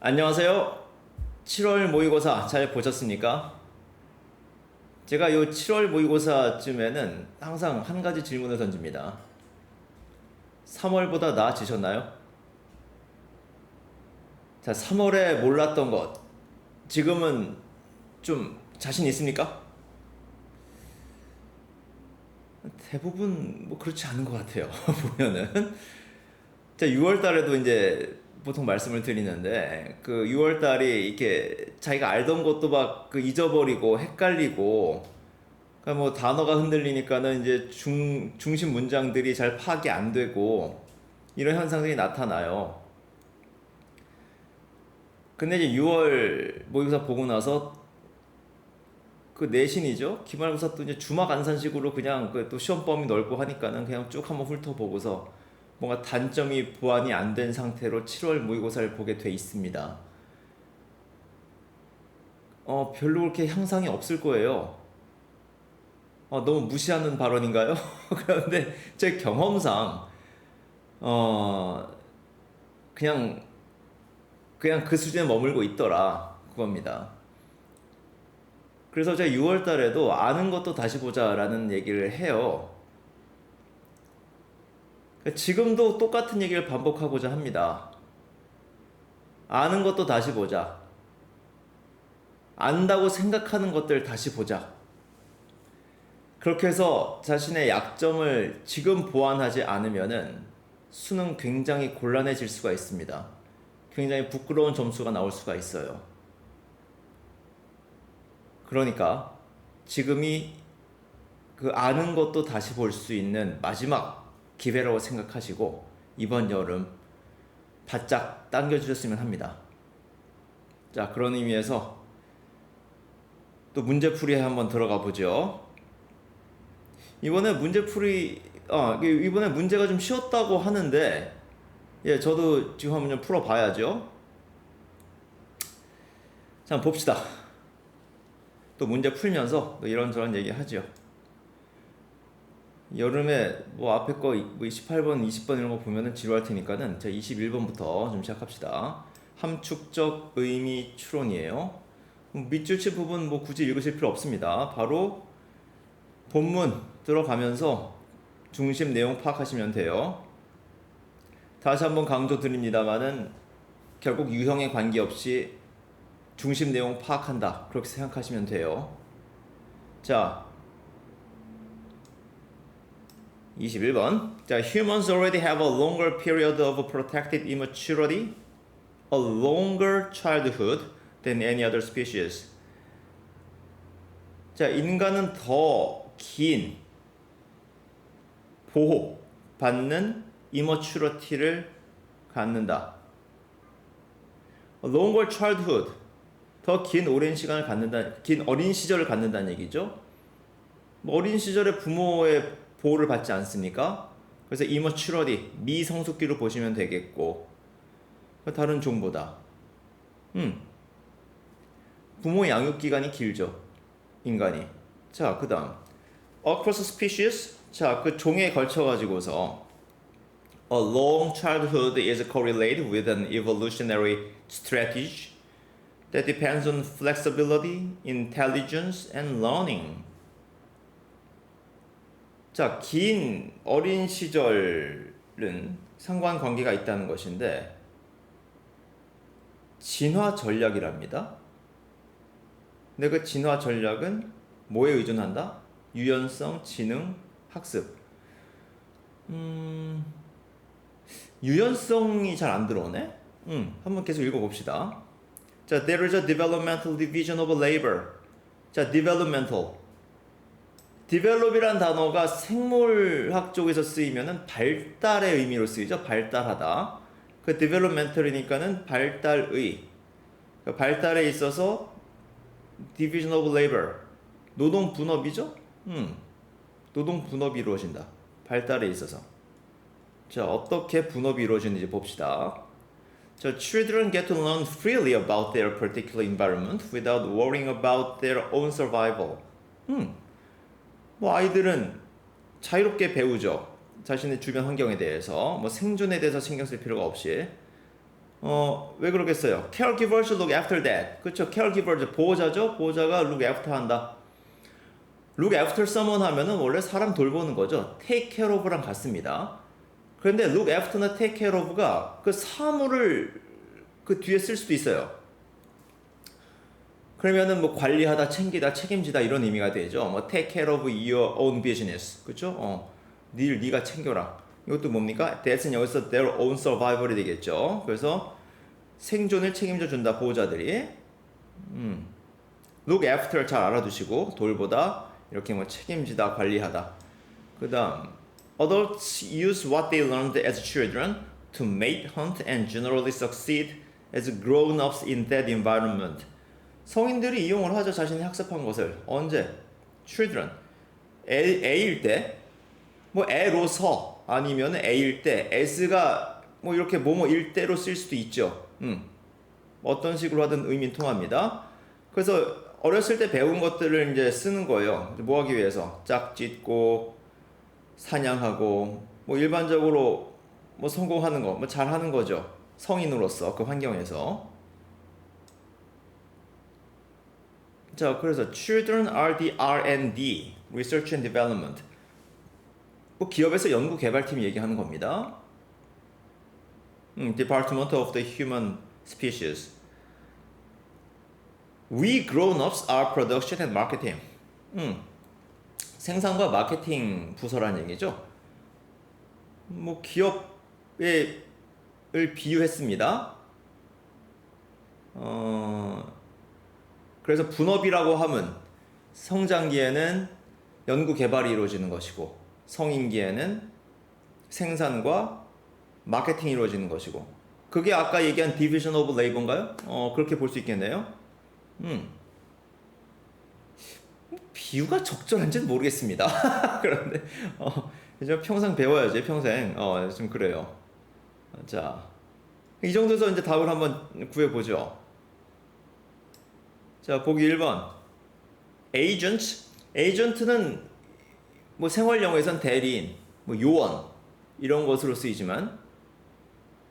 안녕하세요. 7월 모의고사 잘 보셨습니까? 제가 요 7월 모의고사쯤에는 항상 한 가지 질문을 던집니다. 3월보다 나아지셨나요? 자, 3월에 몰랐던 것, 지금은 좀 자신 있습니까? 대부분 뭐 그렇지 않은 것 같아요. 보면은. 자, 6월 달에도 이제 보통 말씀을 드리는데, 그 6월 달이 이렇게 자기가 알던 것도 막 그 잊어버리고 헷갈리고, 그러니까 뭐 단어가 흔들리니까는 이제 중심 문장들이 잘 파악이 안 되고, 이런 현상들이 나타나요. 근데 이제 6월 모의고사 보고 나서 그 내신이죠. 기말고사 또 이제 주막 안산식으로 그냥 그 또 시험 범위 넓고 하니까는 그냥 쭉 한번 훑어보고서 뭔가 단점이 보완이 안 된 상태로 7월 모의고사를 보게 돼 있습니다. 별로 그렇게 향상이 없을 거예요. 너무 무시하는 발언인가요? 그런데 제 경험상, 어, 그냥, 그냥 그 수준에 머물고 있더라. 그겁니다. 그래서 제가 6월 달에도 아는 것도 다시 보자라는 얘기를 해요. 지금도 똑같은 얘기를 반복하고자 합니다. 아는 것도 다시 보자. 안다고 생각하는 것들 다시 보자. 그렇게 해서 자신의 약점을 지금 보완하지 않으면은 수능 굉장히 곤란해질 수가 있습니다. 굉장히 부끄러운 점수가 나올 수가 있어요. 그러니까 지금이 그 아는 것도 다시 볼 수 있는 마지막 기회라고 생각하시고 이번 여름 바짝 당겨주셨으면 합니다. 자, 그런 의미에서 또 문제풀이에 한번 들어가 보죠. 이번에 이번에 문제가 좀 쉬웠다고 하는데, 예, 저도 지금 한번 좀 풀어봐야죠. 자, 한번 봅시다. 또 문제 풀면서 또 이런저런 얘기 하죠. 여름에 뭐 앞에 거 뭐 18번, 20번 이런 거 보면은 지루할 테니까는 제가 21번부터 좀 시작합시다. 함축적 의미 추론이에요. 밑줄치 부분 뭐 굳이 읽으실 필요 없습니다. 바로 본문 들어가면서 중심 내용 파악하시면 돼요. 다시 한번 강조 드립니다만은 결국 유형에 관계없이 중심 내용 파악한다. 그렇게 생각하시면 돼요. 자, 21번. 자, humans already have a longer period of protected immaturity, a longer childhood than any other species. 자, 인간은 더 긴 보호받는 immaturity를 갖는다. A longer childhood. 더 긴 오랜 시간을 갖는다, 긴 어린 시절을 갖는다는 얘기죠. 뭐 어린 시절에 부모의 보호를 받지 않습니까? 그래서 immaturity, 미성숙기로 보시면 되겠고, 다른 종보다. 부모 양육 기간이 길죠. 인간이. 자, 그 다음. Across species. 자, 그 종에 걸쳐가지고서 A long childhood is correlated with an evolutionary strategy that depends on flexibility, intelligence, and learning. 자, 긴 어린 시절은 상관관계가 있다는 것인데 진화 전략이랍니다. 근데 그 진화 전략은 뭐에 의존한다? 유연성, 지능, 학습. 유연성이 잘 안 들어오네? 한번 계속 읽어봅시다. 자, there is a developmental division of labor. 자, develop이란 단어가 생물학 쪽에서 쓰이면은 발달의 의미로 쓰이죠. 발달하다. 그 developmental이니까는 발달의. 그 발달에 있어서 division of labor. 노동 분업이죠? 노동 분업이 이루어진다. 발달에 있어서. 자, 어떻게 분업이 이루어지는지 봅시다. 자, children get to learn freely about their particular environment without worrying about their own survival. 뭐 아이들은 자유롭게 배우죠. 자신의 주변 환경에 대해서 뭐 생존에 대해서 신경 쓸 필요가 없이. 왜 그러겠어요? Caregivers look after that. 그렇죠? Caregivers 보호자죠? 보호자가 look after 한다. look after someone 하면은 원래 사람 돌보는 거죠. take care of랑 같습니다. 그런데 look after나 take care of가 그 사물을 그 뒤에 쓸 수도 있어요. 그러면은 뭐 관리하다, 챙기다, 책임지다 이런 의미가 되죠. 뭐 take care of your own business. 그렇죠? 네가 챙겨라. 이것도 뭡니까? that은 여기서 their own survival이 되겠죠. 그래서 생존을 책임져 준다, 보호자들이. look after 잘 알아두시고 돌보다 이렇게 뭐 책임지다, 관리하다. 그다음 adults use what they learned as children to mate, hunt, and generally succeed as grown-ups in that environment. 성인들이 이용을 하죠. 자신이 학습한 것을. 언제? children. 애일 때, 뭐 애로서 아니면 애일 때, as가 뭐 이렇게 뭐뭐일 때로 쓸 수도 있죠. 어떤 식으로 하든 의미는 통합니다. 그래서 어렸을 때 배운 것들을 이제 쓰는 거예요. 뭐 하기 위해서? 짝짓고 사냥하고 뭐 일반적으로 뭐 성공하는 거, 뭐 잘하는 거죠. 성인으로서 그 환경에서. 자, 그래서 children are the R&D, research and development. 뭐 기업에서 연구 개발팀이 얘기하는 겁니다. Department of the Human Species. We grown-ups are production and marketing. 생산과 마케팅 부서라는 얘기죠. 뭐 기업을 비유했습니다. 그래서 분업이라고 하면 성장기에는 연구 개발이 이루어지는 것이고 성인기에는 생산과 마케팅이 이루어지는 것이고 그게 아까 얘기한 디비전 오브 레이버인가요? 그렇게 볼 수 있겠네요. 비유가 적절한지는 모르겠습니다. 그런데 이제 평생 배워야지 평생 좀 그래요. 자, 이 정도에서 이제 답을 한번 구해보죠. 자, 보기 1번 agent. agent는 뭐 생활 영어에선 대리인, 뭐 요원 이런 것으로 쓰이지만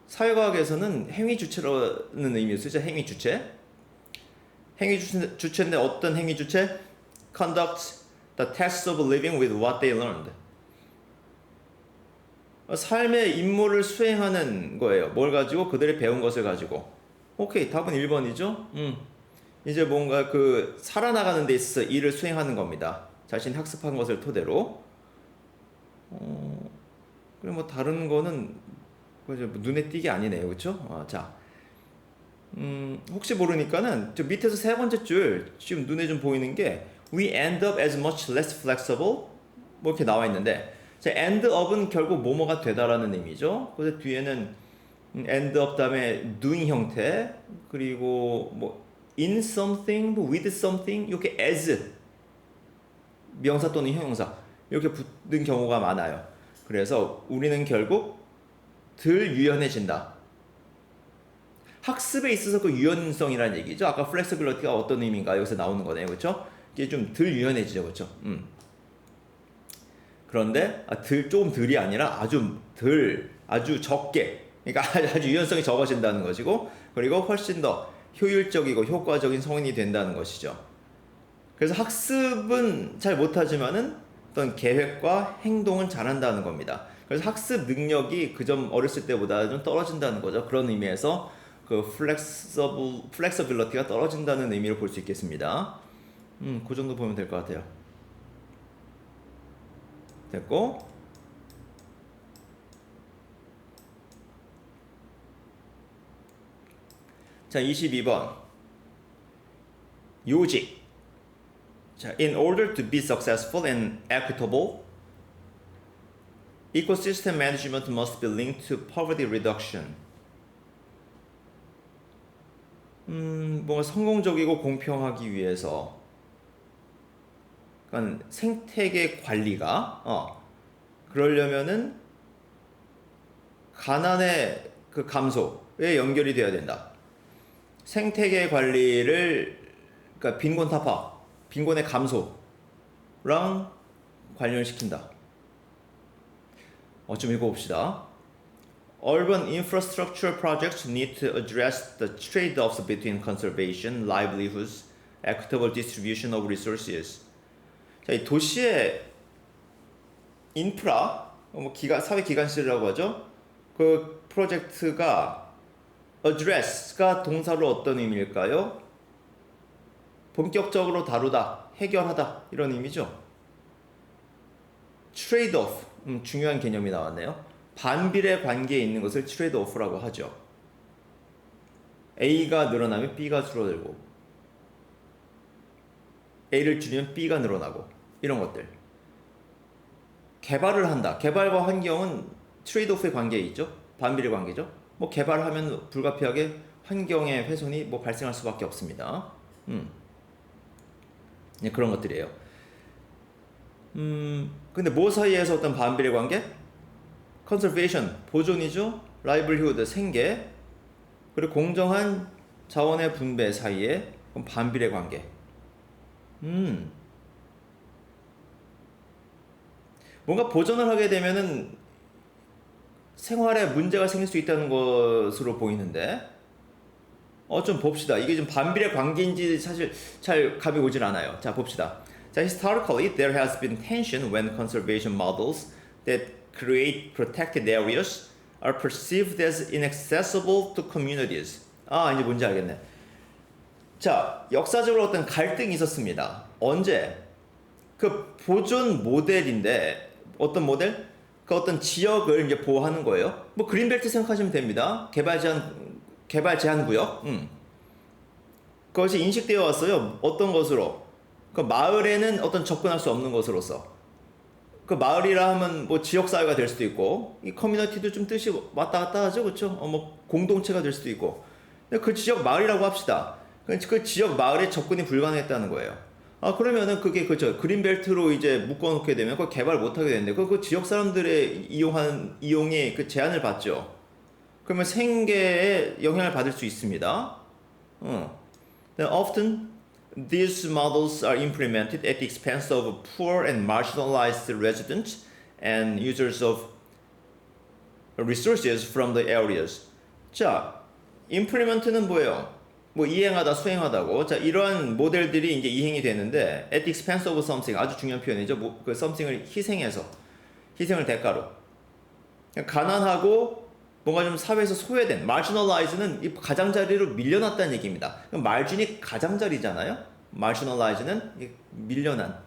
사회과학에서는 행위 주체라는 의미로 쓰죠. 행위 주체. 행위 주체인데 어떤 행위 주체? Conduct the tasks of living with what they learned. 삶의 임무를 수행하는 거예요. 뭘 가지고? 그들이 배운 것을 가지고. 오케이, 답은 1번이죠. 이제 뭔가 그 살아나가는 데 있어서 일을 수행하는 겁니다. 자신이 학습한 것을 토대로. 그리고 뭐 다른 거는 눈에 띄게 아니네요, 그렇죠? 자, 혹시 모르니까는 저 밑에서 세 번째 줄 지금 눈에 좀 보이는 게 we end up as much less flexible 뭐 이렇게 나와 있는데, 자, end up은 결국 뭐뭐가 되다라는 의미죠. 그래서 뒤에는 end up 다음에 doing 형태, 그리고 뭐 in something, with something 이렇게 as 명사 또는 형용사 이렇게 붙는 경우가 많아요. 그래서 우리는 결국 덜 유연해진다. 학습에 있어서 그 유연성이라는 얘기죠. 아까 flexibility가 어떤 의미인가 여기서 나오는 거네요, 그렇죠? 이게 좀 덜 유연해지죠, 그렇죠? 그런데 조금 덜이 아니라 아주 적게, 그러니까 아주 유연성이 적어진다는 것이고, 그리고 훨씬 더 효율적이고 효과적인 성인이 된다는 것이죠. 그래서 학습은 잘 못하지만은 어떤 계획과 행동은 잘한다는 겁니다. 그래서 학습 능력이 그 점 어렸을 때보다 좀 떨어진다는 거죠. 그런 의미에서 그 플렉서빌리티가 떨어진다는 의미로 볼 수 있겠습니다. 그 정도 보면 될 것 같아요. 됐고, 자, 22번 요직. 자, in order to be successful and equitable, ecosystem management must be linked to poverty reduction. 뭔가 성공적이고 공평하기 위해서, 그러니까 생태계 관리가 그러려면은 가난의 그 감소에 연결이 되어야 된다. 생태계 관리를, 그러니까 빈곤 타파, 빈곤의 감소랑 관련시킨다. 좀 읽어봅시다. Urban infrastructure projects need to address the trade-offs between conservation, livelihoods, equitable distribution of resources. 자, 이 도시의 인프라, 사회 기관실이라고 하죠. 그 프로젝트가 address가 동사로 어떤 의미일까요? 본격적으로 다루다, 해결하다 이런 의미죠. trade-off, 중요한 개념이 나왔네요. 반비례 관계에 있는 것을 trade-off라고 하죠. A가 늘어나면 B가 줄어들고 A를 줄이면 B가 늘어나고 이런 것들. 개발을 한다. 개발과 환경은 트레이드오프의 관계에 있죠. 반비례 관계죠. 뭐 개발하면 불가피하게 환경의 훼손이 뭐 발생할 수밖에 없습니다. 네, 그런 것들이에요. 근데 뭐 사이에서 어떤 반비례 관계? 컨서베이션, 보존이죠. 라이블리후드, 생계. 그리고 공정한 자원의 분배 사이에 반비례 관계. 뭔가 보존을 하게 되면은 생활에 문제가 생길 수 있다는 것으로 보이는데, 좀 봅시다. 이게 좀 반비례 관계인지 사실 잘 감이 오질 않아요. 자, 봅시다. 자, historically there has been tension when conservation models that create protected areas are perceived as inaccessible to communities. 이제 뭔지 알겠네. 자, 역사적으로 어떤 갈등이 있었습니다. 언제? 그 보존 모델인데, 어떤 모델? 그 어떤 지역을 이제 보호하는 거예요. 뭐 그린벨트 생각하시면 됩니다. 개발 제한 구역. 그것이 인식되어 왔어요. 어떤 것으로? 그 마을에는 어떤 접근할 수 없는 것으로서. 그 마을이라 하면 뭐 지역 사회가 될 수도 있고, 이 커뮤니티도 좀 뜻이 왔다 갔다 하죠, 그렇죠? 뭐 공동체가 될 수도 있고. 근데 그 지역 마을이라고 합시다. 그 지역 마을에 접근이 불가능했다는 거예요. 그러면은 그게 그죠. 그린벨트로 이제 묶어놓게 되면 그걸 개발 못하게 되는데, 그 지역 사람들의 이용에 그 제한을 받죠. 그러면 생계에 영향을 받을 수 있습니다. Often these models are implemented at the expense of poor and marginalized residents and users of resources from the areas. 자, implement는 뭐예요? 뭐 이행하다, 수행하다고. 자, 이러한 모델들이 이제 이행이 되는데 at the expense of something, 아주 중요한 표현이죠. 그 something을 희생을 대가로. 가난하고 뭔가 좀 사회에서 소외된, marginalize는 이 가장자리로 밀려났다는 얘기입니다. margin이 가장자리잖아요. marginalize는 밀려난,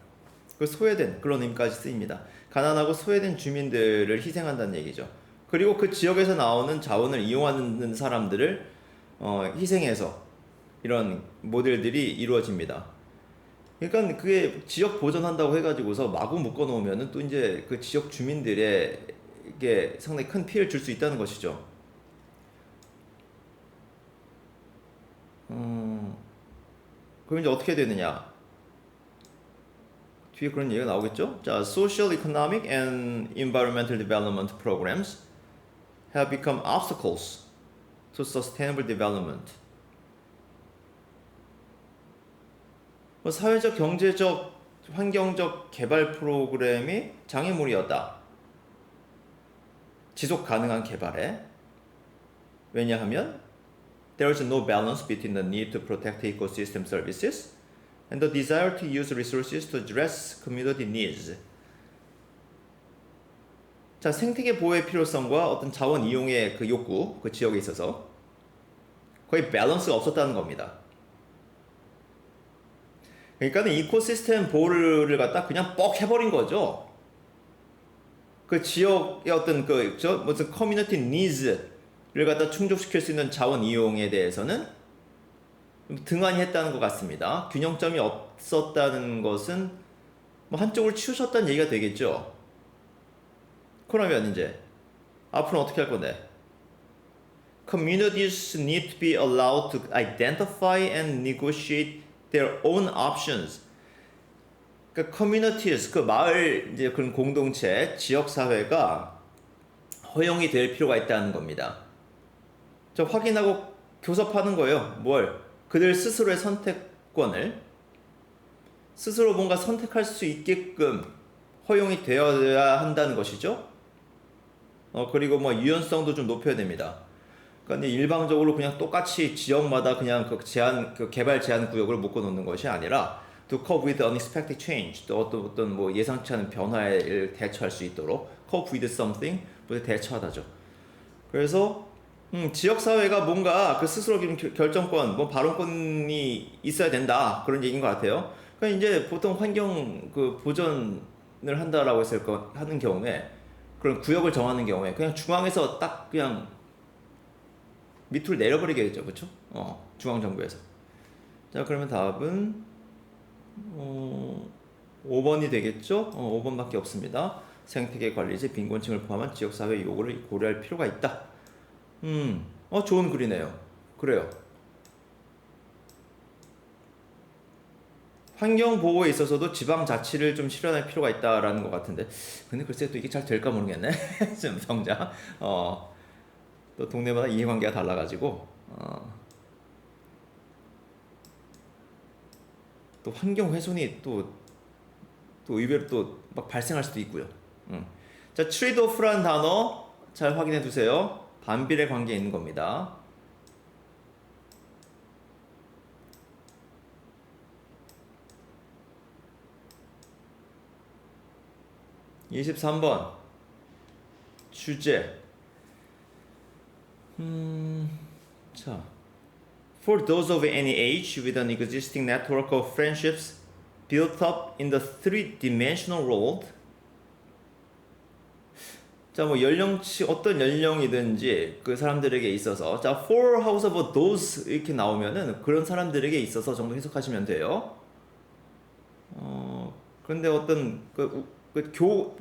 그 소외된 그런 의미까지 쓰입니다. 가난하고 소외된 주민들을 희생한다는 얘기죠. 그리고 그 지역에서 나오는 자원을 이용하는 사람들을 희생해서 이런 모델들이 이루어집니다. 그러니까 그게 지역 보존한다고 해가지고서 마구 묶어놓으면은 또 이제 그 지역 주민들의 이게 상당히 큰 피해를 줄 수 있다는 것이죠. 그럼 이제 어떻게 되느냐? 뒤에 그런 얘기가 나오겠죠? 자, social, economic, and environmental development programs have become obstacles to sustainable development. 사회적, 경제적, 환경적 개발 프로그램이 장애물이었다. 지속 가능한 개발에. 왜냐하면 there is no balance between the need to protect ecosystem services and the desire to use resources to address community needs. 자, 생태계 보호의 필요성과 어떤 자원 이용의 그 욕구, 그 지역에 있어서 거의 밸런스가 없었다는 겁니다. 그러니까 이코시스템 보호를 갖다 그냥 뻑 해버린 거죠. 그 지역의 어떤 무슨 커뮤니티 니즈를 갖다 충족시킬 수 있는 자원 이용에 대해서는 등한히 했다는 것 같습니다. 균형점이 없었다는 것은 뭐 한쪽으로 치우쳤다는 얘기가 되겠죠. 그러면 이제 앞으로 어떻게 할 건데? Communities need to be allowed to identify and negotiate their own options. 그러니까 communities, 그 마을 이제 그런 공동체, 지역 사회가 허용이 될 필요가 있다는 겁니다. 저 확인하고 교섭하는 거예요. 뭘? 그들 스스로의 선택권을 스스로 뭔가 선택할 수 있게끔 허용이 되어야 한다는 것이죠. 그리고 뭐 유연성도 좀 높여야 됩니다. 그러니까 일방적으로 그냥 똑같이 지역마다 그냥 그 개발 제한 구역을 묶어 놓는 것이 아니라 to cope with unexpected change, 또 어떤 뭐 예상치 않은 변화를 대처할 수 있도록 cope with something, 뭐 대처하다죠. 그래서 지역 사회가 뭔가 그 스스로 결정권, 뭐 발언권이 있어야 된다 그런 얘기인 것 같아요. 그러니까 이제 보통 환경 그 보전을 한다라고 하는 경우에 그런 구역을 정하는 경우에 그냥 중앙에서 딱 그냥 밑으로 내려버리겠죠, 그렇죠? 중앙 정부에서. 자, 그러면 답은 5번이 되겠죠? 5번밖에 없습니다. 생태계 관리지 빈곤층을 포함한 지역사회 요구를 고려할 필요가 있다. 좋은 글이네요. 그래요. 환경 보호에 있어서도 지방 자치를 좀 실현할 필요가 있다라는 것 같은데, 근데 글쎄 또 이게 잘 될까 모르겠네. 좀 성장. 또 동네마다 이해관계가 달라가지고, 또 환경 훼손이 또 의외로 또 막 발생할 수도 있고요. 자, 트레이드오프라는 단어 잘 확인해 두세요. 반비례 관계에 있는 겁니다. (23번) 주제. 자, for those of any age with an existing network of friendships built up in the three-dimensional world. 자, 뭐 연령치 어떤 연령이든지 그 사람들에게 있어서, 자, for house of those 이렇게 나오면은 그런 사람들에게 있어서 정도 해석하시면 돼요. 그런데 어떤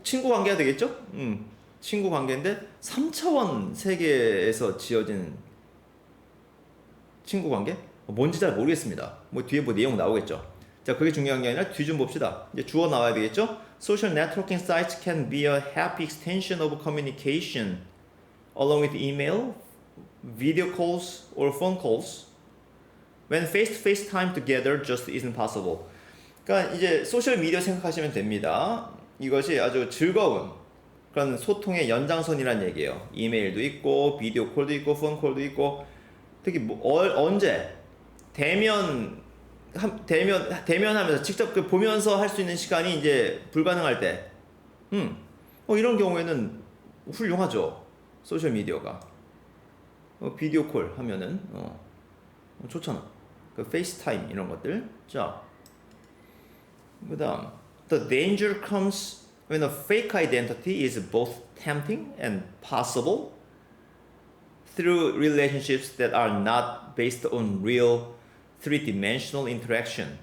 친구 관계가 되겠죠? 친구 관계인데 3차원 세계에서 지어진 친구 관계? 뭔지 잘 모르겠습니다. 뭐 뒤에 뭐 내용 나오겠죠. 자, 그게 중요한 게 아니라 뒤 좀 봅시다. 이제 주어 나와야 되겠죠? Social networking sites can be a happy extension of communication, along with email, video calls, or phone calls. When face-to-face time together just isn't possible. 그러니까 이제 소셜 미디어 생각하시면 됩니다. 이것이 아주 즐거운 그런 소통의 연장선이란 얘기예요. 이메일도 있고, 비디오 콜도 있고, 폰 콜도 있고, 특히 언제 대면하면서 직접 보면서 할 수 있는 시간이 이제 불가능할 때, 이런 경우에는 훌륭하죠. 소셜 미디어가. 비디오 콜 하면은 좋잖아. 그 페이스타임 이런 것들. 자, 그다음 the danger comes when a fake identity is both tempting and possible through relationships that are not based on real three-dimensional interaction.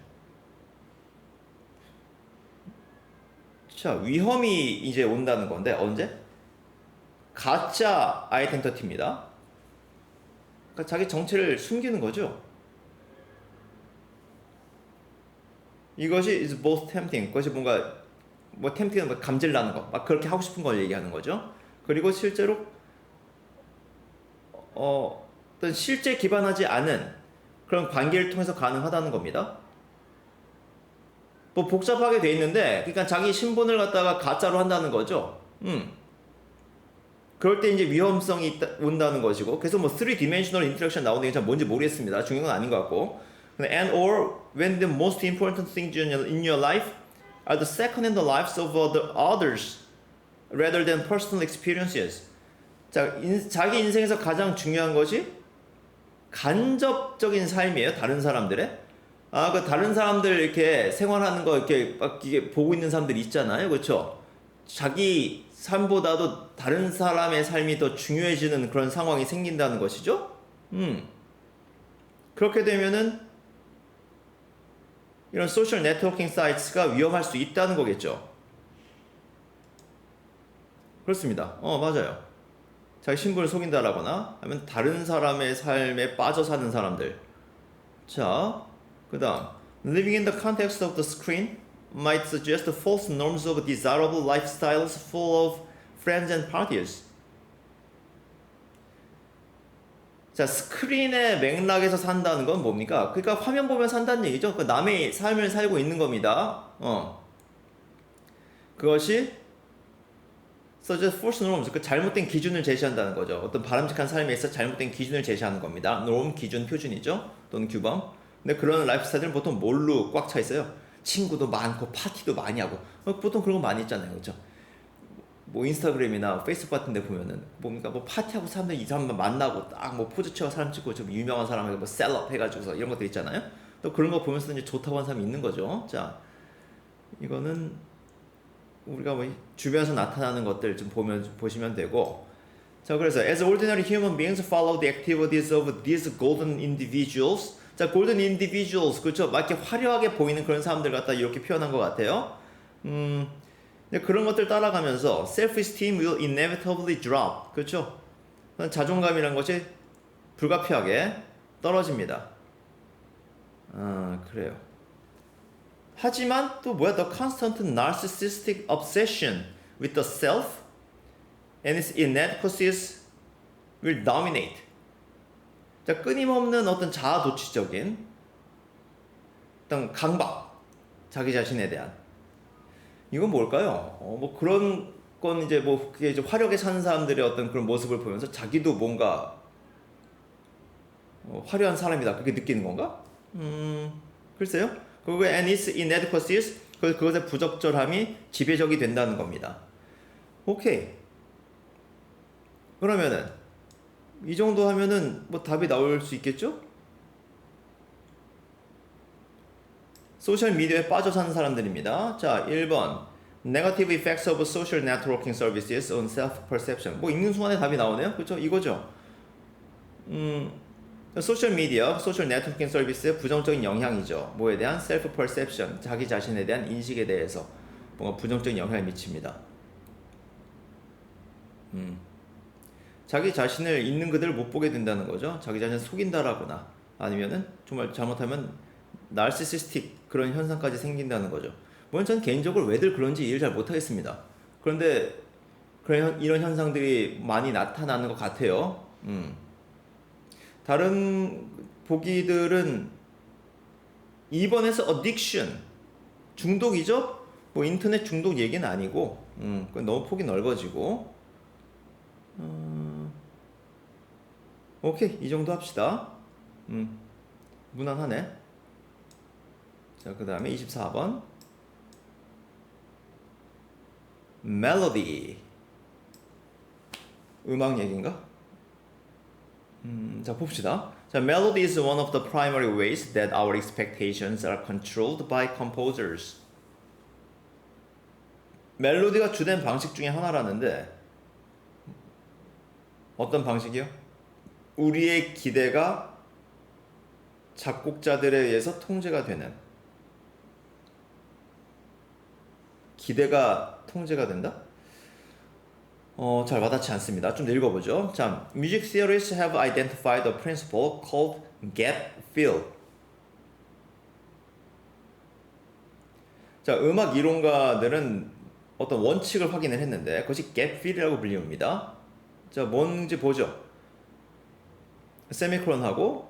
자, 위험이 이제 온다는 건데 언제? 가짜 아이덴티티입니다. 그러니까 자기 정체를 숨기는 거죠. 이것이 is both tempting. 그것이 뭔가 뭐 tempting은 뭐 감질나는 거, 막 그렇게 하고 싶은 걸 얘기하는 거죠. 그리고 실제로 어떤 실제 기반하지 않은 그런 관계를 통해서 가능하다는 겁니다. 뭐 복잡하게 돼 있는데, 그러니까 자기 신분을 갖다가 가짜로 한다는 거죠. 그럴 때 이제 위험성이 온다는 것이고, 그래서 뭐 3-dimensional interaction 나오는 게 참 뭔지 모르겠습니다. 중요한 건 아닌 것 같고. And or when the most important things in your life are the second in the lives of others rather than personal experiences. 자, 자기 인생에서 가장 중요한 것이 간접적인 삶이에요. 다른 사람들의. 그 다른 사람들 이렇게 생활하는 거 이렇게 막 이게 보고 있는 사람들 있잖아요. 그렇죠? 자기 삶보다도 다른 사람의 삶이 더 중요해지는 그런 상황이 생긴다는 것이죠. 그렇게 되면은 이런 소셜 네트워킹 사이트가 위험할 수 있다는 거겠죠. 그렇습니다. 맞아요. 자기 신분을 속인다라거나 하면 다른 사람의 삶에 빠져 사는 사람들. 자, 그 다음 Living in the context of the screen might suggest false norms of desirable lifestyles full of friends and parties. 자, 스크린의 맥락에서 산다는 건 뭡니까? 그러니까 화면 보면 산다는 얘기죠. 그러니까 남의 삶을 살고 있는 겁니다. 그것이 suggest false norms, 그 잘못된 기준을 제시한다는 거죠. 어떤 바람직한 삶에 있어 잘못된 기준을 제시하는 겁니다. norm, 기준, 표준이죠. 또는 규범. 근데 그런 라이프 스타일은 보통 뭘로 꽉 차 있어요? 친구도 많고 파티도 많이 하고 보통 그런 거 많이 있잖아요, 그렇죠? 뭐 인스타그램이나 페이스북 같은 데 보면은 뭡니까 뭐 파티하고 사람들 이 사람 만나고 딱 뭐 포즈 취하고 사람 찍고 좀 유명한 사람에게 뭐 셀럽 해가지고서 이런 것들 있잖아요. 또 그런 거 보면서 이제 좋다고 하는 사람이 있는 거죠. 자, 이거는 우리가 뭐 주변에서 나타나는 것들 좀 보시면 되고, 자, 그래서 as ordinary human beings follow the activities of these golden individuals. 자, golden individuals, 그렇죠? 막 이렇게 화려하게 보이는 그런 사람들 갖다 이렇게 표현한 것 같아요. 그런 것들 따라가면서 self-esteem will inevitably drop. 그렇죠? 자존감이란 것이 불가피하게 떨어집니다. 그래요. 하지만 또 뭐야? The constant narcissistic obsession with the self and its inadequacies will dominate. 자, 끊임없는 어떤 자아도취적인 어떤 강박, 자기 자신에 대한. 이건 뭘까요? 뭐 그런 건 이제 뭐 그게 이제 화려하게 사는 사람들의 어떤 그런 모습을 보면서 자기도 뭔가 화려한 사람이다 그렇게 느끼는 건가? 글쎄요. 그거에 and its inadequacies, 그것의 부적절함이 지배적이 된다는 겁니다. 오케이. 그러면은 이 정도 하면은 뭐 답이 나올 수 있겠죠? 소셜 미디어에 빠져 사는 사람들입니다. 자, 1번. Negative effects of social networking services on self-perception. 뭐 읽는 순간에 답이 나오네요. 그렇죠? 이거죠. 소셜 미디어, 소셜 네트워킹 서비스의 부정적인 영향이죠. 뭐에 대한 self-perception, 자기 자신에 대한 인식에 대해서 뭔가 부정적인 영향을 미칩니다. 자기 자신을 있는 그대로 못 보게 된다는 거죠. 자기 자신을 속인다라거나 아니면은 정말 잘못하면 나르시시스틱 그런 현상까지 생긴다는 거죠. 물론 전 개인적으로 왜들 그런지 이해를 잘 못하겠습니다. 그런데 이런 현상들이 많이 나타나는 것 같아요. 다른 보기들은 2번에서 addiction, 중독이죠? 뭐 인터넷 중독 얘기는 아니고 그건 너무 폭이 넓어지고 오케이, 이 정도 합시다. 무난하네. 자, 그 다음에 24번 멜로디, 음악 얘기인가? 자, 봅시다. 자, melody is one of the primary ways that our expectations are controlled by composers. 멜로디가 주된 방식 중에 하나라는데 어떤 방식이요? 우리의 기대가 작곡자들에 의해서 통제가 되는, 기대가 통제가 된다? 잘 와닿지 않습니다. 좀 더 읽어보죠. 자, music theorists have identified a principle called gap fill. 자, 음악 이론가들은 어떤 원칙을 확인을 했는데 그것이 gap fill이라고 불립니다. 자, 뭔지 보죠. 세미콜론하고,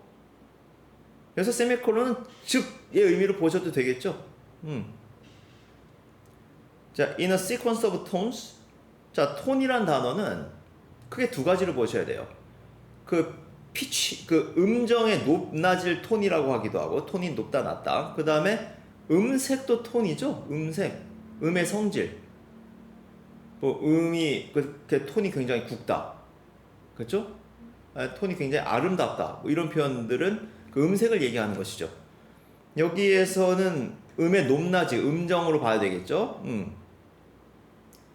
그래서 세미콜론은 즉의 의미로 보셔도 되겠죠. 자, in a sequence of tones. 자, 톤이란 단어는 크게 두 가지를 보셔야 돼요. 그 피치, 그 음정의 높낮이를 톤이라고 하기도 하고, 톤이 높다 낮다. 그 다음에 음색도 톤이죠. 음색, 음의 성질. 뭐 음이 그 톤이 굉장히 굵다, 그렇죠? 톤이 굉장히 아름답다. 뭐 이런 표현들은 그 음색을 얘기하는 것이죠. 여기에서는 음의 높낮이, 음정으로 봐야 되겠죠.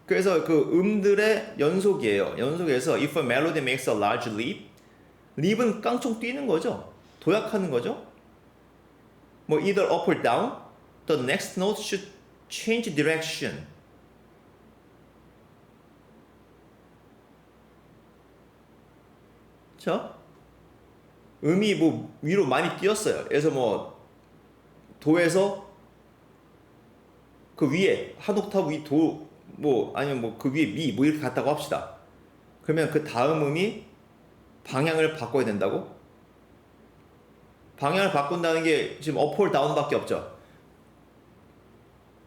그래서 그 음들의 연속이에요. 연속에서 if a melody makes a large leap, leap은 깡총 뛰는 거죠. 도약하는 거죠. 뭐 either up or down, the next note should change direction. 자, 음이 뭐 위로 많이 뛰었어요. 그래서 뭐 도에서 그 위에 한 옥타브 위 도, 뭐 아니면 뭐 그 위에 미 뭐 이렇게 갔다고 합시다. 그러면 그 다음 음이 방향을 바꿔야 된다고? 방향을 바꾼다는 게 지금 업 or 다운밖에 없죠.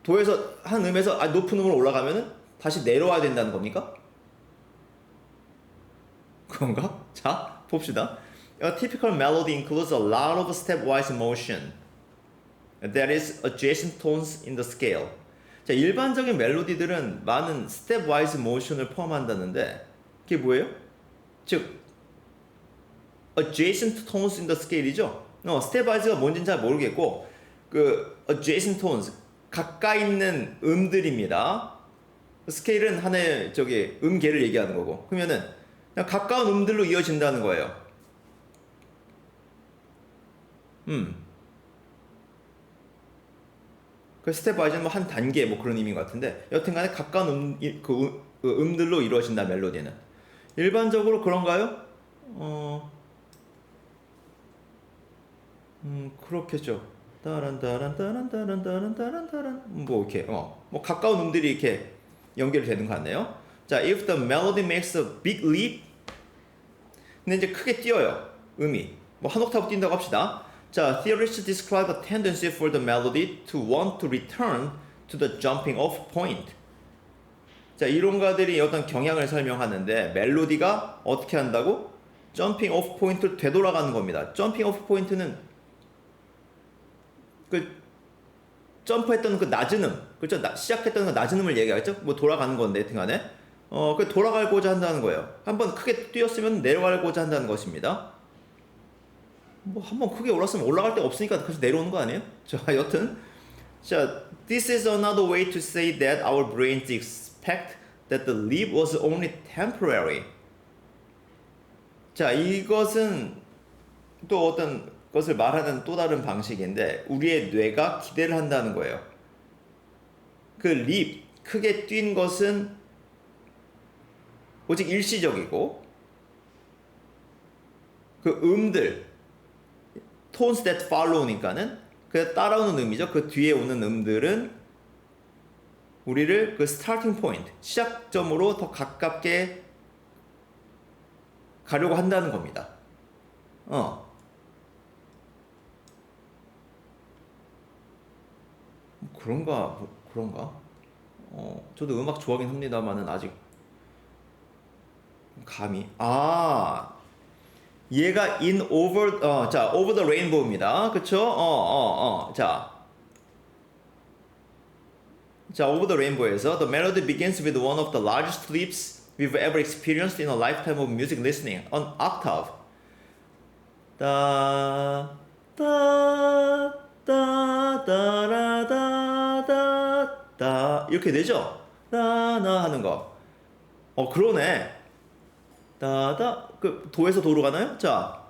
도에서 한 음에서 높은 음으로 올라가면은 다시 내려와야 된다는 겁니까? 그건가? 자, 봅시다. A typical melody includes a lot of stepwise motion that is adjacent tones in the scale. 자, 일반적인 멜로디들은 많은 stepwise motion을 포함한다는데 그게 뭐예요? 즉 adjacent tones in the scale이죠. stepwise가 뭔지는 잘 모르겠고 그 adjacent tones 가까이 있는 음들입니다. 스케일은 하나의 저기 음계를 얘기하는 거고 그러면은 그냥 가까운 음들로 이어진다는 거예요. 그 스텝와이즈는 뭐 한 단계 뭐 그런 의미인 것 같은데 여튼간에 가까운 음들로 이루어진다 멜로디는. 일반적으로 그런가요? 그렇겠죠. 따란따란따란따란따란따란따란 뭐 이렇게 뭐 가까운 음들이 이렇게 연결되는 것 같네요. 자, if the melody makes a big leap, 근데 이제 크게 뛰어요. 음이 뭐 한 옥타브 뛴다고 합시다. 자, theorists describe a tendency for the melody to want to return to the jumping off point. 자, 이론가들이 어떤 경향을 설명하는데 멜로디가 어떻게 한다고? jumping off point를 되돌아가는 겁니다. jumping off point는 그 점프했던 그 낮은 음, 그렇죠? 시작했던 그 낮은 음을 얘기하겠죠? 뭐 돌아가는 건데, 등간에 그 돌아가고자 한다는 거예요. 한번 크게 뛰었으면 내려가고자 한다는 것입니다. 뭐 한번 크게 올랐으면 올라갈 데가 없으니까 그래서 내려오는 거 아니에요? 자, 여튼 자, this is another way to say that our brains expect that the leap was only temporary. 자, 이것은 또 어떤 것을 말하는 또 다른 방식인데 우리의 뇌가 기대를 한다는 거예요. 그 leap, 크게 뛴 것은 오직 일시적이고 그 음들 tones that follow니까는 그 따라오는 음이죠. 그 뒤에 오는 음들은 우리를 그 starting point, 시작점으로 더 가깝게 가려고 한다는 겁니다. 그런가? 저도 음악 좋아하긴 합니다만은 아직 감이 얘가 in over 자 over the rainbow입니다. 그쵸? 자 over the rainbow에서 the melody begins with one of the largest leaps we've ever experienced in a lifetime of music listening, an octave. 따따따라다다다 이렇게 되죠? 따나 하는 거. 그러네. 따다 그 도에서 도로 가나요? 자,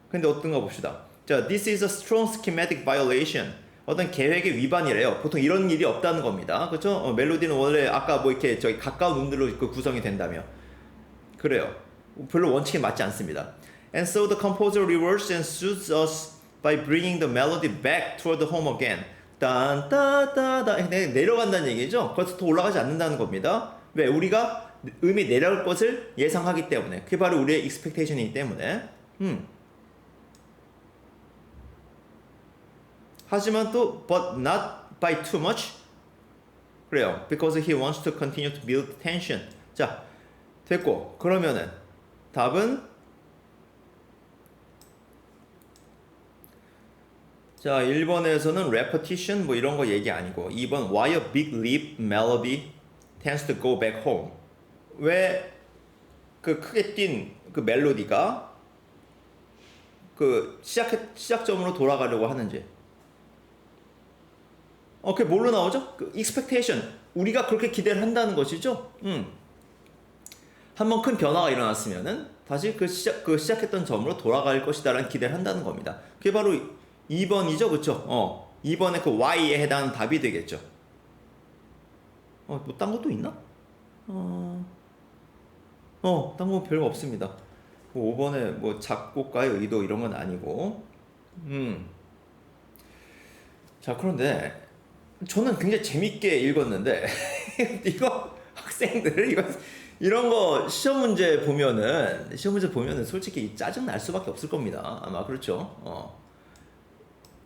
근데 어떤가 봅시다. 자, this is a strong schematic violation. 어떤 계획의 위반이래요. 보통 이런 일이 없다는 겁니다. 그렇죠? 멜로디는 원래 아까 뭐 이렇게 저기 가까운 음들로 그 구성이 된다며. 그래요. 별로 원칙에 맞지 않습니다. And so the composer reverses and soothes us by bringing the melody back toward the home again. 딴따따따 내려간다는 얘기죠. 그래서 더 올라가지 않는다는 겁니다. 왜? 우리가 음이 내려올 것을 예상하기 때문에. 그게 바로 우리의 expectation이기 때문에. 하지만 또 but not by too much. 그래요. Because he wants to continue to build tension. 자, 됐고. 그러면은 답은 자, 1번에서는 repetition 뭐 이런 거 얘기 아니고 2번 why a big leap melody tends to go back home. 왜 그 크게 뛴 그 멜로디가 그 시작점으로 돌아가려고 하는지. 그게 뭘로 나오죠? 그 expectation. 우리가 그렇게 기대를 한다는 것이죠. 한번 큰 변화가 일어났으면은 다시 시작했던 점으로 돌아갈 것이다라는 기대를 한다는 겁니다. 그게 바로 2번이죠, 그렇죠? 2번의 그 Y에 해당하는 답이 되겠죠. 뭐 딴 것도 있나? 딴 건 별거 없습니다. 5번에 뭐 작곡가의 의도 이런 건 아니고. 자, 그런데 저는 굉장히 재밌게 읽었는데 이거 학생들 이런 거 시험 문제 보면은 솔직히 짜증 날 수밖에 없을 겁니다. 아마 그렇죠.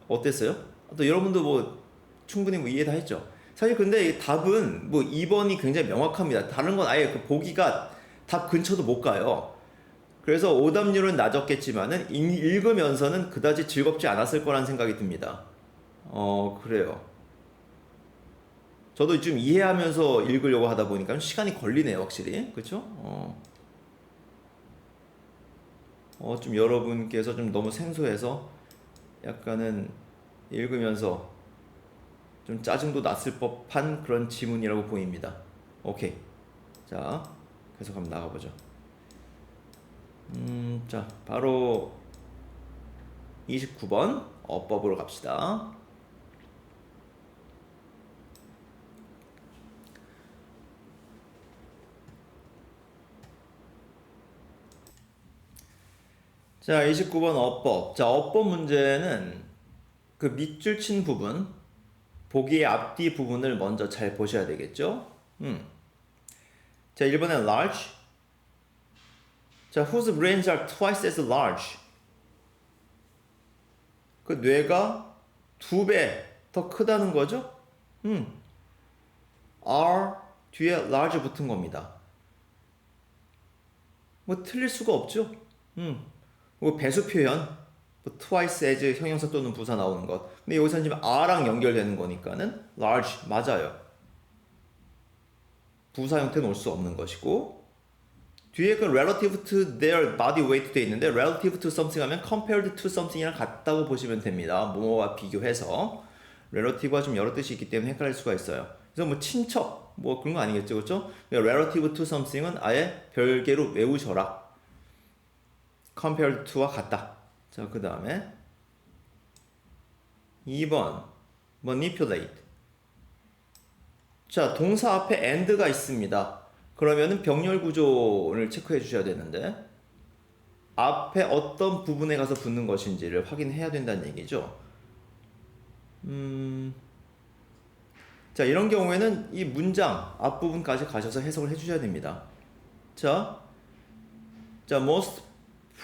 어땠어요? 또 여러분도 뭐 충분히 뭐 이해 다 했죠. 사실 근데 이 답은 뭐 2번이 굉장히 명확합니다. 다른 건 아예 그 보기가 답 근처도 못 가요. 그래서 오답률은 낮았겠지만은 읽으면서는 그다지 즐겁지 않았을 거란 생각이 듭니다. 그래요. 저도 좀 이해하면서 읽으려고 하다 보니까 시간이 걸리네요, 확실히. 그쵸? 좀 여러분께서 좀 너무 생소해서 약간은 읽으면서 좀 짜증도 났을 법한 그런 지문이라고 보입니다. 오케이. 자, 계속 한번 나가보죠. 자, 바로 29번 어법으로 갑시다. 자, 29번 어법. 자, 어법 문제는 그 밑줄 친 부분, 보기의 앞뒤 부분을 먼저 잘 보셔야 되겠죠? 자, 1번엔 large. 자, whose brains are twice as large. 그 뇌가 2배 더 크다는 거죠? are 뒤에 large 붙은 겁니다. 뭐 틀릴 수가 없죠? 뭐 배수 표현, 뭐 twice as 형용사 또는 부사 나오는 것. 근데 여기서는 지금 are랑 연결되는 거니까는 large 맞아요. 부사 형태는 올 수 없는 것이고, 뒤에 그 relative to their body weight 돼 있는데 relative to something 하면 compared to something이랑 같다고 보시면 됩니다. 뭐뭐와 비교해서. relative가 좀 여러 뜻이 있기 때문에 헷갈릴 수가 있어요. 그래서 뭐 친척 뭐 그런 거 아니겠죠, 그렇죠? relative to something은 아예 별개로 외우셔라. compared to와 같다. 자, 그 다음에 2번 manipulate. 자, 동사 앞에 and가 있습니다. 그러면은 병렬 구조를 체크해 주셔야 되는데 앞에 어떤 부분에 가서 붙는 것인지를 확인해야 된다는 얘기죠. 자, 이런 경우에는 이 문장 앞부분까지 가셔서 해석을 해주셔야 됩니다. 자, most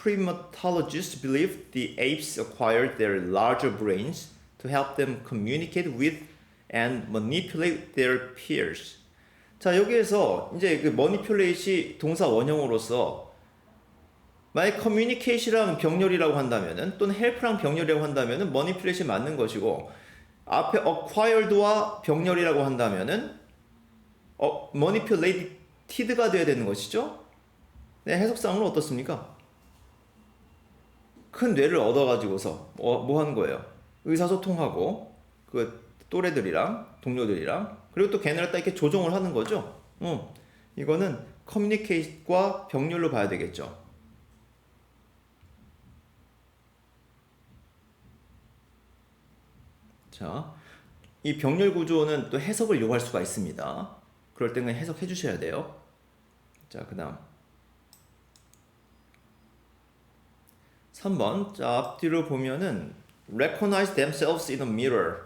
primatologists believe the apes acquired their larger brains to help them communicate with and manipulate their peers. 자, 여기에서 이제 그 manipulate이 동사 원형으로서 만약 communicate이랑 병렬이라고 한다면은 또는 help랑 병렬이라고 한다면은 manipulate이 맞는 것이고 앞에 acquired와 병렬이라고 한다면은 manipulated가 돼야 되는 것이죠. 네, 해석상으로 어떻습니까? 큰 뇌를 얻어가지고서 뭐 하는 거예요? 의사소통하고 그 또래들이랑 동료들이랑 그리고 또 걔네를 딱 이렇게 조종을 하는 거죠. 이거는 communicate과 병렬로 봐야 되겠죠. 자, 이 병렬 구조는 또 해석을 요구할 수가 있습니다. 그럴 때는 해석해 주셔야 돼요. 자, 그 다음 3번. 자, 앞뒤로 보면은 recognize themselves in a mirror.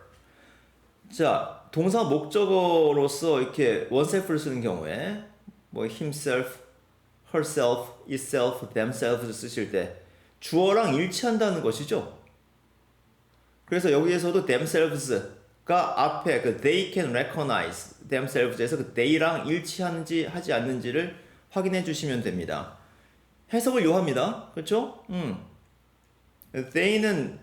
자, 동사 목적어로서 이렇게 oneself를 쓰는 경우에 뭐 himself, herself, itself, themselves 쓰실 때 주어랑 일치한다는 것이죠. 그래서 여기에서도 themselves가 앞에 그 they can recognize themselves에서 그 they랑 일치하는지 하지 않는지를 확인해 주시면 됩니다. 해석을 요합니다. 그렇죠? they는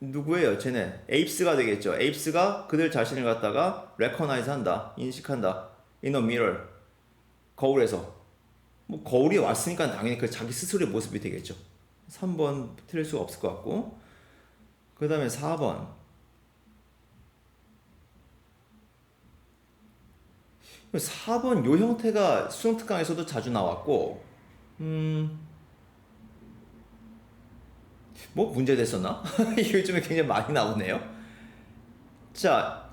누구예요? 쟤네 apes가 되겠죠. apes가 그들 자신을 갖다가 recognize 한다, 인식한다. in a mirror, 거울에서. 뭐 거울이 왔으니까 당연히 그 자기 스스로의 모습이 되겠죠. 3번 틀릴 수가 없을 것 같고, 그 다음에 4번. 4번 요 형태가 수능특강에서도 자주 나왔고, 뭐 문제 됐었나? 요즘에 굉장히 많이 나오네요. 자,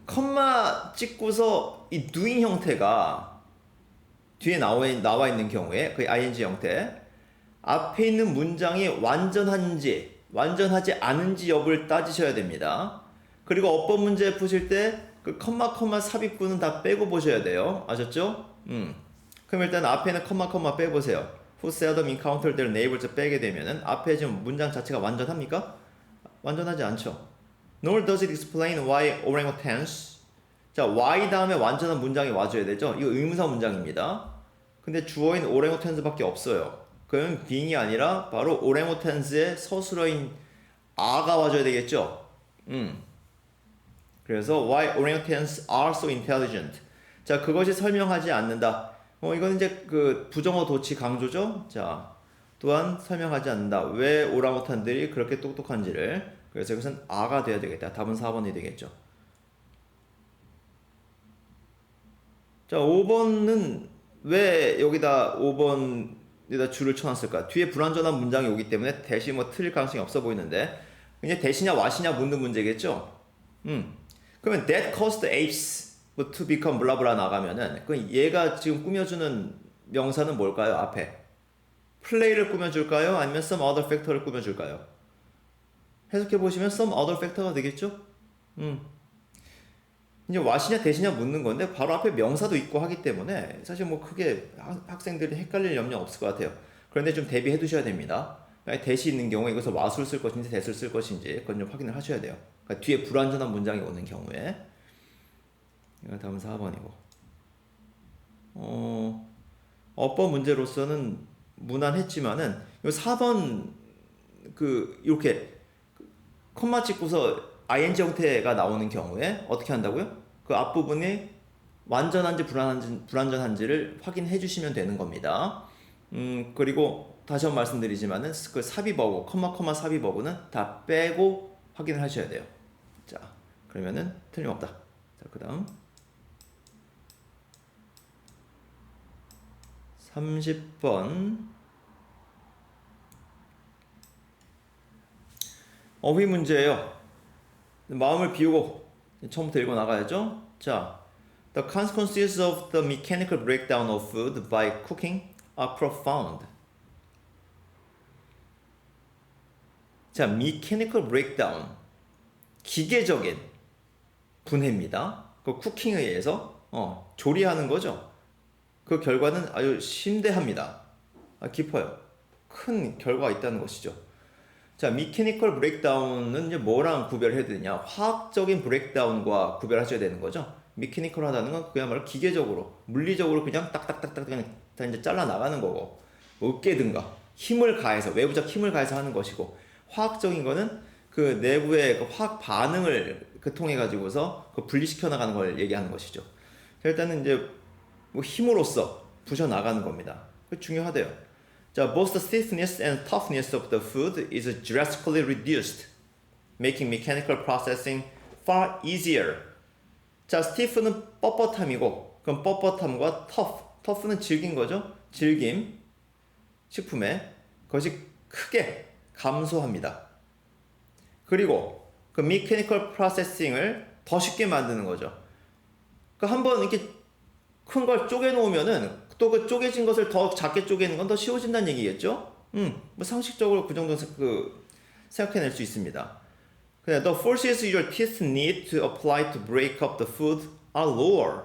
컴마 찍고서 이 doing 형태가 뒤에 나와 있는 경우에 그 ing 형태 앞에 있는 문장이 완전한지 완전하지 않은지 여부를 따지셔야 됩니다. 그리고 어법 문제 푸실 때 그 컴마 삽입구는 다 빼고 보셔야 돼요. 아셨죠? 그럼 일단 앞에는 컴마 빼보세요. Who seldom encounter their neighbors 빼게 되면은 앞에 지금 문장 자체가 완전합니까? 완전하지 않죠. Nor does it explain why orangutans 자, Y 다음에 완전한 문장이 와줘야 되죠? 이거 의문사 문장입니다. 근데 주어인 오랭우탄즈밖에 없어요. 그러면 being이 아니라 바로 오랭우탄즈의 서술어인 are가 와줘야 되겠죠? 그래서 why orangutans are so intelligent. 자, 그것이 설명하지 않는다. 이건 이제 그 부정어 도치 강조죠? 자, 또한 설명하지 않는다. 왜 오랑우탄들이 그렇게 똑똑한지를. 그래서 이것은 a가 돼야 되겠다. 답은 4번이 되겠죠. 자, 5번은 왜 여기다 5번에다 줄을 쳐놨을까? 뒤에 불완전한 문장이 오기 때문에 대신 뭐 틀릴 가능성이 없어 보이는데 이제 대시냐 와시냐 묻는 문제겠죠? 그러면 that caused the apes to become 블라블라 나가면은 그 얘가 지금 꾸며주는 명사는 뭘까요? 앞에 플레이를 꾸며줄까요? 아니면 some other factor를 꾸며줄까요? 해석해보시면 some other factor가 되겠죠? 이제 와시냐 대시냐 묻는 건데 바로 앞에 명사도 있고 하기 때문에 사실 뭐 크게 학생들이 헷갈릴 염려 없을 것 같아요. 그런데 좀 대비해 두셔야 됩니다. 대시 있는 경우에 이것을 와수를 쓸 것인지 대수를 쓸 것인지 그건 좀 확인을 하셔야 돼요. 그러니까 뒤에 불완전한 문장이 오는 경우에. 다음은 4번이고. 어법 문제로서는 무난했지만은 요 4번 이렇게 콤마 찍고서 ing 형태가 나오는 경우에 어떻게 한다고요? 그 앞부분이 완전한지 불완전한지를 확인해 주시면 되는 겁니다. 그리고 다시 한번 말씀드리지만은 그 삽입어구, 콤마 삽입어구는 다 빼고 확인을 하셔야 돼요. 자, 그러면은 틀림없다. 자, 그 다음 30번 어휘 문제예요. 마음을 비우고 처음부터 읽어 나가야죠. 자, the consequences of the mechanical breakdown of food by cooking are profound. 자, mechanical breakdown, 기계적인 분해입니다. 그 쿠킹에 의해서 조리하는 거죠. 그 결과는 아주 심대합니다. 깊어요. 큰 결과가 있다는 것이죠. 자, mechanical breakdown은 이제 뭐랑 구별해야 되느냐? 화학적인 브레이크다운과 구별하셔야 되는 거죠. mechanical 하다는 건 그야말로 기계적으로, 물리적으로 그냥 딱딱딱딱 그냥 다 이제 잘라 나가는 거고, 뭐 으깨든가 힘을 가해서 외부적 힘을 가해서 하는 것이고, 화학적인 거는 그 내부의 그 화학 반응을 통해 가지고서 그 분리시켜 나가는 걸 얘기하는 것이죠. 자, 일단은 이제 뭐 힘으로써 부셔 나가는 겁니다. 그 중요하대요. 자, both the stiffness and toughness of the food is drastically reduced, making mechanical processing far easier. 자, stiff는 뻣뻣함이고, 그럼 뻣뻣함과 tough는 질긴 거죠? 질김, 식품에 그것이 크게 감소합니다. 그리고 그 mechanical processing을 더 쉽게 만드는 거죠. 그 한번 이렇게 큰 걸 쪼개 놓으면은 또 그 쪼개진 것을 더 작게 쪼개는 건 더 쉬워진다는 얘기겠죠? 뭐 상식적으로 그 정도는 생각해낼 수 있습니다. The forces your teeth need to apply to break up the food are lower.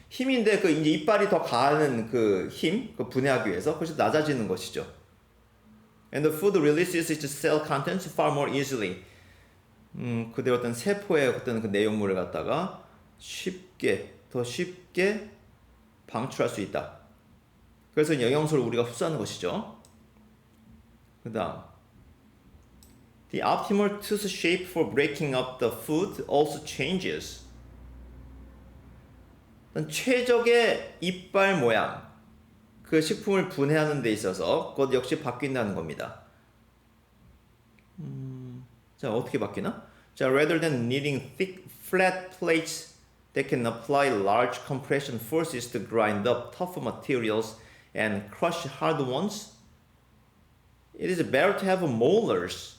힘인데 그 이제 이빨이 더 가는 그 힘, 그 분해하기 위해서 그것이 낮아지는 것이죠. And the food releases its cell contents far more easily. 그대로 어떤 세포의 어떤 그 내용물을 갖다가 더 쉽게 방출할 수 있다. 그래서 영양소를 우리가 흡수하는 것이죠. 그 다음 The optimal tooth shape for breaking up the food also changes. 최적의 이빨 모양, 그 식품을 분해하는 데 있어서 그것 역시 바뀐다는 겁니다. 자, 어떻게 바뀌나? 자, rather than needing thick, flat plates that can apply large compression forces to grind up tough materials and crush hard ones, it is better to have molars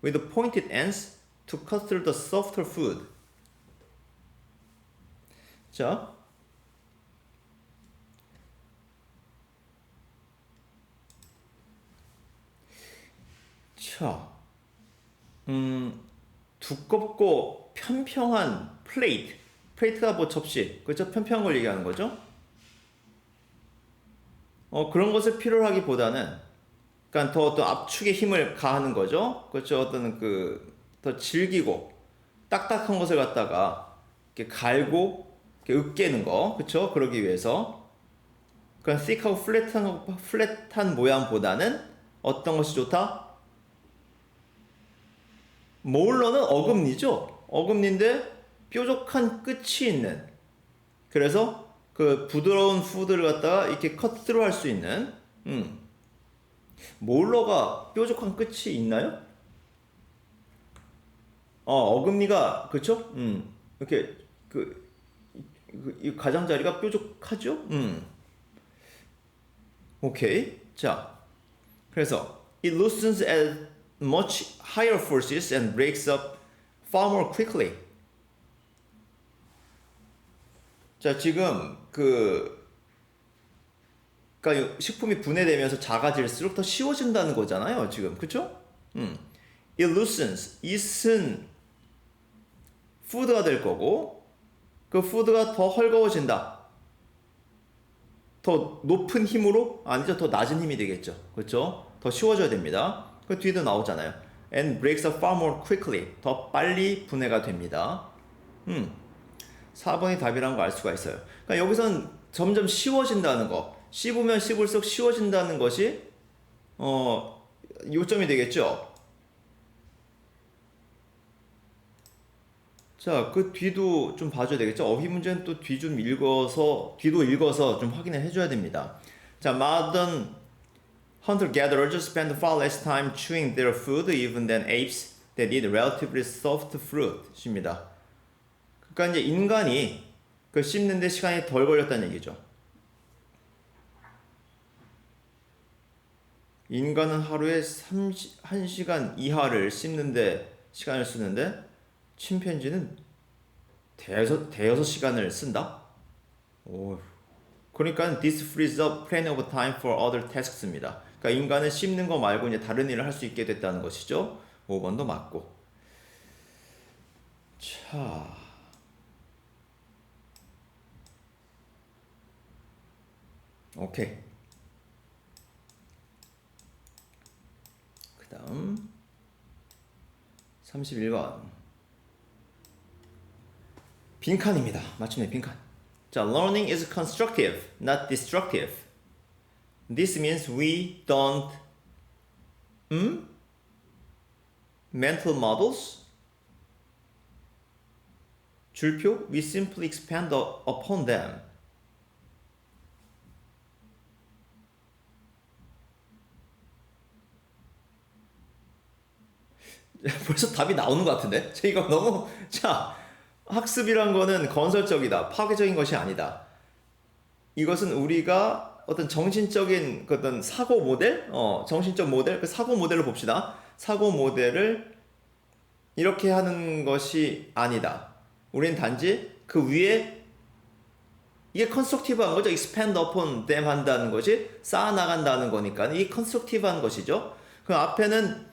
with pointed ends to cut through the softer food. 자, 두껍고 편평한 플레이트가 뭐 접시, 그렇죠? 편평한 걸 얘기하는 거죠. 그런 것을 필요로 하기보다는, 그러니까 더 압축에 힘을 가하는 거죠. 그렇죠? 어떤 더 질기고 딱딱한 것을 갖다가 이렇게 갈고 이렇게 으깨는 거, 그쵸? 그러기 위해서 그런 thick하고 플랫한 모양보다는 어떤 것이 좋다? 모울러는 어금니죠. 어금니인데 뾰족한 끝이 있는. 그래서 그 부드러운 푸드를 갖다가 이렇게 커트로 할 수 있는. 모울러가 뾰족한 끝이 있나요? 어금니가 그쵸? 이렇게 이 가장자리가 뾰족하죠? 오케이. 자, 그래서 it loosens at much higher forces and breaks up far more quickly. 자, 지금 그러니까 식품이 분해되면서 작아질수록 더 쉬워진다는 거잖아요, 지금. 그쵸? it loosens. it은 푸드가 될 거고 그 푸드가 더 헐거워진다. 더 높은 힘으로? 아니죠. 더 낮은 힘이 되겠죠. 그렇죠? 더 쉬워져야 됩니다. 그 뒤도 나오잖아요. And breaks up far more quickly. 더 빨리 분해가 됩니다. 4번이 답이라는 걸 알 수가 있어요. 그러니까 여기서는 점점 쉬워진다는 거. 씹으면 씹을수록 쉬워진다는 것이 요점이 되겠죠. 자, 그 뒤도 좀 봐줘야 되겠죠? 어휘 문제는 또 뒤도 읽어서 좀 확인을 해줘야 됩니다. 자, modern hunter-gatherers spend far less time chewing their food even than apes that eat relatively soft fruit입니다. 그러니까 이제 인간이 그 씹는데 시간이 덜 걸렸다는 얘기죠. 인간은 하루에 1시간 이하를 씹는데 시간을 쓰는데 침팬지는 대여섯 시간을 쓴다? 오. 그러니까 this frees up plenty of time for other tasks입니다. 그러니까 인간은 씹는 거 말고 이제 다른 일을 할 수 있게 됐다는 것이죠. 5번도 맞고. 자. 오케이. 그 다음 31번 빈칸입니다. 마침내 빈칸. 자, learning is constructive, not destructive. This means we don't mental models. 줄표 we simply expand upon them. 벌써 답이 나오는 것 같은데? 이거 너무 학습이란 거는 건설적이다. 파괴적인 것이 아니다. 이것은 우리가 어떤 정신적인 어떤 사고 모델, 정신적 모델, 그 사고 모델을 봅시다. 사고 모델을 이렇게 하는 것이 아니다. 우리는 단지 그 위에 이게 컨스트럭티브한 거죠. expand upon them 한다는 것이 쌓아나간다는 거니까 이게 컨스트럭티브한 것이죠. 그 앞에는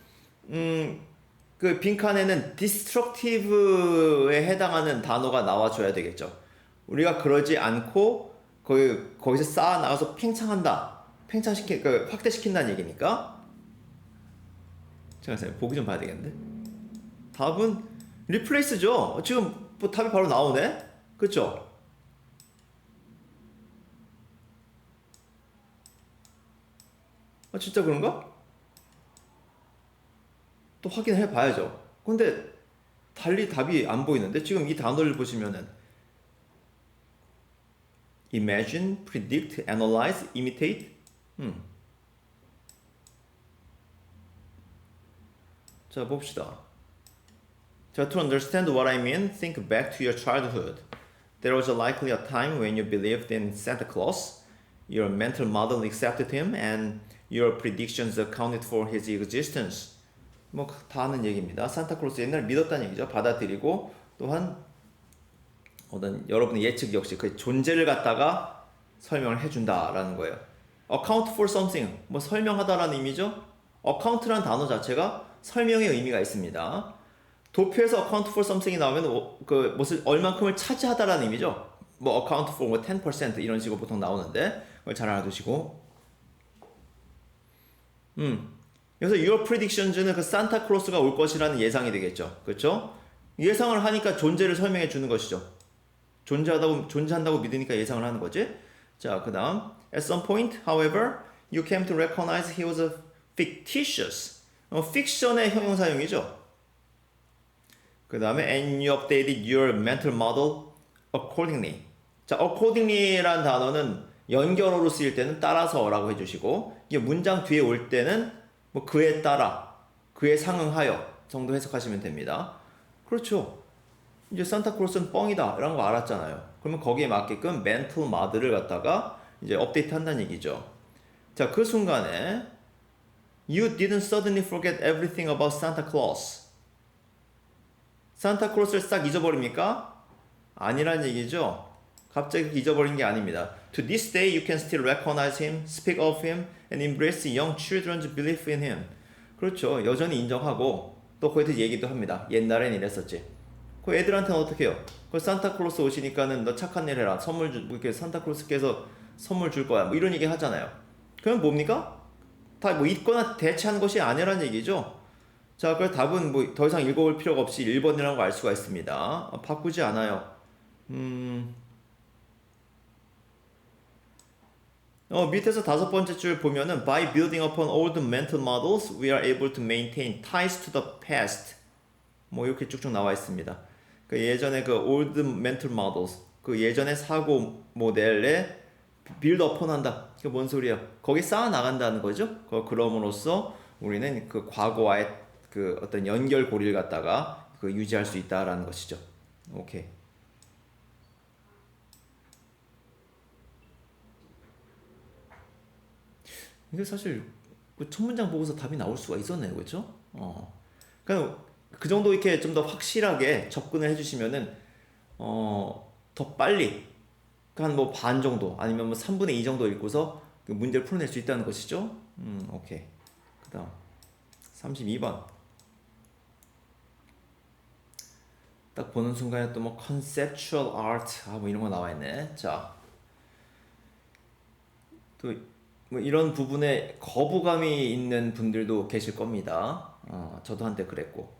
그 빈칸에는 destructive에 해당하는 단어가 나와줘야 되겠죠. 우리가 그러지 않고 거기서 쌓아 나가서 확대시킨다는 얘기니까. 잠깐만요. 보기 좀 봐야 되겠는데. 답은 replace죠. 지금 뭐 답이 바로 나오네. 그렇죠? 진짜 그런가? 또 확인해 봐야죠. 근데 달리 답이 안 보이는데 지금 이 단어를 보시면은 imagine, predict, analyze, imitate. 자, 봅시다. 자, to understand what I mean, think back to your childhood. There was likely a time when you believed in Santa Claus. Your mental model accepted him and your predictions accounted for his existence. 뭐 다 아는 얘기입니다. 산타클로스 옛날 믿었다는 얘기죠. 받아들이고 또한 어떤 여러분의 예측 역시 그 존재를 갖다가 설명을 해준다라는 거예요. account for something 뭐 설명하다라는 의미죠. account라는 단어 자체가 설명의 의미가 있습니다. 도표에서 account for something이 나오면 그 무슨 얼만큼을 차지하다라는 의미죠. 뭐 account for 뭐 10% 이런 식으로 보통 나오는데 그걸 잘 알아두시고 여기서 your predictions는 그 산타클로스가 올 것이라는 예상이 되겠죠. 그렇죠? 예상을 하니까 존재를 설명해 주는 것이죠. 존재한다고 믿으니까 예상을 하는 거지. 자, 그다음 at some point, however, you came to recognize he was a fictitious. fiction의 형용사용이죠. 그다음에 and you updated your mental model accordingly. 자, accordingly라는 단어는 연결어로 쓰일 때는 따라서라고 해주시고, 이게 문장 뒤에 올 때는 뭐 그에 따라, 그에 상응하여 정도 해석하시면 됩니다. 그렇죠. 이제 산타클로스는 뻥이다 이런 거 알았잖아요. 그러면 거기에 맞게끔 mental model을 갖다가 이제 업데이트 한다는 얘기죠. 자, 그 순간에 you didn't suddenly forget everything about Santa Claus. 산타클로스를 싹 잊어버립니까? 아니란 얘기죠. 갑자기 잊어버린 게 아닙니다. To this day, you can still recognize him, speak of him, and embrace young children's belief in him. 그렇죠. 여전히 인정하고 또 거기서 얘기도 합니다. 옛날엔 이랬었지. 그 애들한테는 어떻게 해요? 그 산타클로스 오시니까는 너 착한 일 해라. 선물 뭐 이렇게 산타클로스께서 선물 줄 거야. 뭐 이런 얘기 하잖아요. 그럼 뭡니까? 다 뭐 있거나 대체한 것이 아니란 얘기죠. 자, 그래서 답은 뭐 더 이상 읽어볼 필요가 없이 1번이라는 걸 알 수가 있습니다. 바꾸지 않아요. 밑에서 5번째 줄 보면은 by building upon old mental models, we are able to maintain ties to the past. 뭐 이렇게 쭉쭉 나와 있습니다. 그 예전에 그 old mental models, 그 예전의 사고 모델에 build upon 한다. 그게 뭔 소리야? 거기 쌓아 나간다는 거죠. 그럼으로써 우리는 그 과거와의 그 어떤 연결고리를 갖다가 그 유지할 수 있다라는 것이죠. 오케이. 이게 사실 첫 문장 보고서 답이 나올 수가 있었네요, 그렇죠? 그러니까 그 정도 이렇게 좀 더 확실하게 접근을 해주시면은 더 빨리 한 뭐 반 정도 아니면 뭐 3분의 2 정도 읽고서 그 문제를 풀어낼 수 있다는 것이죠. 오케이. 그다음 32번. 딱 보는 순간에 또 뭐 conceptual art 뭐 이런 거 나와 있네. 자, 또 뭐 이런 부분에 거부감이 있는 분들도 계실 겁니다. 저도 한때 그랬고.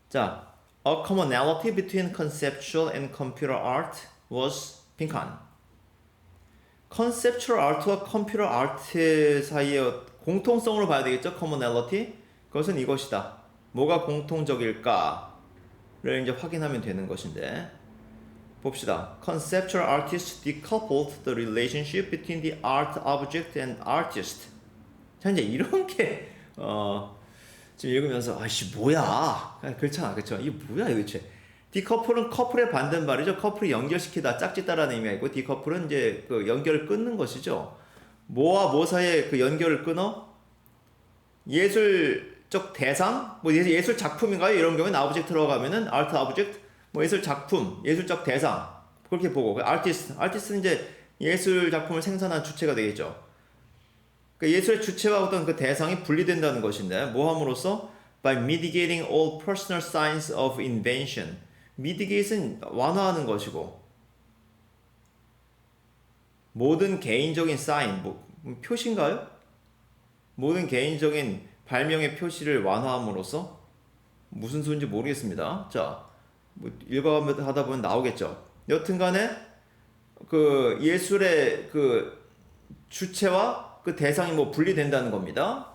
자, a commonality between conceptual and computer art was 빈칸. conceptual art와 computer art 사이의 공통성으로 봐야 되겠죠? commonality. 그것은 이것이다. 뭐가 공통적일까를 이제 확인하면 되는 것인데. 봅시다. Conceptual artists decoupled the relationship between the art object and artist. 자, 이제 이런 게 지금 읽으면서 아이씨 뭐야? 그렇잖아, 그렇죠? 이게 뭐야 도대체? 디커플은 커플의 반대말이죠. 커플이 연결시키다, 짝짓다라는 의미가 있고, 디커플은 이제 그 연결을 끊는 것이죠. 뭐와 뭐 사이에 그 연결을 끊어? 예술적 대상, 뭐 예술 작품인가요? 이런 경우에 아브젝트 들어가면은 아트 아브젝트. 뭐 예술 작품, 예술적 대상 그렇게 보고 아티스트는 이제 예술 작품을 생산한 주체가 되겠죠. 그러니까 예술의 주체와 어떤 그 대상이 분리된다는 것인데 뭐 함으로써 by mitigating all personal signs of invention. mitigate은 완화하는 것이고 모든 개인적인 사인, 뭐 표시인가요? 모든 개인적인 발명의 표시를 완화함으로써 무슨 수인지 모르겠습니다. 자. 뭐 읽어가다 보면 나오겠죠. 여튼간에 그 예술의 그 주체와 그 대상이 뭐 분리된다는 겁니다.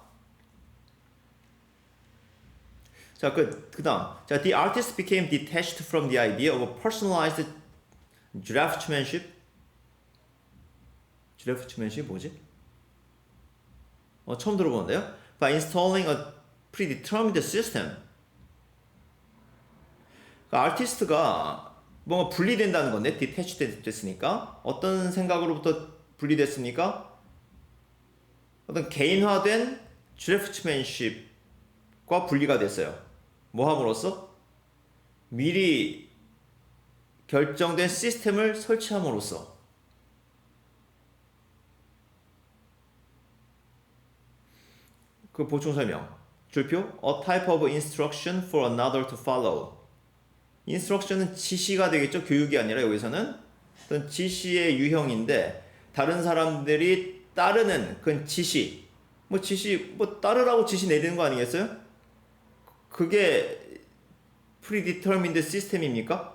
자, 그다음. 자, the artist became detached from the idea of a personalized draftsmanship. draftsmanship 뭐지? 처음 들어보는데요. By installing a predetermined system. 그러니까 아티스트가 뭔가 분리된다는 건데 디태치 됐으니까 어떤 생각으로부터 분리됐습니까? 어떤 개인화된 드래프트맨십과 분리가 됐어요. 뭐 함으로써? 미리 결정된 시스템을 설치함으로써. 그 보충 설명. 줄표 A type of instruction for another to follow. 인스트럭션은 지시가 되겠죠. 교육이 아니라 여기서는 어떤 지시의 유형인데 다른 사람들이 따르는 그건 지시. 뭐 지시 뭐 따르라고 지시 내리는 거 아니겠어요? 그게 predetermined 시스템입니까?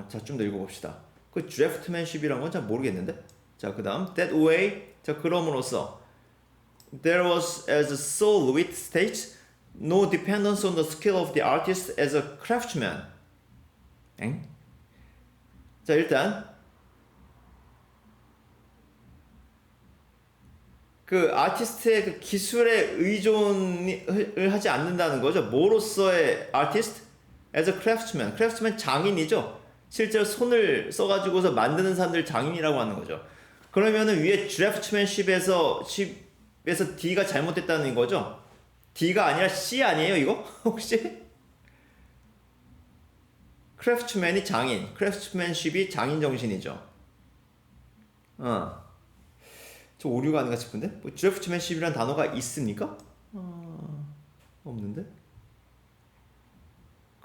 자, 좀 더 읽어봅시다. 그 draftsmanship이란 건 잘 모르겠는데. 자, 그 다음 that way. 자, 그럼으로써 there was, as Saul Witt states, no dependence on the skill of the artist as a craftsman. 엥? 자, 일단 그 아티스트의 그 기술에 의존을 하지 않는다는 거죠. 뭐로서의 아티스트? as a craftsman. craftsman 장인이죠. 실제로 손을 써가지고서 만드는 사람들 장인이라고 하는 거죠. 그러면은 위에 draftsmanship에서 D가 잘못됐다는 거죠. D가 아니라 C 아니에요, 이거? 혹시? craftsman이 장인, craftsmanship이 장인 정신이죠. 저 오류가 아닌가 싶은데? 뭐 draftsmanship이라는 단어가 있습니까? 없는데?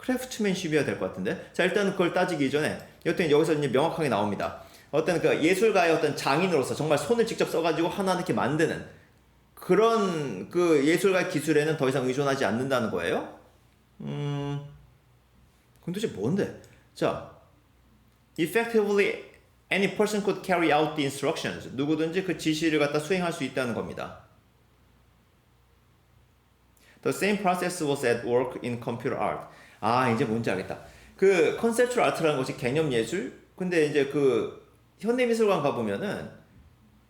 craftsmanship이어야 될 것 같은데? 자, 일단 그걸 따지기 전에 여튼 여기서 이제 명확하게 나옵니다. 어떤 그 예술가의 어떤 장인으로서 정말 손을 직접 써가지고 하나 이렇게 만드는 그런 그 예술가 기술에는 더 이상 의존하지 않는다는 거예요. 그럼 도대체 뭔데? 자, effectively any person could carry out the instructions. 누구든지 그 지시를 갖다 수행할 수 있다는 겁니다. The same process was at work in computer art. 아, 이제 뭔지 알겠다. 그 컨셉추얼 아트라는 것이 개념 예술. 근데 이제 그 현대미술관 가보면은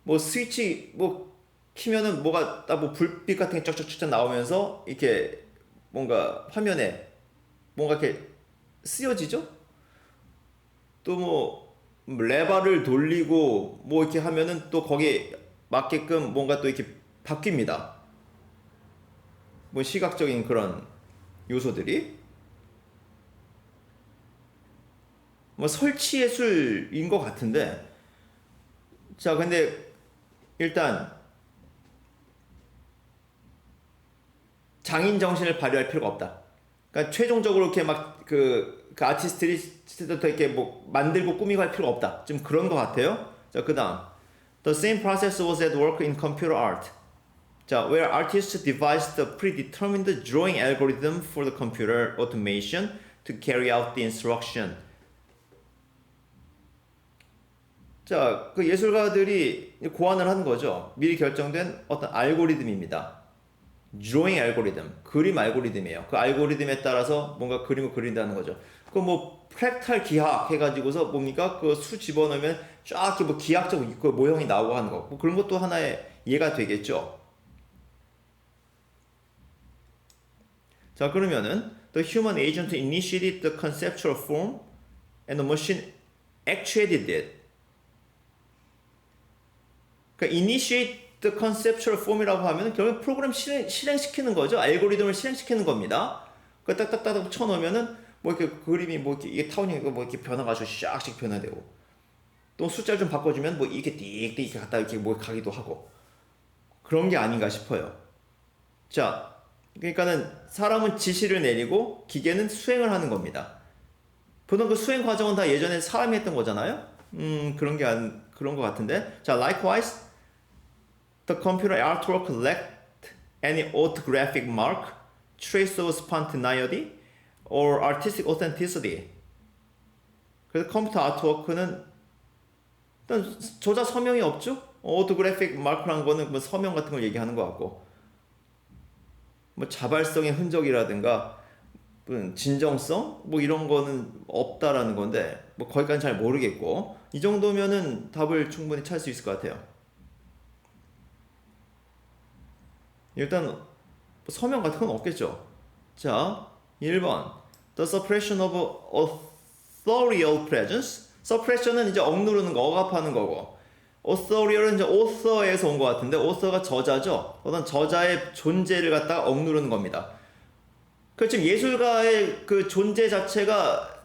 뭐 스위치 뭐 키면은 뭐가 딱 뭐 불빛 같은 게 쩍쩍쩍 나오면서 이렇게 뭔가 화면에 뭔가 이렇게 쓰여지죠? 또 뭐 레버를 돌리고 뭐 이렇게 하면은 또 거기에 맞게끔 뭔가 또 이렇게 바뀝니다. 뭐 시각적인 그런 요소들이 뭐 설치 예술인 것 같은데. 자, 근데 일단 장인 정신을 발휘할 필요가 없다. 그러니까 최종적으로 이렇게 막 그 아티스트들이 더 이렇게 뭐 만들고 꾸미고 할 필요가 없다. 좀 그런 것 같아요. 자, 그 다음 The same process was at work in computer art. 자, where artists devised the predetermined drawing algorithm for the computer automation to carry out the instruction. 자, 그 예술가들이 고안을 하는 거죠. 미리 결정된 어떤 알고리즘입니다. drawing 알고리즘, 그림 알고리즘이에요. 그 알고리즘에 따라서 뭔가 그림을 그린다는 거죠. 그 뭐 프랙탈 기하 해가지고서 뭡니까? 그 수 집어넣으면 쫙 이렇게 뭐 기하적 그 모형이 나오고 하는 거. 뭐 그런 것도 하나의 예가 되겠죠. 자, 그러면은 the human agent initiated the conceptual form and the machine actuated it. 그러니까 initiate the conceptual form이라고 하면 결국 프로그램 실행시키는 거죠. 알고리즘을 실행시키는 겁니다. 그 딱딱딱 쳐놓으면은 뭐 이렇게 그림이 뭐 이렇게 이게 타운이 뭐 이렇게 변화가지고 샥씩 변화되고 또 숫자를 좀 바꿔주면 뭐 이렇게 띡띡 이렇게 갖다 이렇게 뭐 가기도 하고 그런 게 아닌가 싶어요. 자, 그러니까는 사람은 지시를 내리고 기계는 수행을 하는 겁니다. 보통 그 수행 과정은 다 예전에 사람이 했던 거잖아요. 그런 게 그런 것 같은데. 자, likewise, the computer artwork lacked any orthographic mark, trace of spontaneity, or artistic authenticity. 그래서 컴퓨터 아트워크는 일단 저자 서명이 없죠. orthographic mark라는 거는 뭐 서명 같은 걸 얘기하는 것 같고, 뭐 자발성의 흔적이라든가 진정성 뭐 이런 거는 없다라는 건데 뭐 거기까지 잘 모르겠고 이 정도면은 답을 충분히 찾을 수 있을 것 같아요. 일단 서명 같은 건 없겠죠. 자, 1번 The suppression of authorial presence. suppression은 이제 억누르는 거, 억압하는 거고 authorial은 이제 author에서 온 것 같은데 author가 저자죠. 어떤 저자의 존재를 갖다가 억누르는 겁니다. 그 지금 예술가의 그 존재 자체가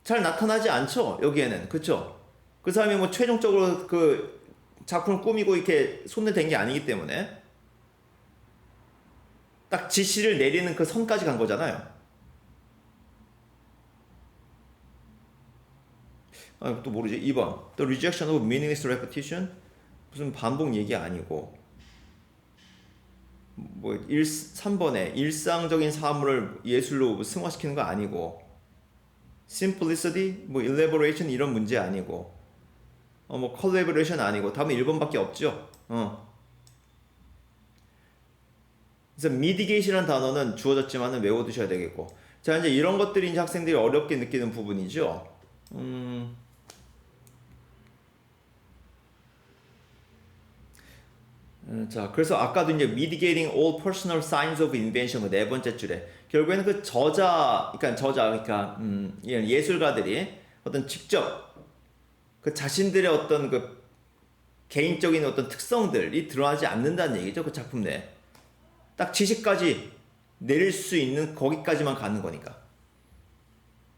잘 나타나지 않죠. 여기에는. 그쵸? 그 사람이 뭐 최종적으로 그 작품을 꾸미고 이렇게 손을 댄 게 아니기 때문에 딱 지시를 내리는 그 선까지 간 거잖아요. 또 모르지. 2번 The rejection of meaningless repetition. 무슨 반복 얘기 아니고 뭐 3번에 일상적인 사물을 예술로 승화시키는 거 아니고 simplicity, 뭐 elaboration 이런 문제 아니고 뭐 collaboration 아니고 답은 1번밖에 없죠. 그래서 mitigation이라는 단어는 주어졌지만은 외워두셔야 되겠고 자 이제 이런 것들이 이제 학생들이 어렵게 느끼는 부분이죠. 자, 그래서 아까도 이제 mitigating all personal signs of invention 그 네 번째 줄에 결국에는 그 그러니까 예술가들이 어떤 직접 그 자신들의 어떤 그 개인적인 어떤 특성들이 드러나지 않는다는 얘기죠. 그 작품 내에 딱 지시까지 내릴 수 있는 거기까지만 가는 거니까.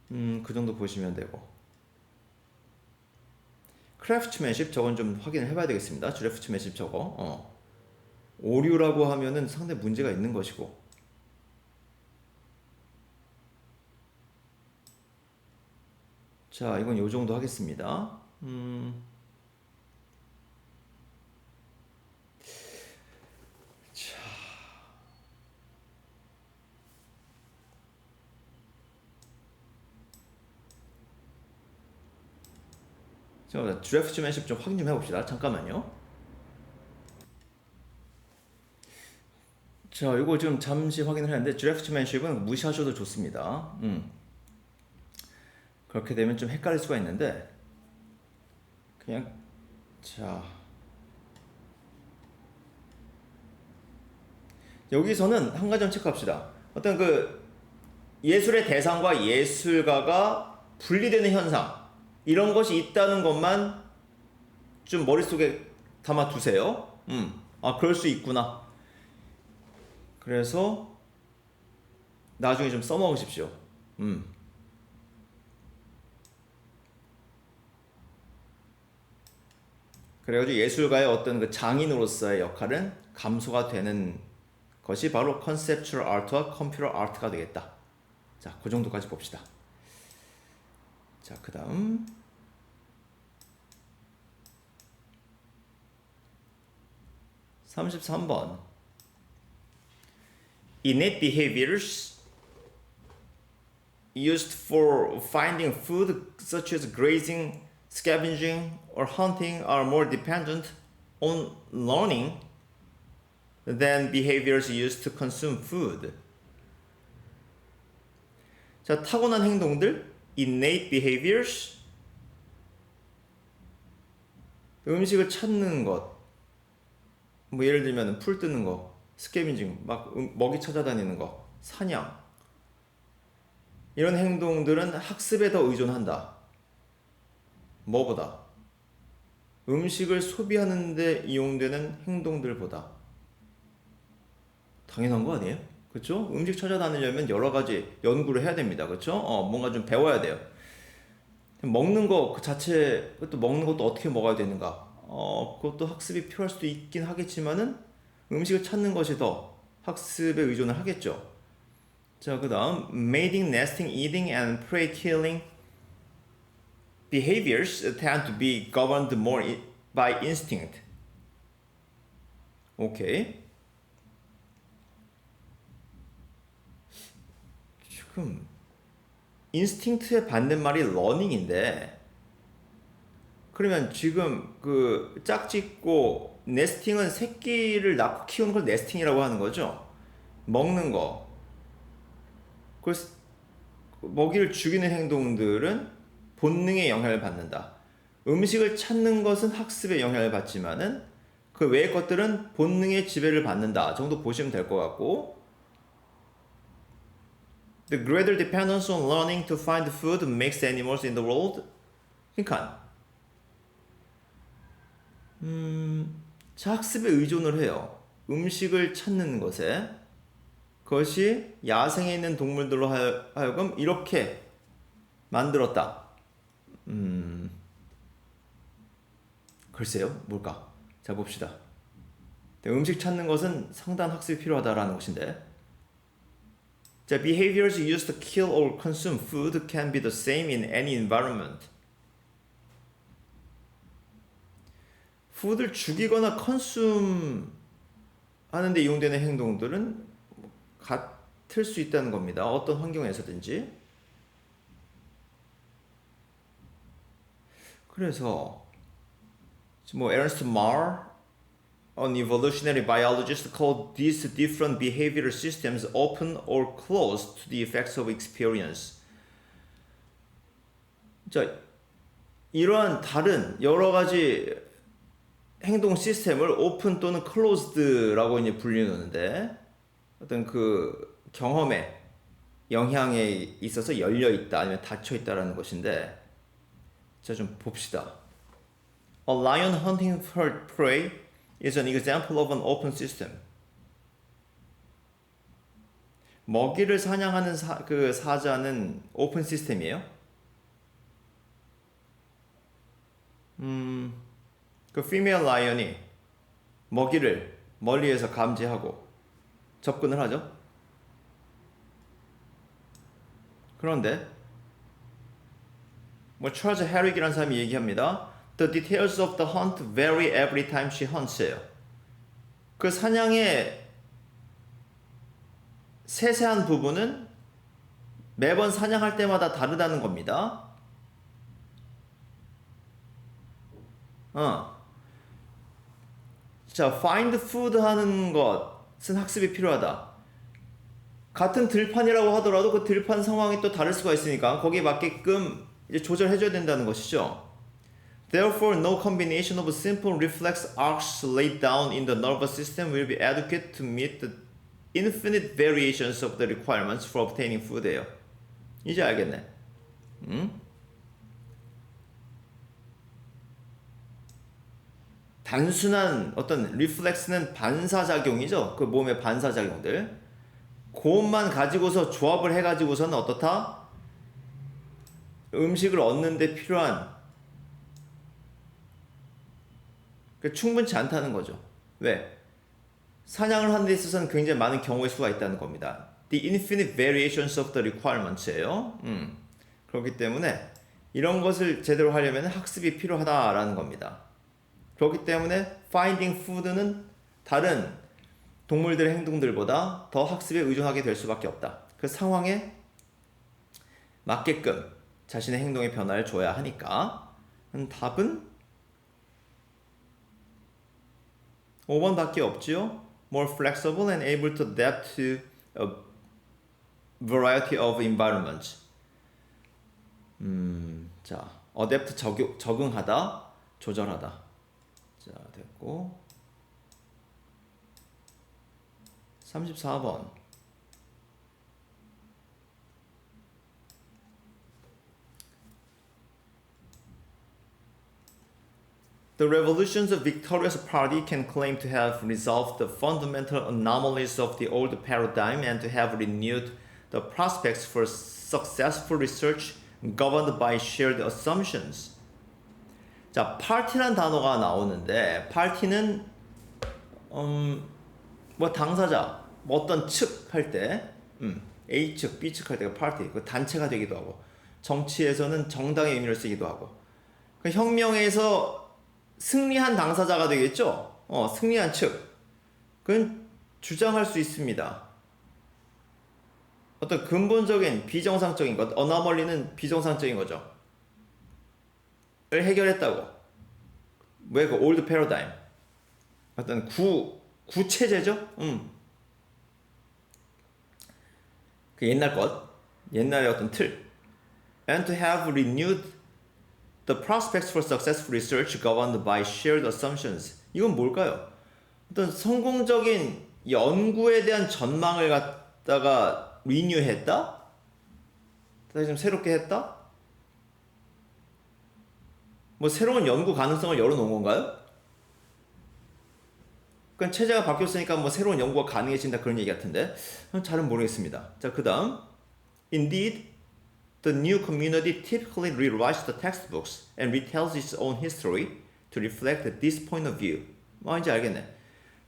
그 정도 보시면 되고. 크래프트맨십 저건 좀 확인을 해봐야 되겠습니다. 크래프트맨십 저거. 오류라고 하면은 상당히 문제가 있는 것이고. 자, 이건 요 정도 하겠습니다. 자, 드래프트맨십 좀 확인 좀 해봅시다. 잠깐만요. 자, 이거 지금 잠시 확인을 했는데 드래프트맨십은 무시하셔도 좋습니다. 그렇게 되면 좀 헷갈릴 수가 있는데 그냥 자 여기서는 한 가지 좀 체크합시다. 어떤 그 예술의 대상과 예술가가 분리되는 현상 이런 것이 있다는 것만 좀 머릿속에 담아 두세요. 아 그럴 수 있구나. 그래서 나중에 좀 써먹으십시오. 그래가지고 예술가의 어떤 그 장인으로서의 역할은 감소가 되는 것이 바로 컨셉추얼 아트와 컴퓨터 아트가 되겠다. 자, 그 정도까지 봅시다. 자, 그 다음 33번 Innate behaviors used for finding food such as grazing, scavenging, or hunting are more dependent on learning than behaviors used to consume food. 자, 타고난 행동들, innate behaviors, 음식을 찾는 것, 뭐 예를 들면 풀 뜨는 거, 스캐빈징, 막 먹이 찾아다니는 거, 사냥, 이런 행동들은 학습에 더 의존한다. 뭐보다? 음식을 소비하는 데 이용되는 행동들보다. 당연한 거 아니에요? 그렇죠? 음식 찾아다니려면 여러 가지 연구를 해야 됩니다. 그렇죠? 뭔가 좀 배워야 돼요. 먹는 거 그 자체, 그것도 먹는 것도 어떻게 먹어야 되는가? 그것도 학습이 필요할 수도 있긴 하겠지만은 음식을 찾는 것이 더 학습에 의존을 하겠죠. 자, 그 다음 mating, nesting, eating, and prey killing behaviors tend to be governed more by instinct. 오케이. 지금 인스팅트의 반대말이 learning인데 그러면 지금 그 짝짓고 네스팅은 새끼를 낳고 키우는 걸 네스팅이라고 하는 거죠. 먹는 거. 그래서 먹이를 죽이는 행동들은 본능의 영향을 받는다. 음식을 찾는 것은 학습의 영향을 받지만은 그 외의 것들은 본능의 지배를 받는다 정도 보시면 될 것 같고 The greater dependence on learning to find food makes animals in the world 그러니까 자, 학습에 의존을 해요. 음식을 찾는 것에 그것이 야생에 있는 동물들로 하여금 이렇게 만들었다. 글쎄요, 뭘까? 자, 봅시다. 음식 찾는 것은 상당한 학습이 필요하다라는 것인데 자, behaviors used to kill or consume food can be the same in any environment. 푸드를 죽이거나 컨숨 하는데 이용되는 행동들은 같을 수 있다는 겁니다. 어떤 환경에서든지. 그래서 뭐 에런스트 마르, an evolutionary biologist, called these different behavioral systems open or closed to the effects of experience. 자, 이러한 다른 여러 가지 행동 시스템을 오픈 또는 클로즈드라고 이제 불리는데 어떤 그 경험의 영향에 있어서 열려 있다 아니면 닫혀 있다라는 것인데 자, 좀 봅시다. A lion hunting for prey is an example of an open system. 먹이를 사냥하는 그 사자는 오픈 시스템이에요. 그 female lion이 먹이를 멀리에서 감지하고 접근을 하죠. 그런데 뭐 찰스 헤릭이라는 사람이 얘기합니다. The details of the hunt vary every time she hunts예요. 그 사냥의 세세한 부분은 매번 사냥할 때마다 다르다는 겁니다. 자, find food 하는 것은 학습이 필요하다. 같은 들판이라고 하더라도 그 들판 상황이 또 다를 수가 있으니까 거기에 맞게끔 이제 조절해줘야 된다는 것이죠. Therefore, no combination of simple reflex arcs laid down in the nervous system will be adequate to meet the infinite variations of the requirements for obtaining food예요. 이제 알겠네. 단순한 어떤 리플렉스는 반사작용이죠. 그 몸의 반사작용들. 그것만 가지고서 조합을 해가지고서는 어떻다? 음식을 얻는데 필요한 충분치 않다는 거죠. 왜? 사냥을 하는 데 있어서는 굉장히 많은 경우의 수가 있다는 겁니다. The infinite variations of the requirements예요. 그렇기 때문에 이런 것을 제대로 하려면 학습이 필요하다라는 겁니다. 그렇기 때문에 finding food는 다른 동물들의 행동들보다 더 학습에 의존하게 될 수밖에 없다. 그 상황에 맞게끔 자신의 행동의 변화를 줘야 하니까 답은 5번밖에 없지요. More flexible and able to adapt to a variety of environments. 자, adapt 적응하다, 조절하다. 자, 됐고 34번 The revolutions of Victoria's party can claim to have resolved the fundamental anomalies of the old paradigm and to have renewed the prospects for successful research governed by shared assumptions. 자, party란 단어가 나오는데 party는 뭐 당사자, 뭐 어떤 측 할 때 A측, B측 할 때가 party, 그 단체가 되기도 하고 정치에서는 정당의 의미를 쓰기도 하고 그 혁명에서 승리한 당사자가 되겠죠? 승리한 측. 그건 주장할 수 있습니다. 어떤 근본적인 비정상적인 것, 어나멀리는 비정상적인 거죠. 을 해결했다고. 왜 그 올드 패러다임. 어떤 구체제죠? 그 옛날 것. 옛날의 어떤 틀. And to have renewed The prospects for successful research governed by shared assumptions. 이건 뭘까요? 어떤 성공적인 연구에 대한 전망을 갖다가 리뉴했다? 다시 좀 새롭게 했다? 뭐 새로운 연구 가능성을 열어놓은 건가요? 그러니까 체제가 바뀌었으니까 뭐 새로운 연구가 가능해진다 그런 얘기 같은데 잘은 모르겠습니다. 자, 그 다음 Indeed, the new community typically rewrites the textbooks and retells its own history to reflect this point of view. 이제 알겠네.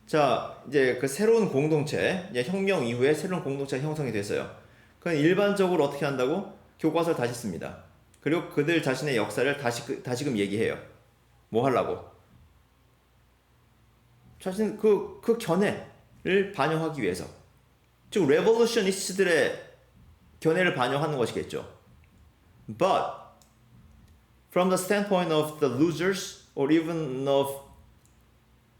자, 이제 그 새로운 공동체, 이제 혁명 이후에 새로운 공동체가 형성이 됐어요. 그건 일반적으로 어떻게 한다고? 교과서를 다시 씁니다. 그리고 그들 자신의 역사를 다시금 얘기해요. 뭐 하려고? 자신 그 견해를 반영하기 위해서, 즉 레볼루셔니스트들의 견해를 반영하는 것이겠죠. But from the standpoint of the losers or even of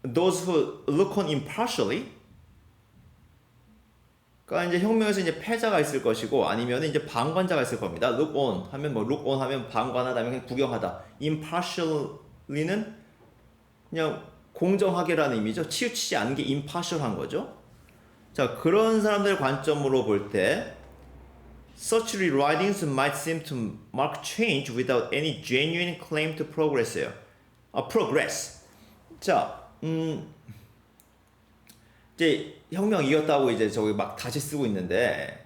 those who look on impartially, 그러니까 이제 혁명에서 이제 패자가 있을 것이고 아니면 이제 방관자가 있을 겁니다. look on 하면 뭐 look on 하면 방관하다 하면 그냥 구경하다. impartially는 그냥 공정하게라는 의미죠. 치우치지 않은 게 impartial한 거죠. 자, 그런 사람들의 관점으로 볼 때 such rewritings might seem to mark change without any genuine claim to progress예요. progress. 자, 이제 혁명 이겼다고 이제 저기 막 다시 쓰고 있는데,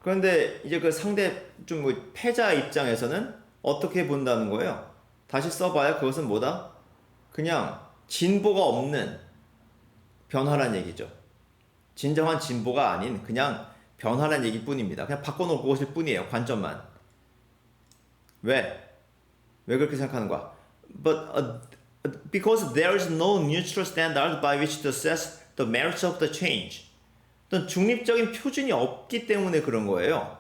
그런데 이제 그 상대 좀 뭐 패자 입장에서는 어떻게 본다는 거예요? 다시 써봐야 그것은 뭐다? 그냥 진보가 없는 변화란 얘기죠. 진정한 진보가 아닌 그냥 변화란 얘기뿐입니다. 그냥 바꿔놓을 것일 뿐이에요. 관점만. 왜 그렇게 생각하는 거야? But because there is no neutral standard by which to assess the merits of the change. 어떤 중립적인 표준이 없기 때문에 그런 거예요.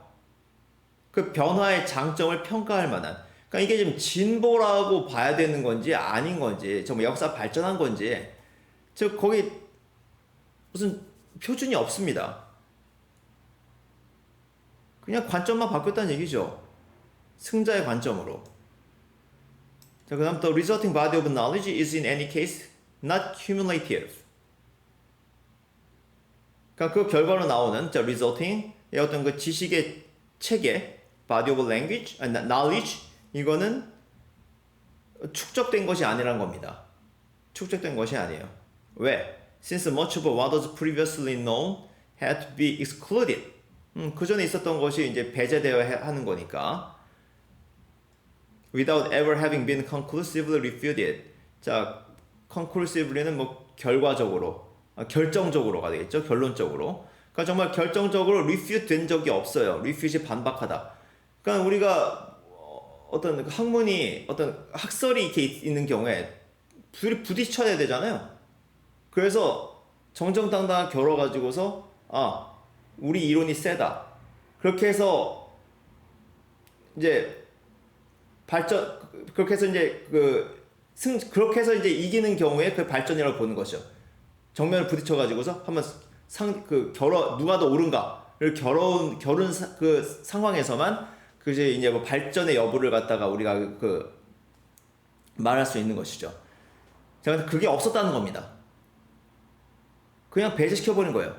그 변화의 장점을 평가할 만한. 그러니까 이게 지금 진보라고 봐야 되는 건지 아닌 건지, 정말 역사 발전한 건지, 즉 거기 무슨 표준이 없습니다. 그냥 관점만 바뀌었다는 얘기죠. 승자의 관점으로. 자, 그 다음 the resulting body of knowledge is in any case not cumulative. 그러니까 그 결과로 나오는 resulting 어떤 그 지식의 체계, body of language, knowledge, 이거는 축적된 것이 아니란 겁니다. 축적된 것이 아니에요. 왜? Since much of what was previously known had to be excluded. 그 전에 있었던 것이 이제 배제되어야 하는 거니까. Without ever having been conclusively refuted. 자, conclusively는 뭐 결과적으로, 결정적으로가 되겠죠. 결론적으로. 그러니까 정말 결정적으로 refute 된 적이 없어요. refute이 반박하다. 그러니까 우리가 어떤 학문이, 어떤 학설이 이렇게 있는 경우에 둘이 부딪혀야 되잖아요. 그래서 정정당당하게 겨뤄가지고서 우리 이론이 세다. 그렇게 해서 이제 발전, 그렇게 해서 이제 그렇게 해서 이제 이기는 경우에 그 발전이라고 보는 것이죠. 정면을 부딪혀가지고서 한번 누가 더 옳은가를 겨룬 그 상황에서만 이제 뭐 발전의 여부를 갖다가 우리가 말할 수 있는 것이죠. 자, 그게 없었다는 겁니다. 그냥 배제시켜버린 거예요.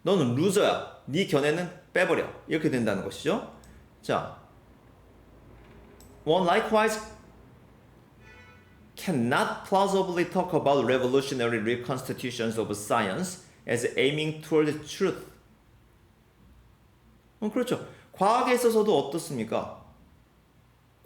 너는 루저야. 네 견해는 빼버려. 이렇게 된다는 것이죠. 자, one likewise cannot plausibly talk about revolutionary reconstitutions of science as aiming toward truth. 그렇죠. 과학에 있어서도 어떻습니까?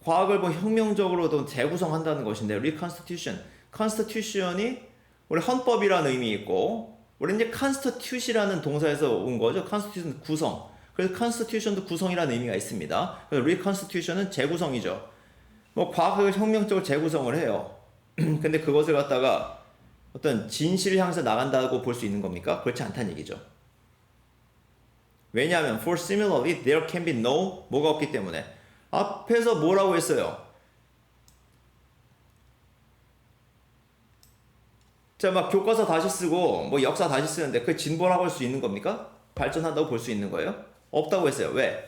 과학을 뭐 혁명적으로 재구성한다는 것인데, reconstitution, constitution이 우리 헌법이라는 의미 있고, 우리 이제 constitute이라는 동사에서 온 거죠. constitution 구성. 그래서 constitution도 구성이라는 의미가 있습니다. 그래서 reconstitution은 재구성이죠. 뭐 과학을 혁명적으로 재구성을 해요. 근데 그것을 갖다가 어떤 진실을 향해서 나간다고 볼 수 있는 겁니까? 그렇지 않다는 얘기죠. 왜냐하면 for similarly there can be no 뭐가 없기 때문에. 앞에서 뭐라고 했어요? 자, 막 교과서 다시 쓰고 뭐 역사 다시 쓰는데 그게 진보라고 할 수 있는 겁니까? 발전한다고 볼 수 있는 거예요? 없다고 했어요. 왜?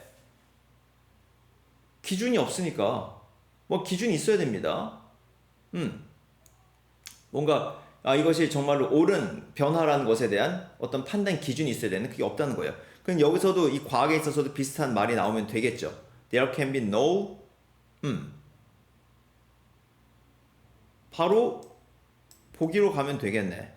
기준이 없으니까. 뭐 기준이 있어야 됩니다. 뭔가 이것이 정말로 옳은 변화라는 것에 대한 어떤 판단 기준이 있어야 되는, 그게 없다는 거예요. 그럼 여기서도 이 과학에 있어서도 비슷한 말이 나오면 되겠죠. There can be no 바로 보기로 가면 되겠네.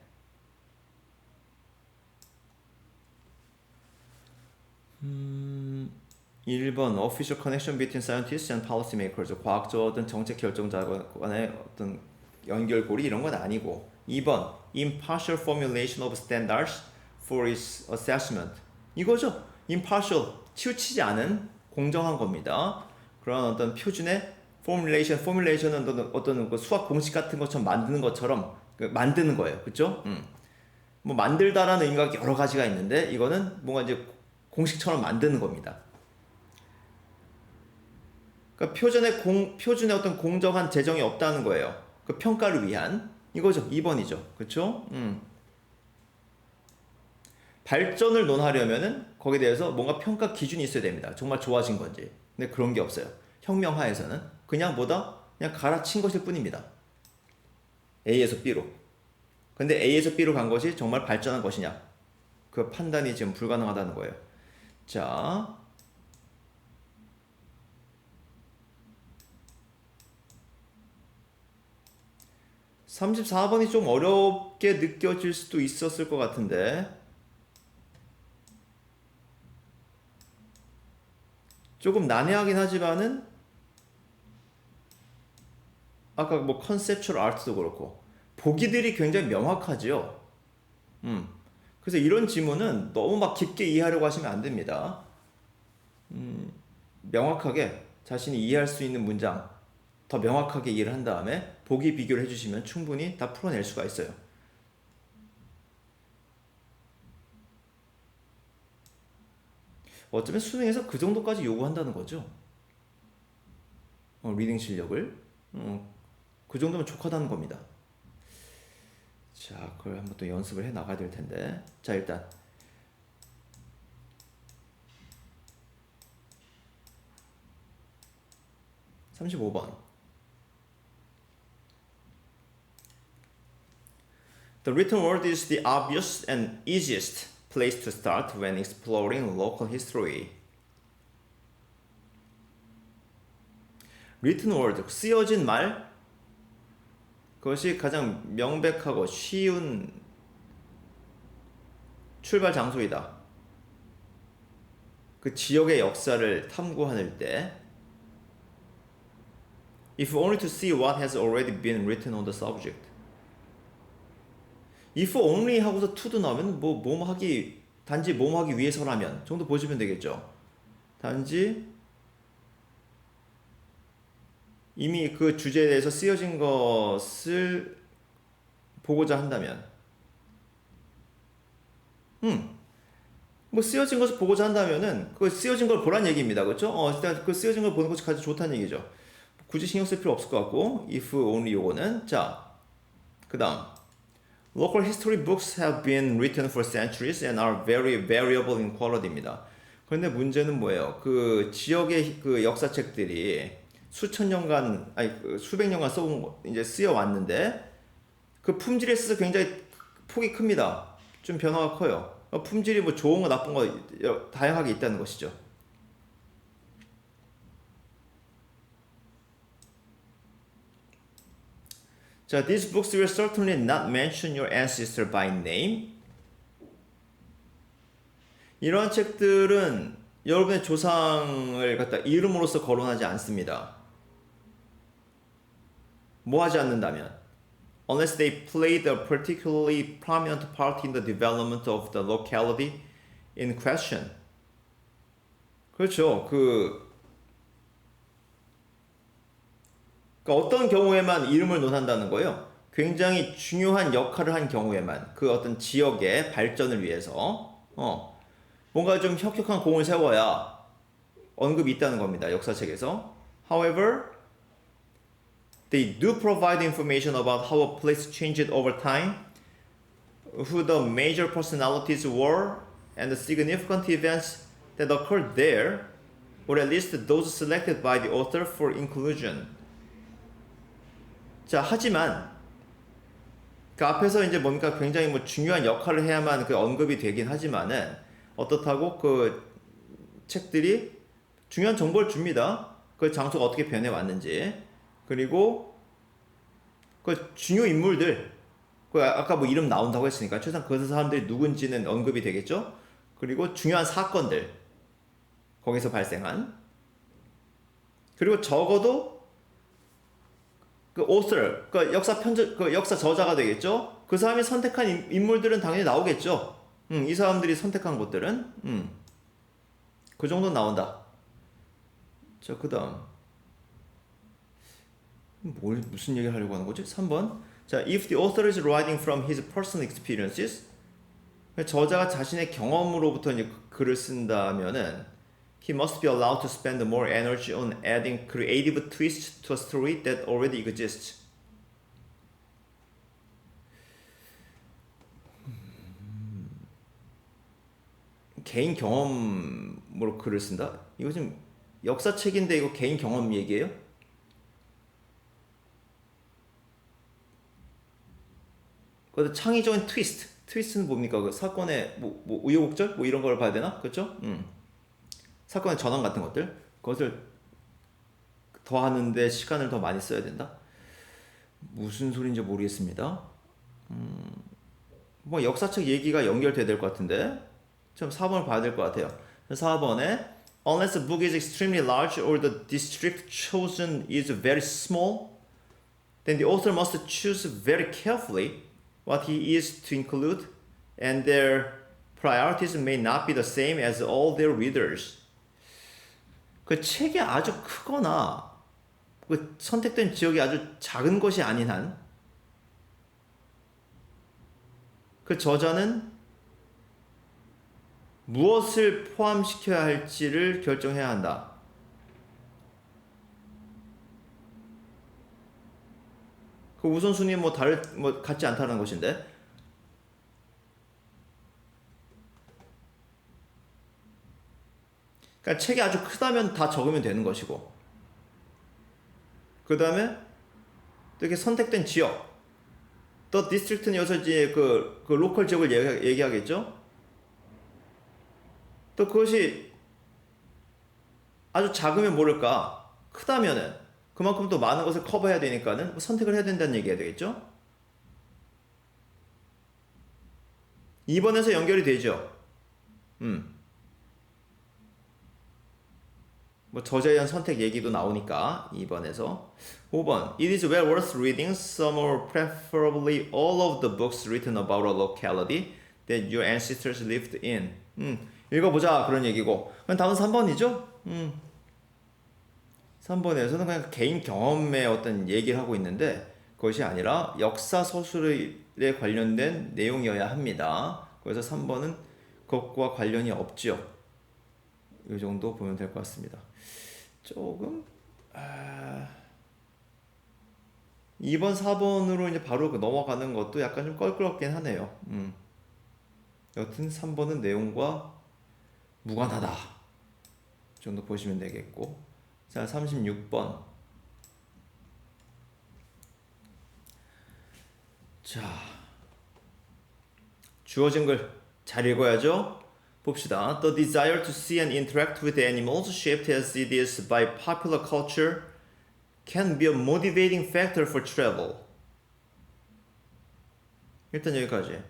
1번 Official connection between scientists and policymakers. 과학자와 어떤 정책 결정자 간의 어떤 연결고리 이런 건 아니고. 2번 Impartial formulation of standards for its assessment. 이거죠. Impartial, 치우치지 않은 공정한 겁니다. 그런 어떤 표준의 formulation은 어떤 그 수학 공식 같은 것처럼 만드는 것처럼 만드는 거예요. 그쵸? 뭐 만들다라는 의미가 여러 가지가 있는데 이거는 뭔가 이제 공식처럼 만드는 겁니다. 그러니까 표준의 어떤 공정한 재정이 없다는 거예요. 그 평가를 위한 이거죠. 2번이죠. 그쵸? 발전을 논하려면은 거기에 대해서 뭔가 평가 기준이 있어야 됩니다. 정말 좋아진 건지. 근데 그런 게 없어요. 혁명하에서는 그냥 그냥 갈아친 것일 뿐입니다. A에서 B로. 근데 A에서 B로 간 것이 정말 발전한 것이냐? 그 판단이 지금 불가능하다는 거예요. 자, 34번이 좀 어렵게 느껴질 수도 있었을 것 같은데 조금 난해하긴 하지만은 아까 뭐 컨셉추얼 아트도 그렇고 보기들이 굉장히 명확하지요. 그래서 이런 지문은 너무 막 깊게 이해하려고 하시면 안 됩니다. 명확하게 자신이 이해할 수 있는 문장 더 명확하게 이해를 한 다음에 보기 비교를 해주시면 충분히 다 풀어낼 수가 있어요. 어쩌면 수능에서 그 정도까지 요구한다는 거죠. 리딩 실력을. 그 정도면 족하다는 겁니다. 자, 그걸 한번 또 연습을 해 나가야 될 텐데. 자, 일단 35번. The written word is the obvious and easiest place to start when exploring local history. written word, 쓰여진 말, 그것이 가장 명백하고 쉬운 출발 장소이다. 그 지역의 역사를 탐구할 때 if only to see what has already been written on the subject. if only 하고서 to도 나오면 단지 뭐뭐 하기 위해서라면 정도 보시면 되겠죠. 단지 이미 그 주제에 대해서 쓰여진 것을 보고자 한다면 뭐 쓰여진 것을 보고자 한다면은 그 쓰여진 걸 보란 얘기입니다. 그렇죠? 일단 그 쓰여진 걸 보는 것이 가장 좋다는 얘기죠. 굳이 신경 쓸 필요 없을 것 같고 if only 요거는 자, 그다음 Local history books have been written for centuries and are very variable in quality입니다. 그런데 문제는 뭐예요? 그 지역의 그 역사책들이 수천 년간 수백 년간 이제 쓰여 왔는데 그 품질에 있어서 굉장히 폭이 큽니다. 좀 변화가 커요. 품질이 뭐 좋은 거 나쁜 거 다양하게 있다는 것이죠. 자, these books will certainly not mention your ancestor by name. 이러한 책들은 여러분의 조상을 갖다 이름으로써 거론하지 않습니다. 뭐 하지 않는다면 unless they played a particularly prominent part in the development of the locality in question. 그렇죠. 그러니까 어떤 경우에만 이름을 논한다는 거예요. 굉장히 중요한 역할을 한 경우에만 그 어떤 지역의 발전을 위해서 뭔가 좀 혁혁한 공을 세워야 언급이 있다는 겁니다. 역사책에서. However, they do provide information about how a place changed over time, who the major personalities were, and the significant events that occurred there, or at least those selected by the author for inclusion. 자, 하지만 그 앞에서 이제 뭔가 굉장히 뭐 중요한 역할을 해야만 그 언급이 되긴 하지만은 어떻다고 그 책들이 중요한 정보를 줍니다. 그 장소가 어떻게 변해 왔는지. 그리고 그 중요 인물들, 그 아까 뭐 이름 나온다고 했으니까 최소한 그 사람들이 누군지는 언급이 되겠죠. 그리고 중요한 사건들 거기서 발생한, 그리고 적어도 그 author, 그 역사 저자가 되겠죠. 그 사람이 선택한 인물들은 당연히 나오겠죠. 이 사람들이 선택한 것들은 그 정도 나온다. 자, 그다음 무슨 얘기를 하려고 하는 거지? 3번. 자, if the author is writing from his personal experiences, 저자가 자신의 경험으로부터 이제 글을 쓴다면은 he must be allowed to spend more energy on adding creative twists to a story that already exists. 개인 경험으로 글을 쓴다? 이거 지금 역사책인데 이거 개인 경험 얘기예요? 그래서 창의적인 트위스트는 뭡니까? 그 사건의 뭐 우여곡절? 뭐 이런 걸 봐야 되나? 그렇죠? 사건의 전환 같은 것들 그것을 더 하는데 시간을 더 많이 써야 된다? 무슨 소린지 모르겠습니다. 뭐 역사책 얘기가 연결돼야 될 것 같은데 좀 4번을 봐야 될 것 같아요. 4번에 unless the book is extremely large or the district chosen is very small, then the author must choose very carefully what he is to include, and their priorities may not be the same as all their readers. 그 책이 아주 크거나 그 선택된 지역이 아주 작은 것이 아닌 한 그 저자는 무엇을 포함시켜야 할지를 결정해야 한다. 그 우선순위 뭐 같지 않다는 것인데. 그러니까 책이 아주 크다면 다 적으면 되는 것이고. 그 다음에 이렇게 선택된 지역. 또 디스트릭트는 여기서 이제 그 로컬 지역을 얘기하겠죠. 또 그것이 아주 작으면 모를까. 크다면은 그만큼 또 많은 것을 커버해야 되니까는 선택을 해야 된다는 얘기가 되겠죠. 2번에서 연결이 되죠. 뭐 저자에 대한 선택 얘기도 나오니까 2번에서 5번 It is well worth reading some or preferably all of the books written about a locality that your ancestors lived in. 읽어보자 그런 얘기고. 그럼 다음은 3번이죠. 3번에서는 그냥 개인 경험의 어떤 얘기를 하고 있는데 그것이 아니라 역사 서술에 관련된 내용이어야 합니다. 그래서 3번은 그것과 관련이 없죠. 이 정도 보면 될 것 같습니다. 조금 2번, 4번으로 이제 바로 넘어가는 것도 약간 좀 껄끄럽긴 하네요. 여튼 3번은 내용과 무관하다. 이 정도 보시면 되겠고. 자, 36번. 자, 주어진 글 잘 읽어야죠. 봅시다. The desire to see and interact with animals, shaped as it is by popular culture, can be a motivating factor for travel. 일단 여기까지.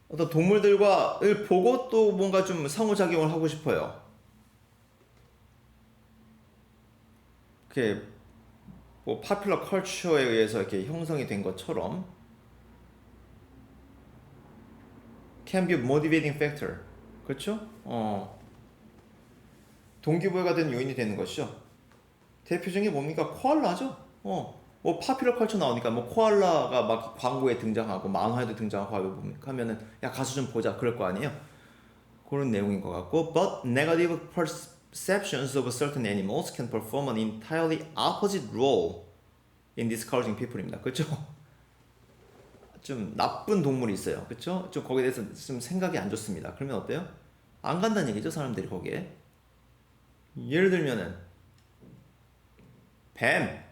어떤 동물들과를 보고 또 뭔가 좀 상호작용을 하고 싶어요. 그게 뭐 popular culture에 의해서 이렇게 형성이 된 것처럼 can be a motivating factor. 그렇죠? 동기부여가 되는 요인이 되는 것이죠. 대표적인 게 뭡니까? 코알라죠. 뭐 popular culture 나오니까 뭐 코알라가 막 광고에 등장하고 만화에도 등장하고 하면은 야 가서 좀 보자 그럴 거 아니에요. 그런 내용인 것 같고, but negative perceptions of certain animals can perform an entirely opposite role in discouraging people입니다. 그렇죠? 좀 나쁜 동물이 있어요. 그렇죠? 좀 거기에 대해서 좀 생각이 안 좋습니다. 그러면 어때요? 안 간다는 얘기죠, 사람들이 거기에. 예를 들면은 뱀.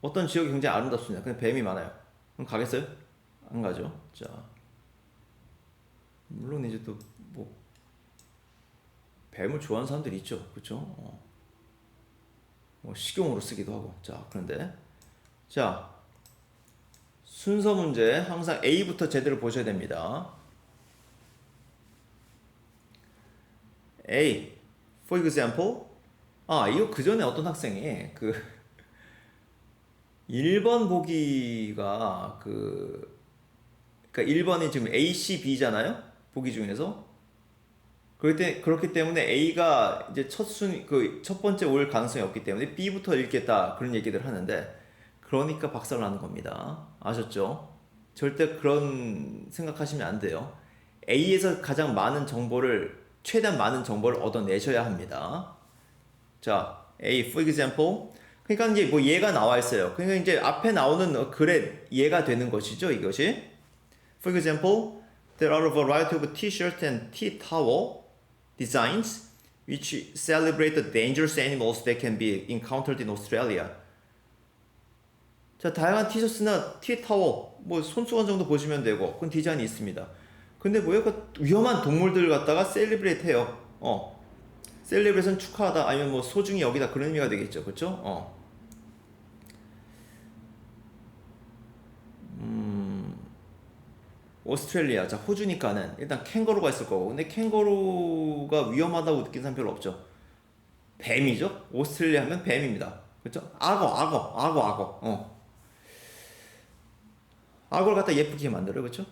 어떤 지역이 굉장히 아름답습니다. 근데 뱀이 많아요. 그럼 가겠어요? 안 가죠. 자, 물론 이제 또 뭐 뱀을 좋아하는 사람들이 있죠. 그렇죠? 뭐 식용으로 쓰기도 하고. 자, 그런데 자, 순서 문제 항상 A부터 제대로 보셔야 됩니다. A, for example. 이거 그 전에 어떤 학생이 그 1번 보기가 그러니까 1번이 지금 A, C, B잖아요. 보기 중에서. 그렇기 때문에 A가 이제 첫 번째 올 가능성이 없기 때문에 B부터 읽겠다 그런 얘기들 하는데, 그러니까 박살나는 겁니다. 아셨죠? 절대 그런 생각하시면 안 돼요. A에서 가장 많은 정보를, 최대한 많은 정보를 얻어내셔야 합니다. 자, A, for example. 그러니까 이제 뭐 얘가 나와 있어요. 그러니까 이제 앞에 나오는 글에 얘가 되는 것이죠, 이것이. For example, there are a variety of t-shirt and tea towel designs which celebrate the dangerous animals that can be encountered in Australia. 자, 다양한 티셔츠나 티타워, 뭐 손수건 정도 보시면 되고, 그건 디자인이 있습니다. 근데 뭐예요? 그 위험한 동물들을 갖다가 셀리브레이트 해요. 셀리브레이션 축하하다, 아니면 뭐 소중히 여기다, 그런 의미가 되겠죠. 그쵸? 오스트레일리아, 자, 호주니까는 일단 캥거루가 있을 거고, 근데 캥거루가 위험하다고 느낀 사람 별로 없죠. 뱀이죠? 오스트레일리아 하면 뱀입니다. 그쵸? 악어. 악어를 갖다 예쁘게 만들어요. 그쵸?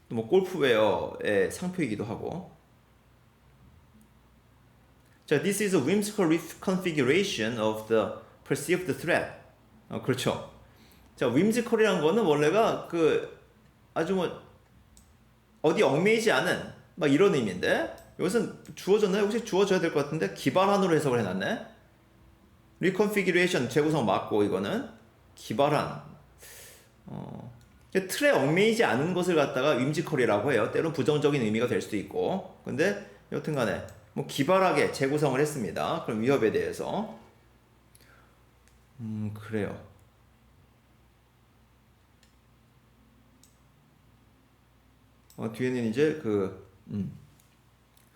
뭐 골프웨어의 상표이기도 하고. 자, this is a whimsical reconfiguration of the perceived threat. 그렇죠. 자, whimsical이란 거는 원래가 그 아주 뭐 어디 얽매이지 않은 막 이런 의미인데, 여기서는 주어졌나요? 혹시 주어져야 될 것 같은데 기발한으로 해석을 해놨네. reconfiguration 재구성 맞고, 이거는 기발한, 틀에 얽매이지 않은 것을 갖다가 whimsical이라고 해요. 때론 부정적인 의미가 될 수도 있고. 근데 여튼간에 뭐 기발하게 재구성을 했습니다. 그럼 위협에 대해서. 그래요. 뒤에는 이제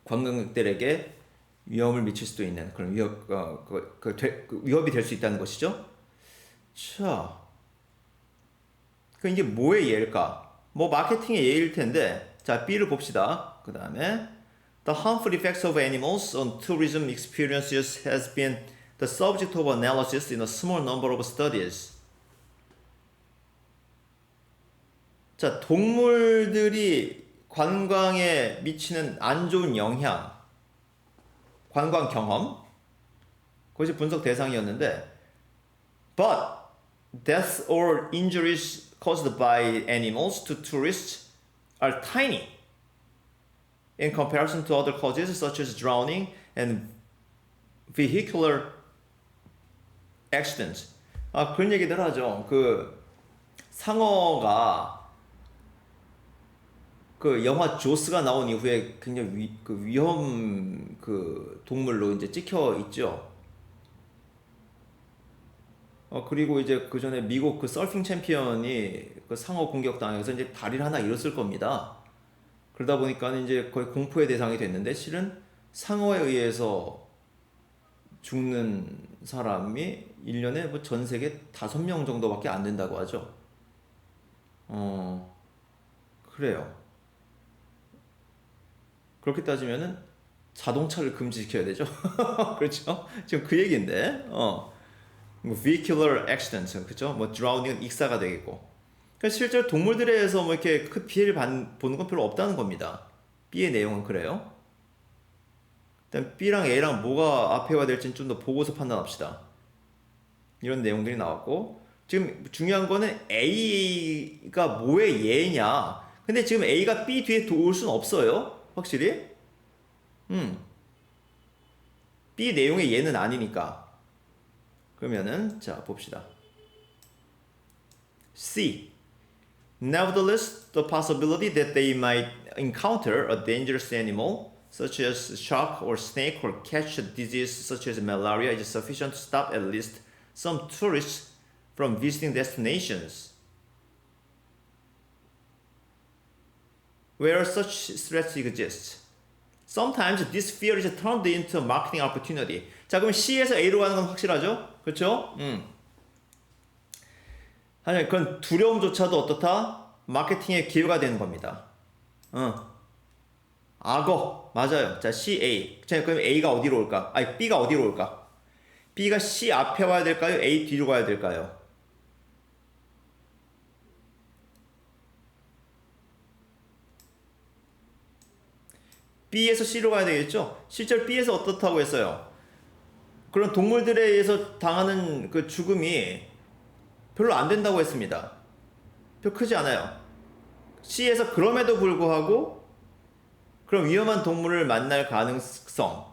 관광객들에게 위험을 미칠 수도 있는 그런 위협이 될 수 있다는 것이죠. 자, 그 이게 뭐의 예일까? 뭐 마케팅의 예일 텐데, 자, B를 봅시다. 그 다음에 The harmful effects of animals on tourism experiences has been the subject of analysis in a small number of studies. 자, 동물들이 관광에 미치는 안 좋은 영향, 관광 경험, 그것이 분석 대상이었는데, but deaths or injuries caused by animals to tourists are tiny in comparison to other causes such as drowning and vehicular accidents. 그런 얘기들 하죠. 그 상어가 그 영화 조스가 나온 이후에 굉장히 위험 동물로 이제 찍혀 있죠. 그리고 이제 그 전에 미국 그 서핑 챔피언이 그 상어 공격 당해서 이제 다리를 하나 잃었을 겁니다. 그러다 보니까 이제 거의 공포의 대상이 됐는데, 실은 상어에 의해서 죽는 사람이 1년에 뭐 전 세계 5명 정도밖에 안 된다고 하죠. 그래요. 그렇게 따지면은 자동차를 금지시켜야 되죠. 그렇죠? 지금 그 얘기인데, 뭐 vehicular accident, 그죠? 뭐 drowning은 익사가 되겠고. 그러니까 실제로 동물들에 의해서 뭐 이렇게 큰 피해를 보는 건 별로 없다는 겁니다. B의 내용은 그래요. 일단 B랑 A랑 뭐가 앞에가 될지는 좀 더 보고서 판단합시다. 이런 내용들이 나왔고, 지금 중요한 거는 A가 뭐의 예냐. 근데 지금 A가 B 뒤에 올 수는 없어요. 확실히. B 내용의 예는 아니니까. 그러면은 자, 봅시다. C. Nevertheless, the possibility that they might encounter a dangerous animal, such as shark or snake, or catch a disease such as malaria, is sufficient to stop at least some tourists from visiting destinations where such threats exist. Sometimes this fear is turned into a marketing opportunity. 자, 그럼 C에서 A로 가는 건 확실하죠? 그렇죠? 하지만 그건 두려움조차도 어떻다? 마케팅의 기회가 되는 겁니다. 악어. 맞아요. 자, C, A. 자, 그럼 A가 어디로 올까? 아니, B가 어디로 올까? B가 C 앞에 와야 될까요? A 뒤로 가야 될까요? B에서 C로 가야 되겠죠? 실제로 B에서 어떻다고 했어요? 그런 동물들에 의해서 당하는 그 죽음이 별로 안 된다고 했습니다. 별 크지 않아요. C에서 그럼에도 불구하고 그럼 위험한 동물을 만날 가능성이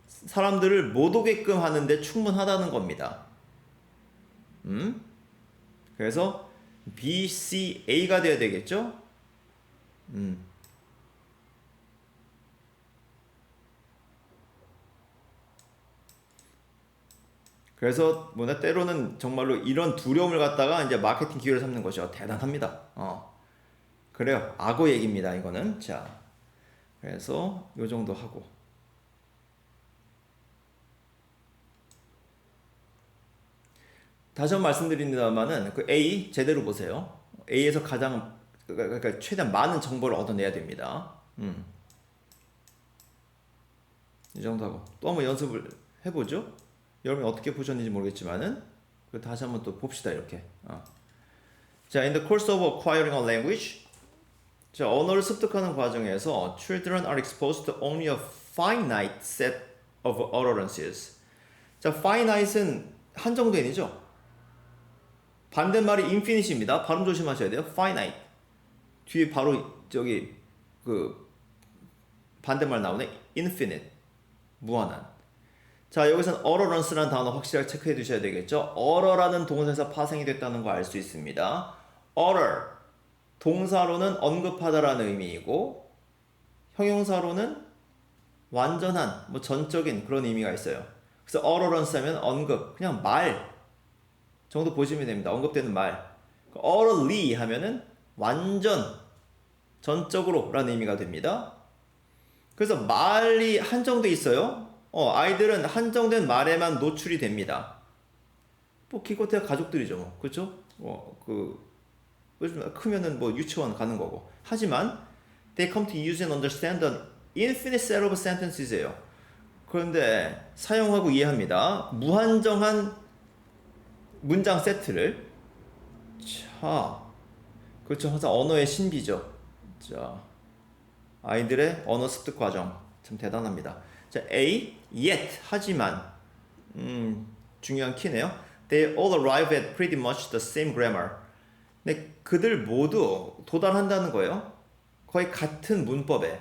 사람들을 못 오게끔 하는데 충분하다는 겁니다. 그래서 B, C, A가 돼야 되겠죠? 그래서 뭐냐 때로는 정말로 이런 두려움을 갖다가 이제 마케팅 기회를 삼는 것이요. 대단합니다. 그래요. 악어 얘기입니다. 이거는. 자, 그래서 요 정도 하고. 다시 한번 말씀드립니다만은 그 A 제대로 보세요. A에서 가장 그러니까 최대한 많은 정보를 얻어내야 됩니다. 이 정도 하고 또 한번 연습을 해보죠. 여러분이 어떻게 보셨는지 모르겠지만은 다시 한번 또 봅시다 이렇게. 자, in the course of acquiring a language, 자 언어를 습득하는 과정에서 children are exposed to only a finite set of utterances. 자, finite은 한정된이죠. 반대말이 infinite입니다. 발음 조심하셔야 돼요. finite. 뒤에 바로 저기 그 반대말 나오네. infinite. 무한한. 자, 여기서는 utterance라는 단어 확실하게 체크해 두셔야 되겠죠. utter라는 동사에서 파생이 됐다는 거 알 수 있습니다. utter. 동사로는 언급하다라는 의미이고 형용사로는 완전한, 뭐 전적인 그런 의미가 있어요. 그래서 utterance 하면 언급, 그냥 말 정도 보시면 됩니다. 언급되는 말. utterly 하면은 완전, 전적으로 라는 의미가 됩니다. 그래서 말이 한정돼 있어요. 아이들은 한정된 말에만 노출이 됩니다. 뭐 기껏해야 가족들이죠, 뭐. 그렇죠? 크면은 뭐 유치원 가는 거고. 하지만 they come to use and understand an infinite set of sentences예요. 그런데 사용하고 이해합니다. 무한정한 문장 세트를. 자, 그렇죠. 항상 언어의 신비죠. 자, 아이들의 언어 습득 과정 참 대단합니다. 자, A, yet, 하지만 중요한 키네요. They all arrive at pretty much the same grammar. 근데 그들 모두 도달한다는 거예요. 거의 같은 문법에.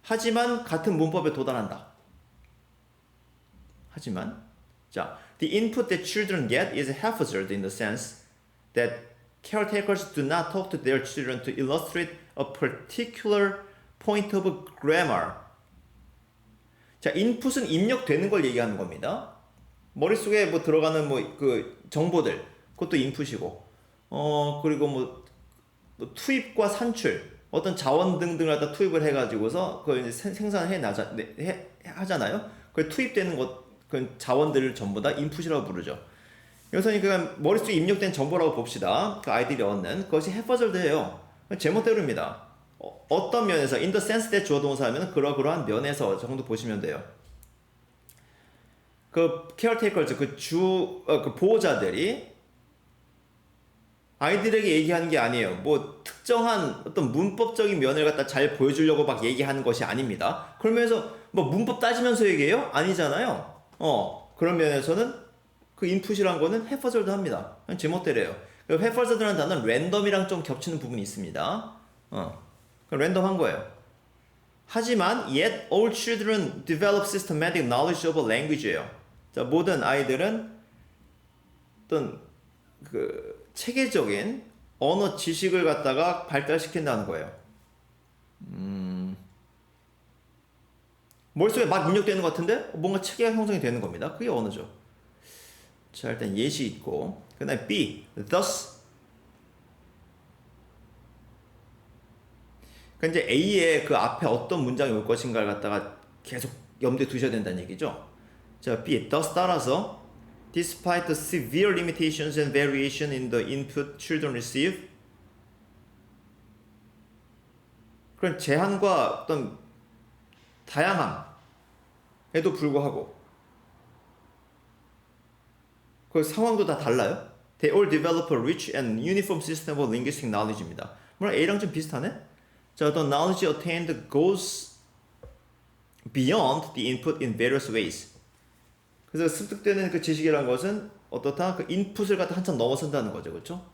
하지만 같은 문법에 도달한다. 하지만 자, the input that children get is haphazard in the sense that caretakers do not talk to their children to illustrate a particular point of grammar. 자, input은 입력되는 걸 얘기하는 겁니다. 머릿속에 뭐 들어가는 뭐 그 정보들, 그것도 input이고, 그리고 뭐 투입과 산출, 어떤 자원 등등을 갖다 투입을 해가지고서 그걸 이제 생산해 하잖아요. 그 투입되는 것, 그 자원들을 전부 다 input이라고 부르죠. 여기서 그러니까 머릿속에 입력된 정보라고 봅시다. 그 아이들이 얻는 그것이 해퍼절드예요. 제멋대로입니다. 어떤 면에서 in the sense that 주어 동사 하면 그러한 면에서 정도 보시면 돼요. 그 caretakers 그 보호자들이 아이들에게 얘기하는 게 아니에요. 뭐 특정한 어떤 문법적인 면을 갖다 잘 보여주려고 막 얘기하는 것이 아닙니다. 그러면서 뭐 문법 따지면서 얘기해요? 아니잖아요. 그런 면에서는 그 인풋이란 거는 해퍼절드 합니다. 제멋대로예요. 해퍼절드라는 단어는 랜덤이랑 좀 겹치는 부분이 있습니다. 랜덤한 거예요. 하지만 yet all children develop systematic knowledge of a language예요. 자, 모든 아이들은 어떤 그 체계적인 언어 지식을 갖다가 발달시킨다는 거예요. 머릿속에 막 입력되는 것 같은데 뭔가 체계가 형성이 되는 겁니다. 그게 언어죠. 자, 일단 예시 있고, 그 다음에 B, thus. 그러니까 이제 A의 그 앞에 어떤 문장이 올 것인가를 갖다가 계속 염두에 두셔야 된다는 얘기죠. 자, B, thus 따라서 despite the severe limitations and variation in the input children receive. 그런 제한과 어떤 다양함에도 불구하고 그 상황도 다 달라요. They all develop a rich and uniform system of linguistic knowledge입니다. 뭐라 A랑 좀 비슷하네? 자, the knowledge attained goes beyond the input in various ways. 그래서 습득되는 그 지식이라는 것은 어떻다? 그 인풋을 갖다 한참 넘어선다는 거죠. 그렇죠?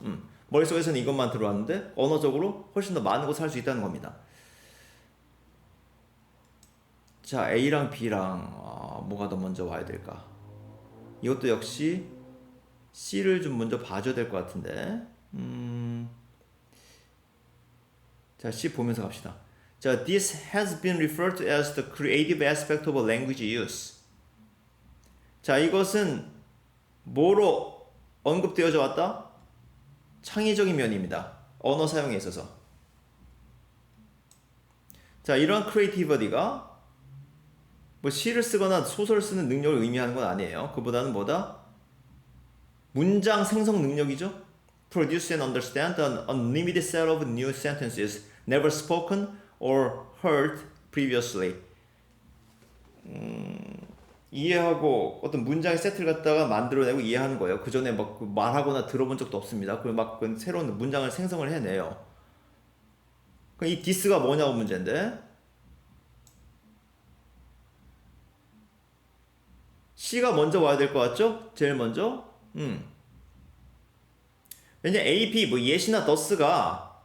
머릿속에서는 이것만 들어왔는데 언어적으로 훨씬 더 많은 것을 할 수 있다는 겁니다. 자, A랑 B랑 뭐가 더 먼저 와야 될까? 이것도 역시 C를 좀 먼저 봐줘야 될 것 같은데. 자, C 보면서 갑시다. 자, this has been referred to as the creative aspect of language use. 자, 이것은 뭐로 언급되어져 왔다? 창의적인 면입니다. 언어 사용에 있어서. 자, 이러한 크리에이티비티가 뭐 시를 쓰거나 소설을 쓰는 능력을 의미하는 건 아니에요. 그보다는 뭐다? 문장 생성 능력이죠. Produce and understand an unlimited set of new sentences never spoken or heard previously. 이해하고 어떤 문장의 세트를 갖다가 만들어내고 이해하는 거예요. 그 전에 막 말하거나 들어본 적도 없습니다. 그럼 막 새로운 문장을 생성을 해내요. 그럼 이 디스가 뭐냐고 문제인데. C가 먼저 와야 될 것 같죠? 제일 먼저. 왜냐 A, B, 뭐 yes나 does가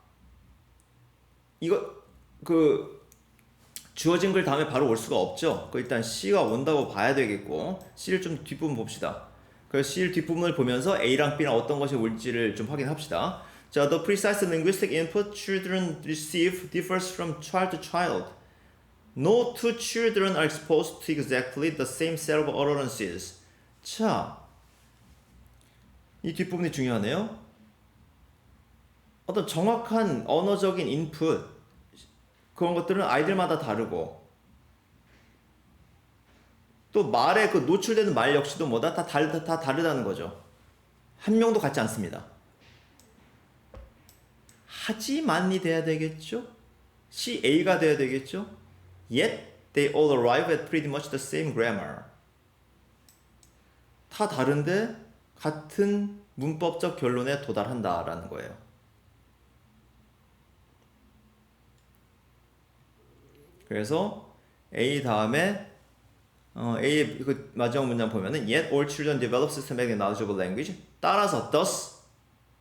이거 그 주어진 글 다음에 바로 올 수가 없죠. 그 일단 C가 온다고 봐야 되겠고 C를 좀 뒷부분 봅시다. 그래서 C를 뒷부분을 보면서 A랑 B랑 어떤 것이 올지를 좀 확인합시다. 자, the precise linguistic input children receive differs from child to child. No two children are exposed to exactly the same set of utterances. 자, 이 뒷부분이 중요하네요. 어떤 정확한 언어적인 인풋 그런 것들은 아이들마다 다르고 또 말에 그 노출되는 말 역시도 뭐다? 다 다르다는 거죠. 한 명도 같지 않습니다. 하지만이 돼야 되겠죠? CA가 돼야 되겠죠? Yet they all arrive at pretty much the same grammar. 다 다른데 같은 문법적 결론에 도달한다라는 거예요. 그래서 A 다음에 A의 그 마지막 문장 보면은 Yet all children develop systematic knowledge of language. 따라서 thus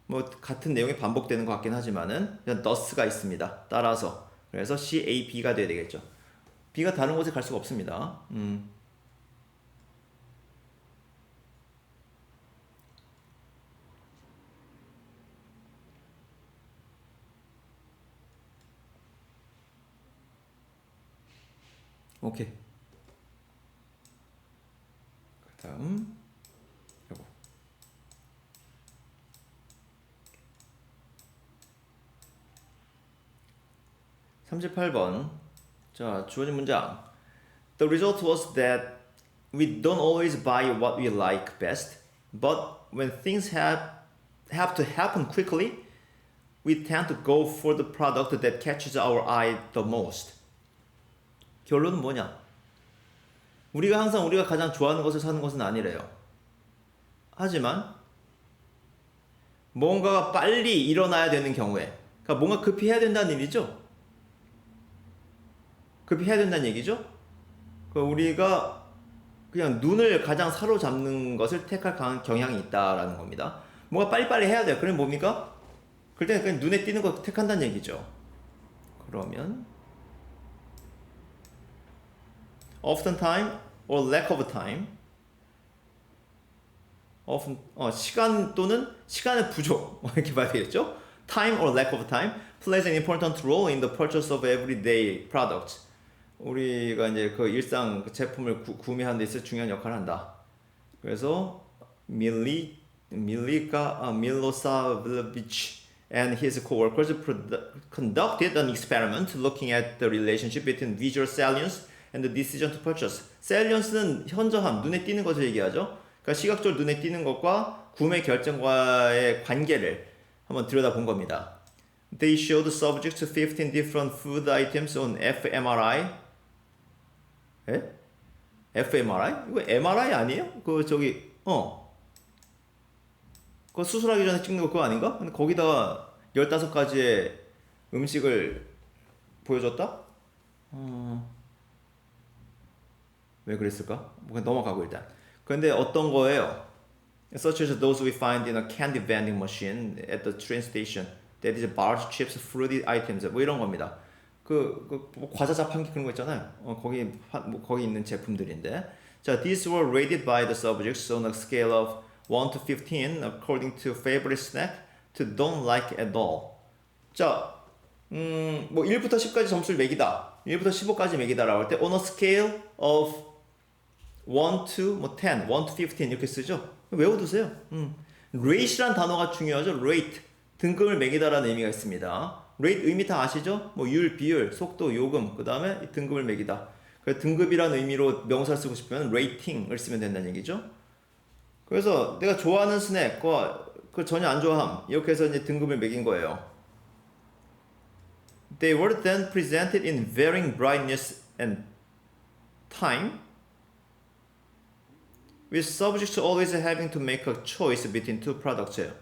뭐 같은 내용이 반복되는 것 같긴 하지만은 그냥 thus가 있습니다. 따라서 그래서 C, A, B가 돼야 되겠죠. B가 다른 곳에 갈 수가 없습니다. 오케이. 그 다음 요거 38번. 자, 주어진 문장. The result was that we don't always buy what we like best, but when things have to happen quickly, we tend to go for the product that catches our eye the most. 결론은 뭐냐? 우리가 항상 우리가 가장 좋아하는 것을 사는 것은 아니래요. 하지만 뭔가가 빨리 일어나야 되는 경우에, 그러니까 뭔가 급히 해야 된다는 얘기죠. 급히 해야 된다는 얘기죠. 그러니까 우리가 그냥 눈을 가장 사로잡는 것을 택할 강한 경향이 있다라는 겁니다. 뭔가 빨리빨리 해야 돼요. 그럼 뭡니까? 그럴 때는 그냥 눈에 띄는 거 택한다는 얘기죠. 그러면 oftentimes or lack of time. often 시간 또는 시간의 부족 이렇게 봐야 되겠죠. time or lack of time plays an important role in the purchase of everyday products. 우리가 이제 그 일상 제품을 구매하는 데 있어서 중요한 역할을 한다. 그래서 밀로사빌리치 and his co-workers conducted an experiment looking at the relationship between visual salience and the decision to purchase. salience는 현저함, 눈에 띄는 것을 얘기하죠. 그러니까 시각적으로 눈에 띄는 것과 구매 결정과의 관계를 한번 들여다본 겁니다. They showed subjects to 15 different food items on fMRI. 에? fMRI? 이거 MRI 아니에요? 그 저기 그거 수술하기 전에 찍는 거 그거 아닌가? 근데 거기다가 15가지의 음식을 보여줬다? 왜 그랬을까? 뭐 넘어가고 일단. 그런데 어떤 거예요? such as those we find in a candy vending machine at the train station. That is bars, chips, fruity items. 뭐 이런 겁니다. 뭐 과자 자판기 그런 거 있잖아요. 거기 있는 제품들인데. 자, these were rated by the subjects on a scale of 1 to 15 according to favorite snack to don't like at all. 자, 뭐 1부터 10까지 점수를 매기다. 1부터 15까지 매기다라고 할 때 on a scale of 1 to 뭐 10, 1 to 15 이렇게 쓰죠. 외워두세요. rate이란 단어가 중요하죠. rate, 등급을 매기다라는 의미가 있습니다. rate 의미 다 아시죠? 뭐 율, 비율, 속도, 요금, 그 다음에 등급을 매기다. 그래서 등급이라는 의미로 명사를 쓰고 싶으면 rating을 쓰면 된다는 얘기죠. 그래서 내가 좋아하는 스낵과 그 전혀 안 좋아함 이렇게 해서 이제 등급을 매긴 거예요. They were then presented in varying brightness and time, with subjects always having to make a choice between two products예요.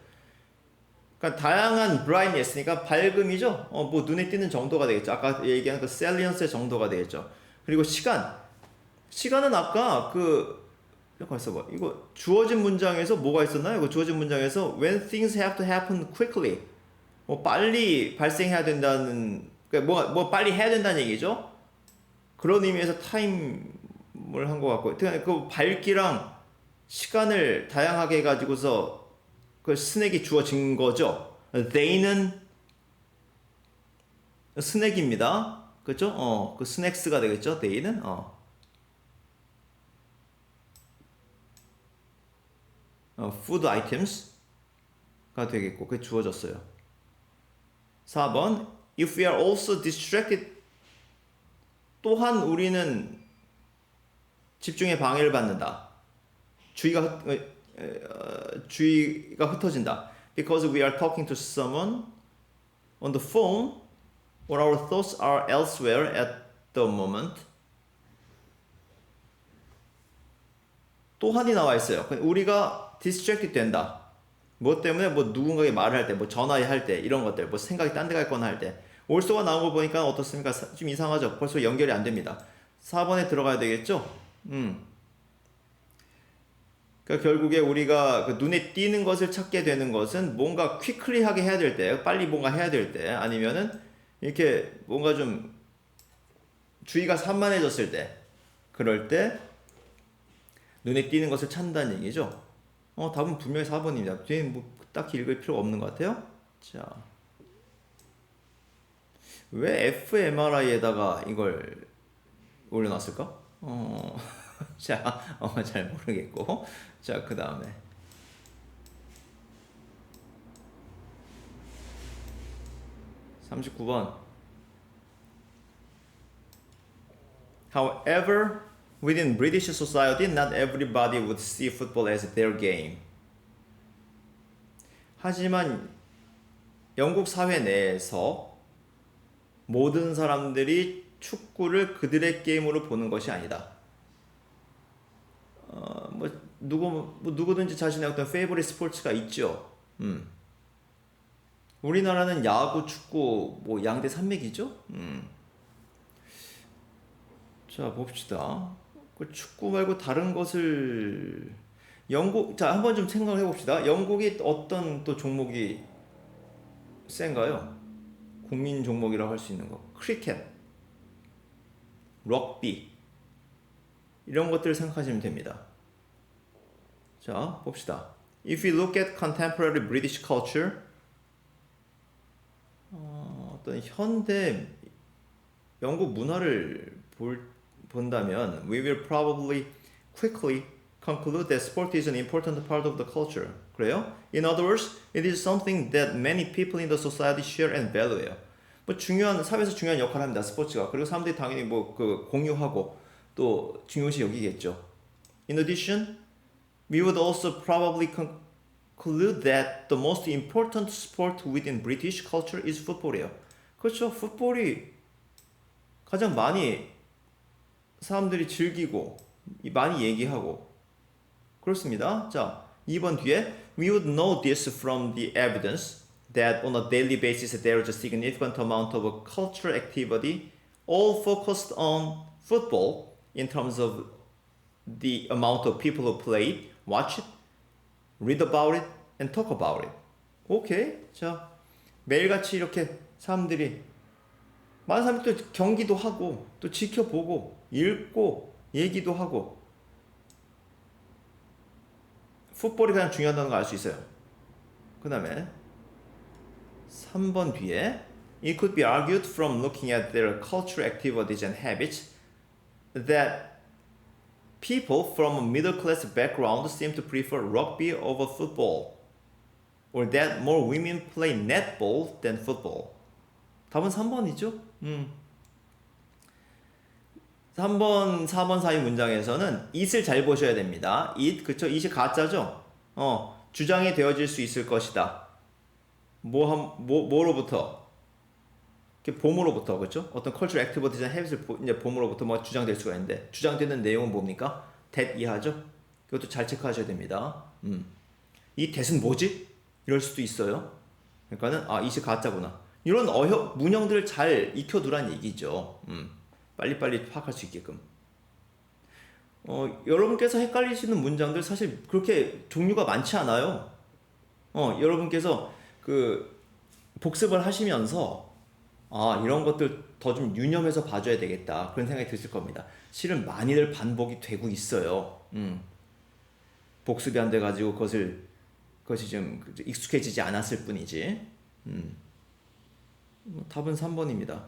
그러니까 다양한 brightness니까 밝음이죠. 뭐 눈에 띄는 정도가 되겠죠. 아까 얘기한 그 salience의 정도가 되겠죠. 그리고 시간은 아까 잠깐 있어봐. 이거 주어진 문장에서 뭐가 있었나요? 이거 주어진 문장에서 when things have to happen quickly, 뭐 빨리 발생해야 된다는, 그러니까 뭐 빨리 해야 된다는 얘기죠. 그런 의미에서 타임을 한 것 같고, 그 밝기랑 시간을 다양하게 해가지고서 그 스낵이 주어진 거죠. they는 스낵입니다. 그렇죠? 그 스낵스가 되겠죠. they는 food items가 되겠고, 그게 주어졌어요. 4번 if we are also distracted, 또한 우리는 집중에 방해를 받는다. 주의가 흩어진다. Because we are talking to someone on the phone or our thoughts are elsewhere at the moment. 또한이 나와 있어요. 우리가 distracted 된다. 뭐 때문에? 뭐 누군가에게 말을 할 때, 뭐 전화할 때, 이런 것들, 뭐 생각이 딴 데 갈 거나 할 때. also가 나온 거 보니까 어떻습니까? 좀 이상하죠? 벌써 연결이 안 됩니다. 4번에 들어가야 되겠죠? 그러니까 결국에 우리가 그 눈에 띄는 것을 찾게 되는 것은 뭔가 quickly하게 해야 될 때, 빨리 뭔가 해야 될 때, 아니면은 이렇게 뭔가 좀 주의가 산만해졌을 때, 그럴 때 눈에 띄는 것을 찾는다는 얘기죠. 답은 분명히 4번입니다. 뒤에 뭐 딱히 읽을 필요가 없는 것 같아요. 자, 왜 fMRI에다가 이걸 올려놨을까? 자, 잘 모르겠고. 자, 그 다음에. (39번) However, within British society, not everybody would see football as their game. 하지만 영국 사회 내에서 모든 사람들이 축구를 그들의 게임으로 보는 것이 아니다. 누구든지 자신의 어떤 페이보릿 스포츠가 있죠. 우리나라는 야구, 축구, 뭐 양대 산맥이죠. 자, 봅시다. 그 축구 말고 다른 것을 자, 한번 좀 생각을 해봅시다. 영국이 어떤 또 종목이 센가요? 국민 종목이라고 할 수 있는 거. 크리켓, 럭비, 이런 것들을 생각하시면 됩니다. 자, 봅시다. If we look at contemporary British culture, 어떤 현대 영국 문화를 본다면 we will probably quickly conclude that sport is an important part of the culture. 그래요? In other words, it is something that many people in the society share and value요. 뭐 사회에서 중요한 역할을 합니다. 스포츠가. 그리고 사람들이 당연히 공유하고 또 중요시 여기겠죠. In addition, we would also probably conclude that the most important sport within British culture is football이에요. 그렇죠. 풋볼이 가장 많이 사람들이 즐기고 많이 얘기하고 그렇습니다. 자, 2번 뒤에 we would know this from the evidence that on a daily basis there is a significant amount of cultural activity all focused on football in terms of the amount of people who play it, watch it, read about it and talk about it. 오케이. 자, 매일같이 이렇게 사람들이 많은 사람들이 또 경기도 하고 또 지켜보고 읽고 얘기도 하고 풋볼이 가장 중요하다는 걸 알 수 있어요. 그 다음에 3번 뒤에 It could be argued from looking at their cultural activities and habits that people from a middle-class background seem to prefer rugby over football, or that more women play netball than football. 답은 3번이죠? 3번, 4번 사이 문장에서는 it을 잘 보셔야 됩니다. it, 그쵸? it이 가짜죠? 주장이 되어질 수 있을 것이다. 뭐로부터? 봄으로부터, 그렇죠? 어떤 cultural activities and habits을 이제 봄으로부터 뭐 주장될 수가 있는데 주장되는 내용은 뭡니까? that 이하죠? 이것도 잘 체크하셔야 됩니다. 이 that은 뭐지? 이럴 수도 있어요. 그러니까는 it이 가짜구나. 이런 문형들을 잘 익혀두란 얘기죠. 빨리빨리 파악할 수 있게끔. 여러분께서 헷갈리시는 문장들 사실 그렇게 종류가 많지 않아요. 여러분께서 그 복습을 하시면서 이런 것들 더 좀 유념해서 봐줘야 되겠다 그런 생각이 드실 겁니다. 실은 많이들 반복이 되고 있어요. 복습이 안 돼가지고 그것이 좀 익숙해지지 않았을 뿐이지. 답은 3번입니다.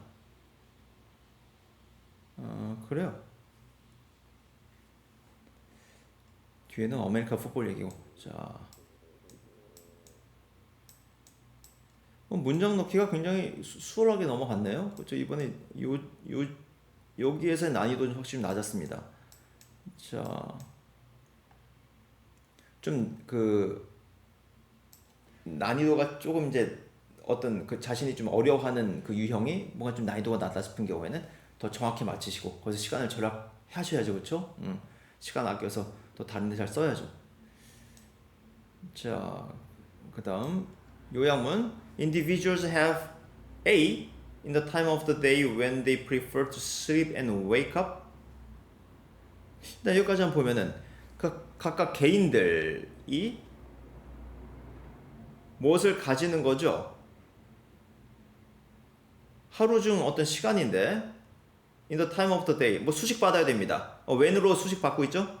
그래요. 뒤에는 아메리카 풋볼 얘기고. 자, 문장 넣기가 굉장히 수월하게 넘어갔네요. 그렇죠? 이번에 여기에서의 난이도는 확실히 낮았습니다. 자, 좀 그 난이도가 조금 이제 어떤 그 자신이 좀 어려워하는 그 유형이 뭔가 좀 난이도가 낮다 싶은 경우에는 더 정확히 맞추시고 거기서 시간을 절약하셔야죠. 그렇죠? 시간 아껴서 또 다른 데 잘 써야죠. 자, 그 다음 요약문 Individuals have A in the time of the day when they prefer to sleep and wake up. 여기까지 한번 보면은 각각 개인들이 무엇을 가지는 거죠? 하루 중 어떤 시간인데 in the time of the day 뭐 수식 받아야 됩니다. when으로 수식 받고 있죠?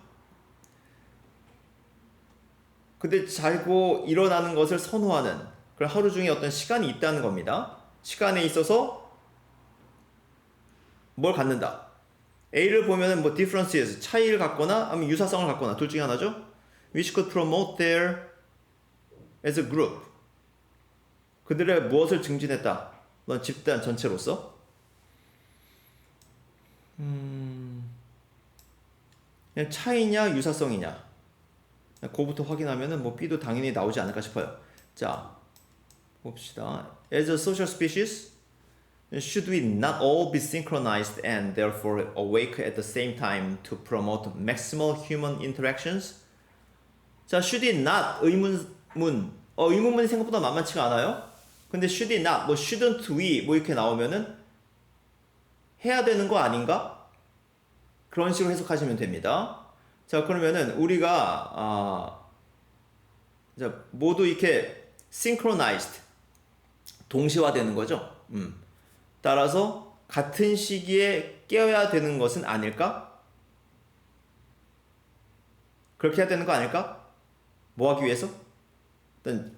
근데 자고 일어나는 것을 선호하는 그런 하루 중에 어떤 시간이 있다는 겁니다. 시간에 있어서 뭘 갖는다. A를 보면은 뭐 differences 차이를 갖거나 아니면 유사성을 갖거나 둘 중에 하나죠. Which could promote their as a group. 그들의 무엇을 증진했다. 넌 집단 전체로서. 그냥 차이냐 유사성이냐. 그거부터 확인하면은 뭐 B도 당연히 나오지 않을까 싶어요. 자, 봅시다. As a social species, should we not all be synchronized and therefore awake at the same time to promote maximal human interactions? 자, should it not 의문문이 생각보다 만만치가 않아요. 근데 should it not, 뭐 shouldn't we 뭐 이렇게 나오면은 해야 되는 거 아닌가? 그런 식으로 해석하시면 됩니다. 자, 그러면은 우리가 자, 모두 이렇게 synchronized 동시화되는 거죠. 따라서 같은 시기에 깨어야 되는 것은 아닐까? 그렇게 해야 되는 거 아닐까? 뭐 하기 위해서? 어떤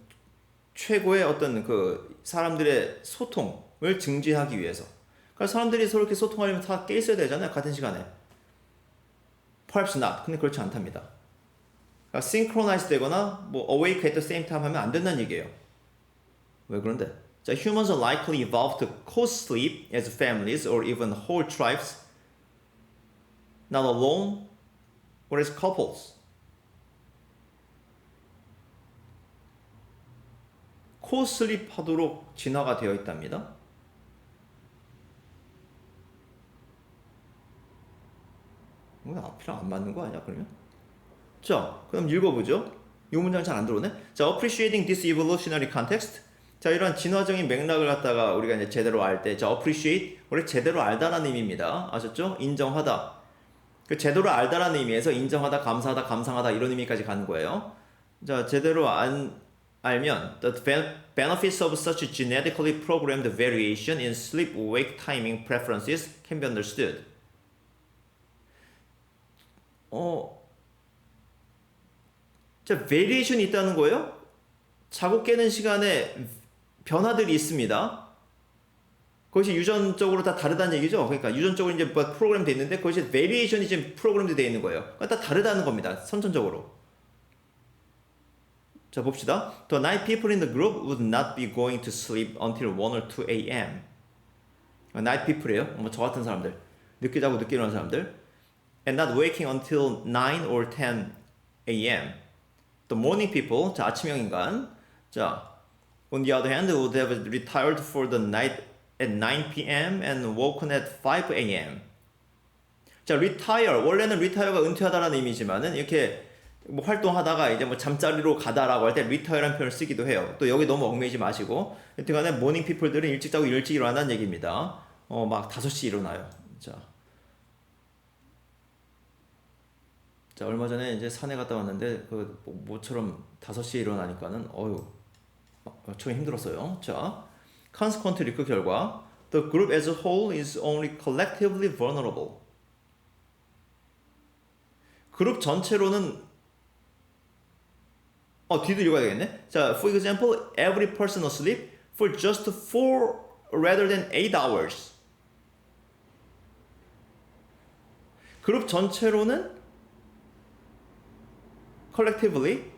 최고의 어떤 그 사람들의 소통을 증진하기 위해서. 그러니까 사람들이 서로 이렇게 소통하려면 다 깨 있어야 되잖아요. 같은 시간에. Perhaps not. 근데 그렇지 않답니다. 그러니까 synchronize 되거나 뭐 awake at the same time 하면 안 된다는 얘기예요. 왜 그런데? 자, humans are likely evolved to co-sleep as families or even whole tribes, not alone or as couples. co-sleep 하도록 진화가 되어 있답니다. 이거 앞이랑 안 맞는 거 아니야, 그러면? 자, 그럼 읽어보죠. 이 문장 잘 안 들어오네. 자, appreciating this evolutionary context. 자, 이런 진화적인 맥락을 갖다가 우리가 이제 제대로 알 때, 자, appreciate, 원래 제대로 알다라는 의미입니다. 아셨죠? 인정하다. 그 제대로 알다라는 의미에서 인정하다, 감사하다, 감상하다 이런 의미까지 가는 거예요. 자, 제대로 안 알면 the benefits of such genetically programmed variation in sleep-wake timing preferences can be understood. 자, variation이 있다는 거예요? 자고 깨는 시간에 변화들이 있습니다. 그것이 유전적으로 다 다르다는 얘기죠. 그러니까 유전적으로 이제 프로그램 돼 있는데 그것이 variation이 지금 프로그램도 돼 있는 거예요. 그러니까 다 다르다는 겁니다. 선천적으로. 자, 봅시다. The night people in the group would not be going to sleep until 1 or 2 a.m. night people이에요. 뭐 저 같은 사람들. 늦게 자고 늦게 일어나는 사람들. And not waking until 9 or 10 a.m. The morning people, 자, 아침형 인간. 자, on the other hand, would have retired for the night at 9 p.m. and woken at 5 a.m. 자, retire. 원래는 retire가 은퇴하다라는 의미지만은 이렇게 뭐 활동하다가 이제 뭐 잠자리로 가다라고 할 때 retire라는 표현을 쓰기도 해요. 또 여기 너무 얽매이지 마시고. 여튼간에 morning people들은 일찍 자고 일찍 일어난다는 얘기입니다. 막 5시 일어나요. 자, 얼마 전에 이제 산에 갔다 왔는데 그 모처럼 5시에 일어나니까는 처음에 힘들었어요. 자, consequently 그 결과 the group as a whole is only collectively vulnerable. 그룹 전체로는 뒤도 읽어야 되겠네. 자, for example, every person asleep for just 4 rather than 8 hours. 그룹 전체로는 collectively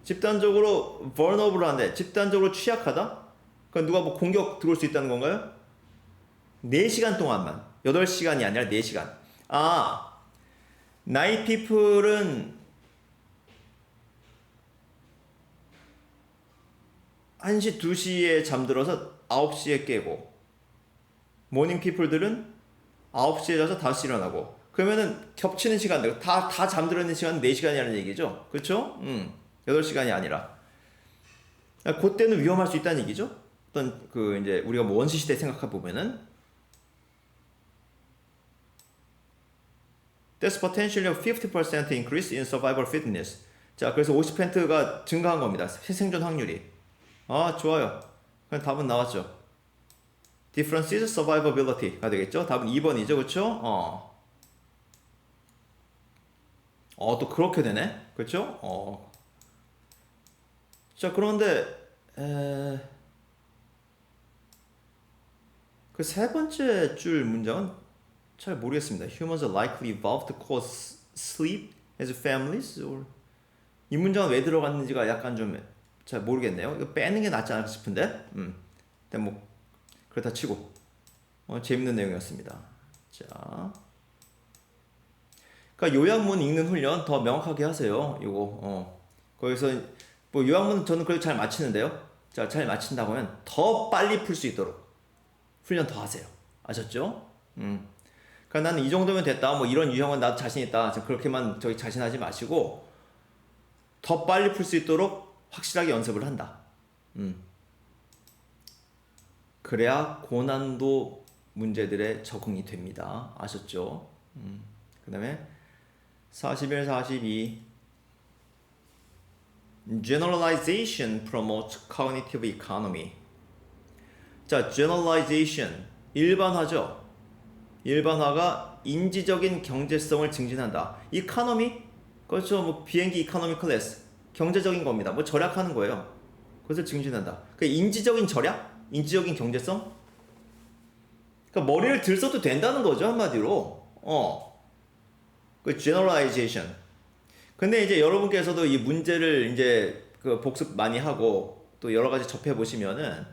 집단적으로 vulnerable한데 집단적으로 취약하다? 그러니까 누가 뭐 공격 들어올 수 있다는 건가요? 4시간 동안만 8시간이 아니라 4시간. night people은 1시, 2시에 잠들어서 9시에 깨고 모닝 피플들은 9시에 자서 5시 일어나고 그러면은 겹치는 시간들 다 잠들어 있는 시간은 4시간이라는 얘기죠. 그렇죠? 8시간이 아니라 그때는 위험할 수 있다는 얘기죠. 어떤 그 이제 우리가 뭐 원시 시대 생각해 보면은 That's potentially a 50% increase in survival fitness. 자, 그래서 50%가 증가한 겁니다. 생존 확률이. 좋아요. 그럼 답은 나왔죠. Differences survivability가 되겠죠. 답은 2번이죠. 그렇죠? 또 그렇게 되네. 그렇죠? 자, 그런데 그 세 번째 줄 문장은 잘 모르겠습니다. Humans are likely evolved to cause sleep as families? Or... 이 문장은 왜 들어갔는지가 약간 좀 잘 모르겠네요. 이거 빼는 게 낫지 않을까 싶은데. 일단 뭐 그렇다 치고 재밌는 내용이었습니다. 자, 그러니까 요약문 읽는 훈련 더 명확하게 하세요. 이거 거기서 뭐 요약문 저는 그래도 잘 맞히는데요. 자, 잘 맞힌다고 하면 더 빨리 풀 수 있도록 훈련 더 하세요. 아셨죠? 그러니까 나는 이 정도면 됐다. 뭐 이런 유형은 나도 자신 있다. 그렇게만 자신하지 마시고 더 빨리 풀 수 있도록 확실하게 연습을 한다. 그래야 고난도 문제들에 적응이 됩니다. 아셨죠? 그 다음에 41, 42 Generalization promotes cognitive economy. 자, generalization 일반화죠. 일반화가 인지적인 경제성을 증진한다. economy 그렇죠. 뭐 비행기 economy class 경제적인 겁니다. 뭐 절약하는 거예요. 그것을 증진한다. 그러니까 인지적인 절약, 인지적인 경제성. 그러니까 머리를 들써도 된다는 거죠 한마디로. 그 generalization. 근데 이제 여러분께서도 이 문제를 이제 그 복습 많이 하고 또 여러 가지 접해 보시면은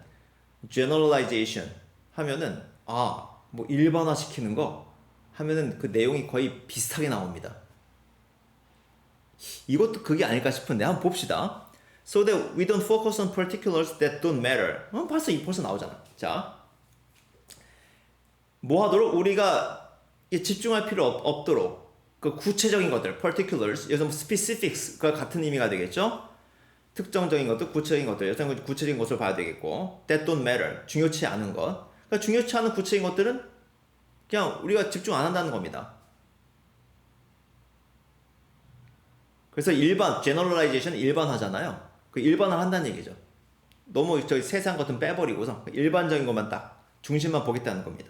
generalization 하면은 뭐 일반화 시키는 거 하면은 그 내용이 거의 비슷하게 나옵니다. 이것도 그게 아닐까 싶은데 한번 봅시다. So that we don't focus on particulars that don't matter. 벌써 나오잖아. 자, 뭐 하도록 우리가 집중할 필요 없도록 그 구체적인 것들, particulars, 여기서 뭐 specifics가 같은 의미가 되겠죠? 특정적인 것들, 구체적인 것들, 여기서 구체적인 것을 봐야 되겠고, that don't matter, 중요치 않은 것. 그러니까 중요치 않은 구체적인 것들은 그냥 우리가 집중 안 한다는 겁니다. 그래서 일반 generalization 일반화잖아요. 그 일반화 한다는 얘기죠. 너무 저기 세세한 것은 빼버리고서 일반적인 것만 딱 중심만 보겠다는 겁니다.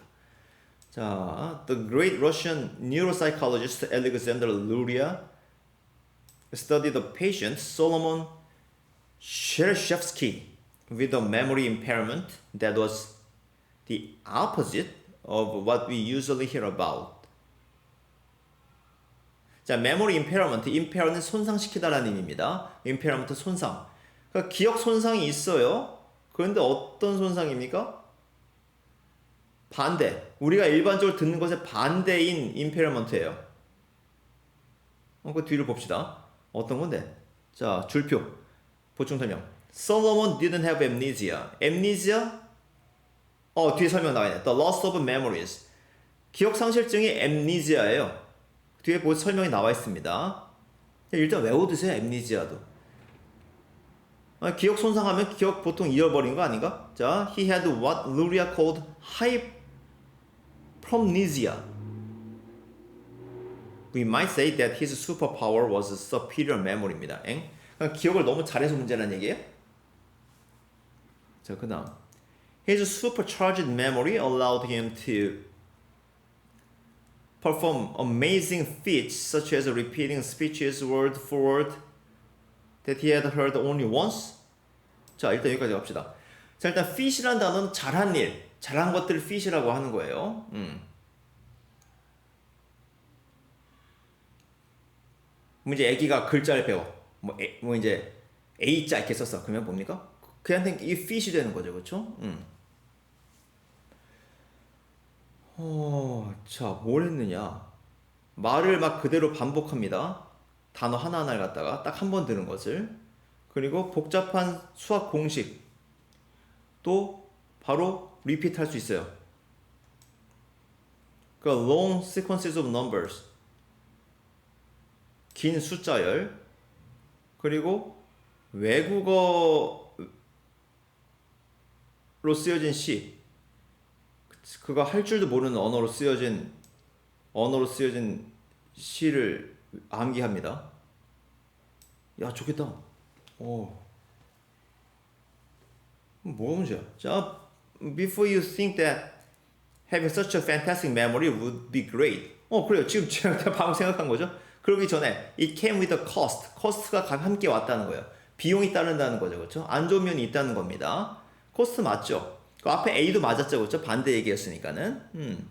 자, the great Russian neuropsychologist Alexander Luria studied a patient Solomon Shereshevsky with a memory impairment that was the opposite of what we usually hear about. 자, memory impairment, impair는 손상시키다라는 의미입니다. impairment 손상. 그러니까 기억 손상이 있어요. 그런데 어떤 손상입니까? 반대. 우리가 일반적으로 듣는 것의 반대인 impairment예요. 그 뒤를 봅시다. 어떤 건데? 자, 줄표. 보충 설명. Solomon didn't have amnesia. amnesia? 뒤에 설명 나와있네. The loss of memories. 기억 상실증이 amnesia예요. 뒤에 설명이 나와 있습니다. 일단 외워두세요. amnesia도. 기억 손상하면 기억 보통 잃어버린 거 아닌가? 자, he had what Luria called hypermnesia. We might say that his superpower was superior memory입니다. 그러니까 기억을 너무 잘해서 문제라는 얘기예요. 자, 그 다음. His supercharged memory allowed him to perform amazing feats such as repeating speeches word for word that he had heard only once. 자, 일단 여기까지 갑시다. 자, 일단 feat이라는 단어는 잘한 일, 잘한 것들을 feat이라고 하는 거예요. 뭐 이제 애기가 글자를 배워. 뭐 이제 A자 이렇게 썼어. 그러면 뭡니까? 그한테 이 feat이 되는 거죠. 그렇죠? 자, 뭘 했느냐? 말을 막 그대로 반복합니다. 단어 하나하나를 갖다가 딱 한 번 들은 것을. 그리고 복잡한 수학 공식 또 바로 리피트 할 수 있어요. 그 long sequences of numbers. 긴 숫자열. 그리고 외국어로 쓰여진 시. 그가 할 줄도 모르는 언어로 쓰여진 시를 암기합니다. 야, 좋겠다. 뭐가 문제야? 자, before you think that having such a fantastic memory would be great. 그래요. 지금 제가 방금 생각한 거죠. 그러기 전에 it came with a cost. cost가 함께 왔다는 거예요. 비용이 따른다는 거죠. 그렇죠? 안 좋은 면이 있다는 겁니다. cost 맞죠? 그 앞에 A도 맞았죠. 그렇죠? 반대 얘기였으니까는.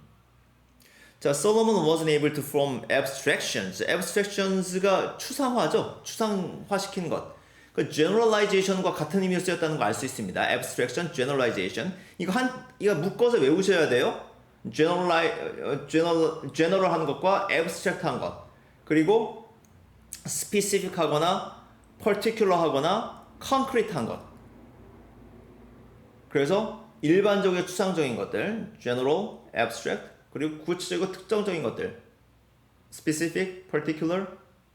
자, Solomon wasn't able to form abstractions. abstractions가 추상화죠. 추상화시키는 것. 그 generalization과 같은 의미로 쓰였다는 거 알 수 있습니다. abstraction, generalization. 이거 묶어서 외우셔야 돼요. general 하는 것과 abstract 한 것. 그리고 specific 하거나 particular 하거나 concrete 한 것. 그래서 일반적이고 추상적인 것들, general, abstract, 그리고 구체적이고 특정적인 것들, specific, particular,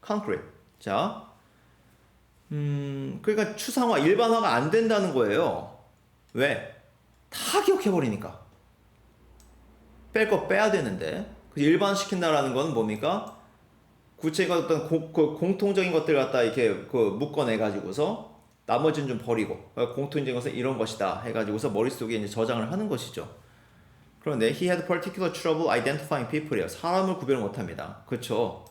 concrete. 자, 그러니까 추상화, 일반화가 안 된다는 거예요. 왜? 다 기억해버리니까. 뺄 거 빼야 되는데. 일반시킨다라는 건 뭡니까? 구체적인 어떤 공통적인 것들 갖다 이렇게 묶어내가지고서 나머지는 좀 버리고 공통적인 것은 이런 것이다 해가지고서 머릿속에 이제 저장을 하는 것이죠. 그런데 he had particular trouble identifying people이요. 사람을 구별 못합니다. 그렇죠?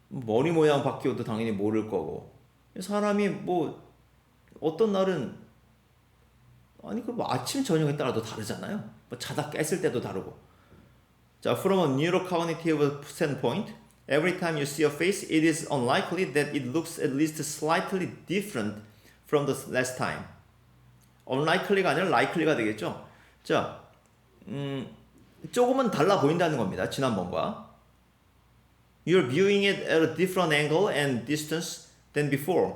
머리 모양 바뀌어도 당연히 모를 거고 사람이 뭐 어떤 날은 뭐 아침 저녁에 따라도 다르잖아요. 뭐 자다 깼을 때도 다르고. 자, from a neurocognitive standpoint, every time you see a face, it is unlikely that it looks at least slightly different from the last time. unlikely가 아니라 likely가 되겠죠. 자, 조금은 달라 보인다는 겁니다. 지난번과. You're viewing it at a different angle and distance than before.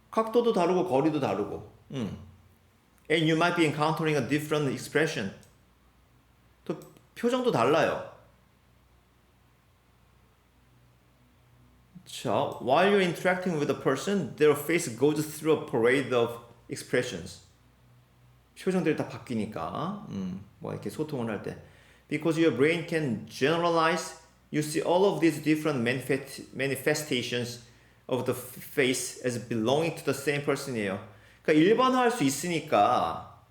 각도도 다르고 거리도 다르고. And you might be encountering a different expression. 또 표정도 달라요. 자, while you're interacting with a person, their face goes through a parade of expressions. 표정들이 다 바뀌니까, 뭐 이렇게 소통을 할 때, because your brain can generalize You see all of these different manifestations of the face as belonging to the same person이에요. 그러니까 일반화할 수 있으니까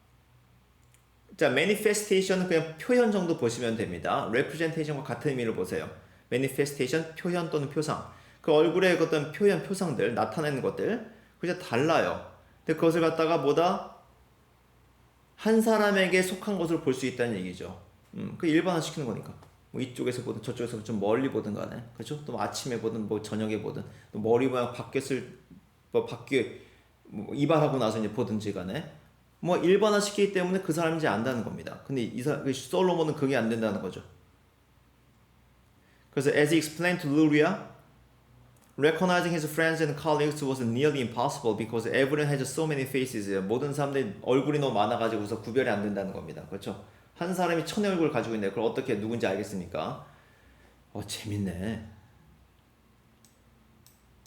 자, manifestation은 그냥 표현 정도 보시면 됩니다. representation과 같은 의미를 보세요. manifestation, 표현 또는 표상. 그 얼굴의 어떤 표현, 표상들, 나타내는 것들, 그게 달라요. 근데 그것을 갖다가 뭐다? 한 사람에게 속한 것으로 볼 수 있다는 얘기죠. 그 일반화 시키는 거니까. 뭐 이쪽에서 보든 저쪽에서 좀 멀리 보든 간에, 그렇죠? 또 아침에 보든 뭐 저녁에 보든, 또 머리 모양 바뀌었을, 뭐 밖에 뭐 이발하고 나서 이제 보든지 간에, 뭐 일반화 시키기 때문에 그 사람인지 안다는 겁니다. 근데 솔로몬은 그게 안 된다는 거죠. 그래서 as he explained to Luria, recognizing his friends and colleagues was nearly impossible because everyone has so many faces. 모든 사람들이 얼굴이 너무 많아가지고서 구별이 안 된다는 겁니다. 그렇죠? 한 사람이 천의 얼굴을 가지고 있는데 그걸 어떻게 누군지 알겠습니까? 재밌네.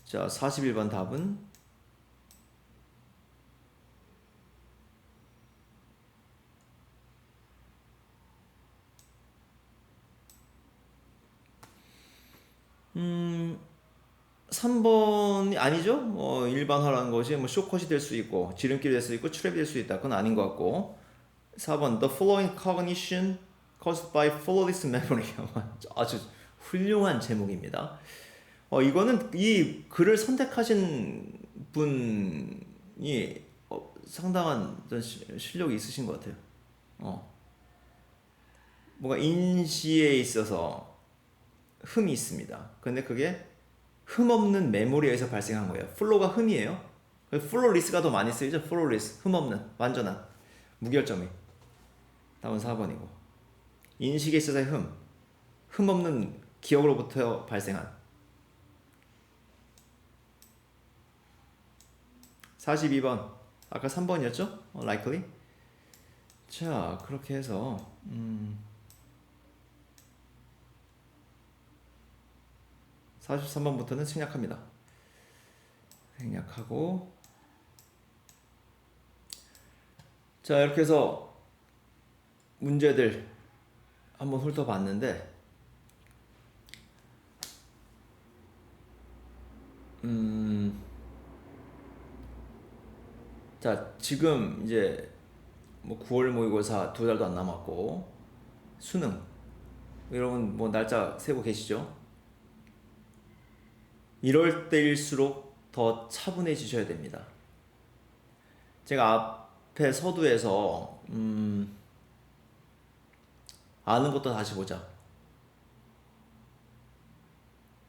자, 41번 답은 음... 3번이 아니죠? 일반화라는 것이 뭐 쇼컷이 될 수 있고 지름길이 될 수 있고 트랩이 될 수 있다. 그건 아닌 것 같고 4번 The following cognition caused by flawless memory 아주 훌륭한 제목입니다. 이거는 이 글을 선택하신 분이 상당한 실력이 있으신 것 같아요. 뭔가 인지에 있어서 흠이 있습니다. 근데 그게 흠 없는 메모리에서 발생한 거예요. 플로가 흠이에요. 플로리스가 더 많이 쓰이죠. 플로리스, 흠 없는, 완전한, 무결점이. 다음은 4번이고. 인식에 있어서의 흠 없는 기억으로부터 발생한. 42번. 아까 3번이었죠? likely. 자, 그렇게 해서 43번부터는 생략합니다. 생략하고 자, 이렇게 해서 문제들 한번 훑어봤는데 자, 지금 이제 뭐 9월 모의고사 2달도 안 남았고 수능 여러분 뭐 날짜 세고 계시죠? 이럴 때일수록 더 차분해지셔야 됩니다. 제가 앞에 서두에서 아는 것도 다시 보자.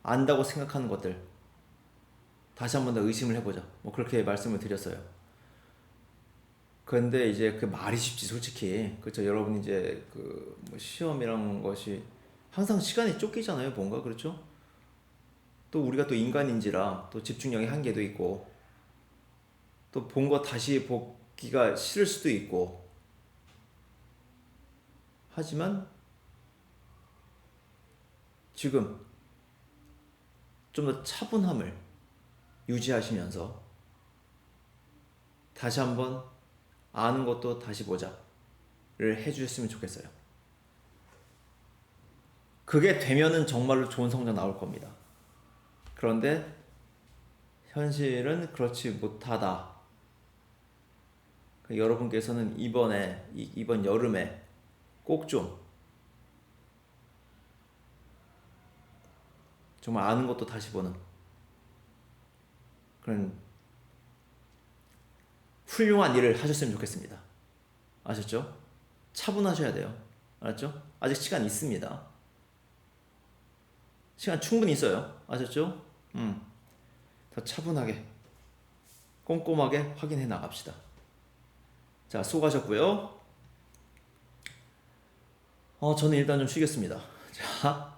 안다고 생각하는 것들 다시 한 번 더 의심을 해보자. 뭐 그렇게 말씀을 드렸어요. 그런데 이제 그 말이 쉽지 솔직히. 그렇죠. 여러분 이제 그 뭐 시험이란 것이 항상 시간이 쫓기잖아요. 뭔가 그렇죠. 또 우리가 또 인간인지라 또 집중력의 한계도 있고 또 본 거 다시 보기가 싫을 수도 있고 하지만 지금 좀 더 차분함을 유지하시면서 다시 한번 아는 것도 다시 보자를 해주셨으면 좋겠어요. 그게 되면은 정말로 좋은 성적 나올 겁니다. 그런데 현실은 그렇지 못하다. 여러분께서는 이번 여름에 꼭 좀 정말 아는 것도 다시 보는 그런 훌륭한 일을 하셨으면 좋겠습니다. 아셨죠? 차분하셔야 돼요. 알았죠? 아직 시간 있습니다. 시간 충분히 있어요. 아셨죠? 더 차분하게 꼼꼼하게 확인해 나갑시다. 자, 수고하셨고요. 저는 일단 좀 쉬겠습니다. 자.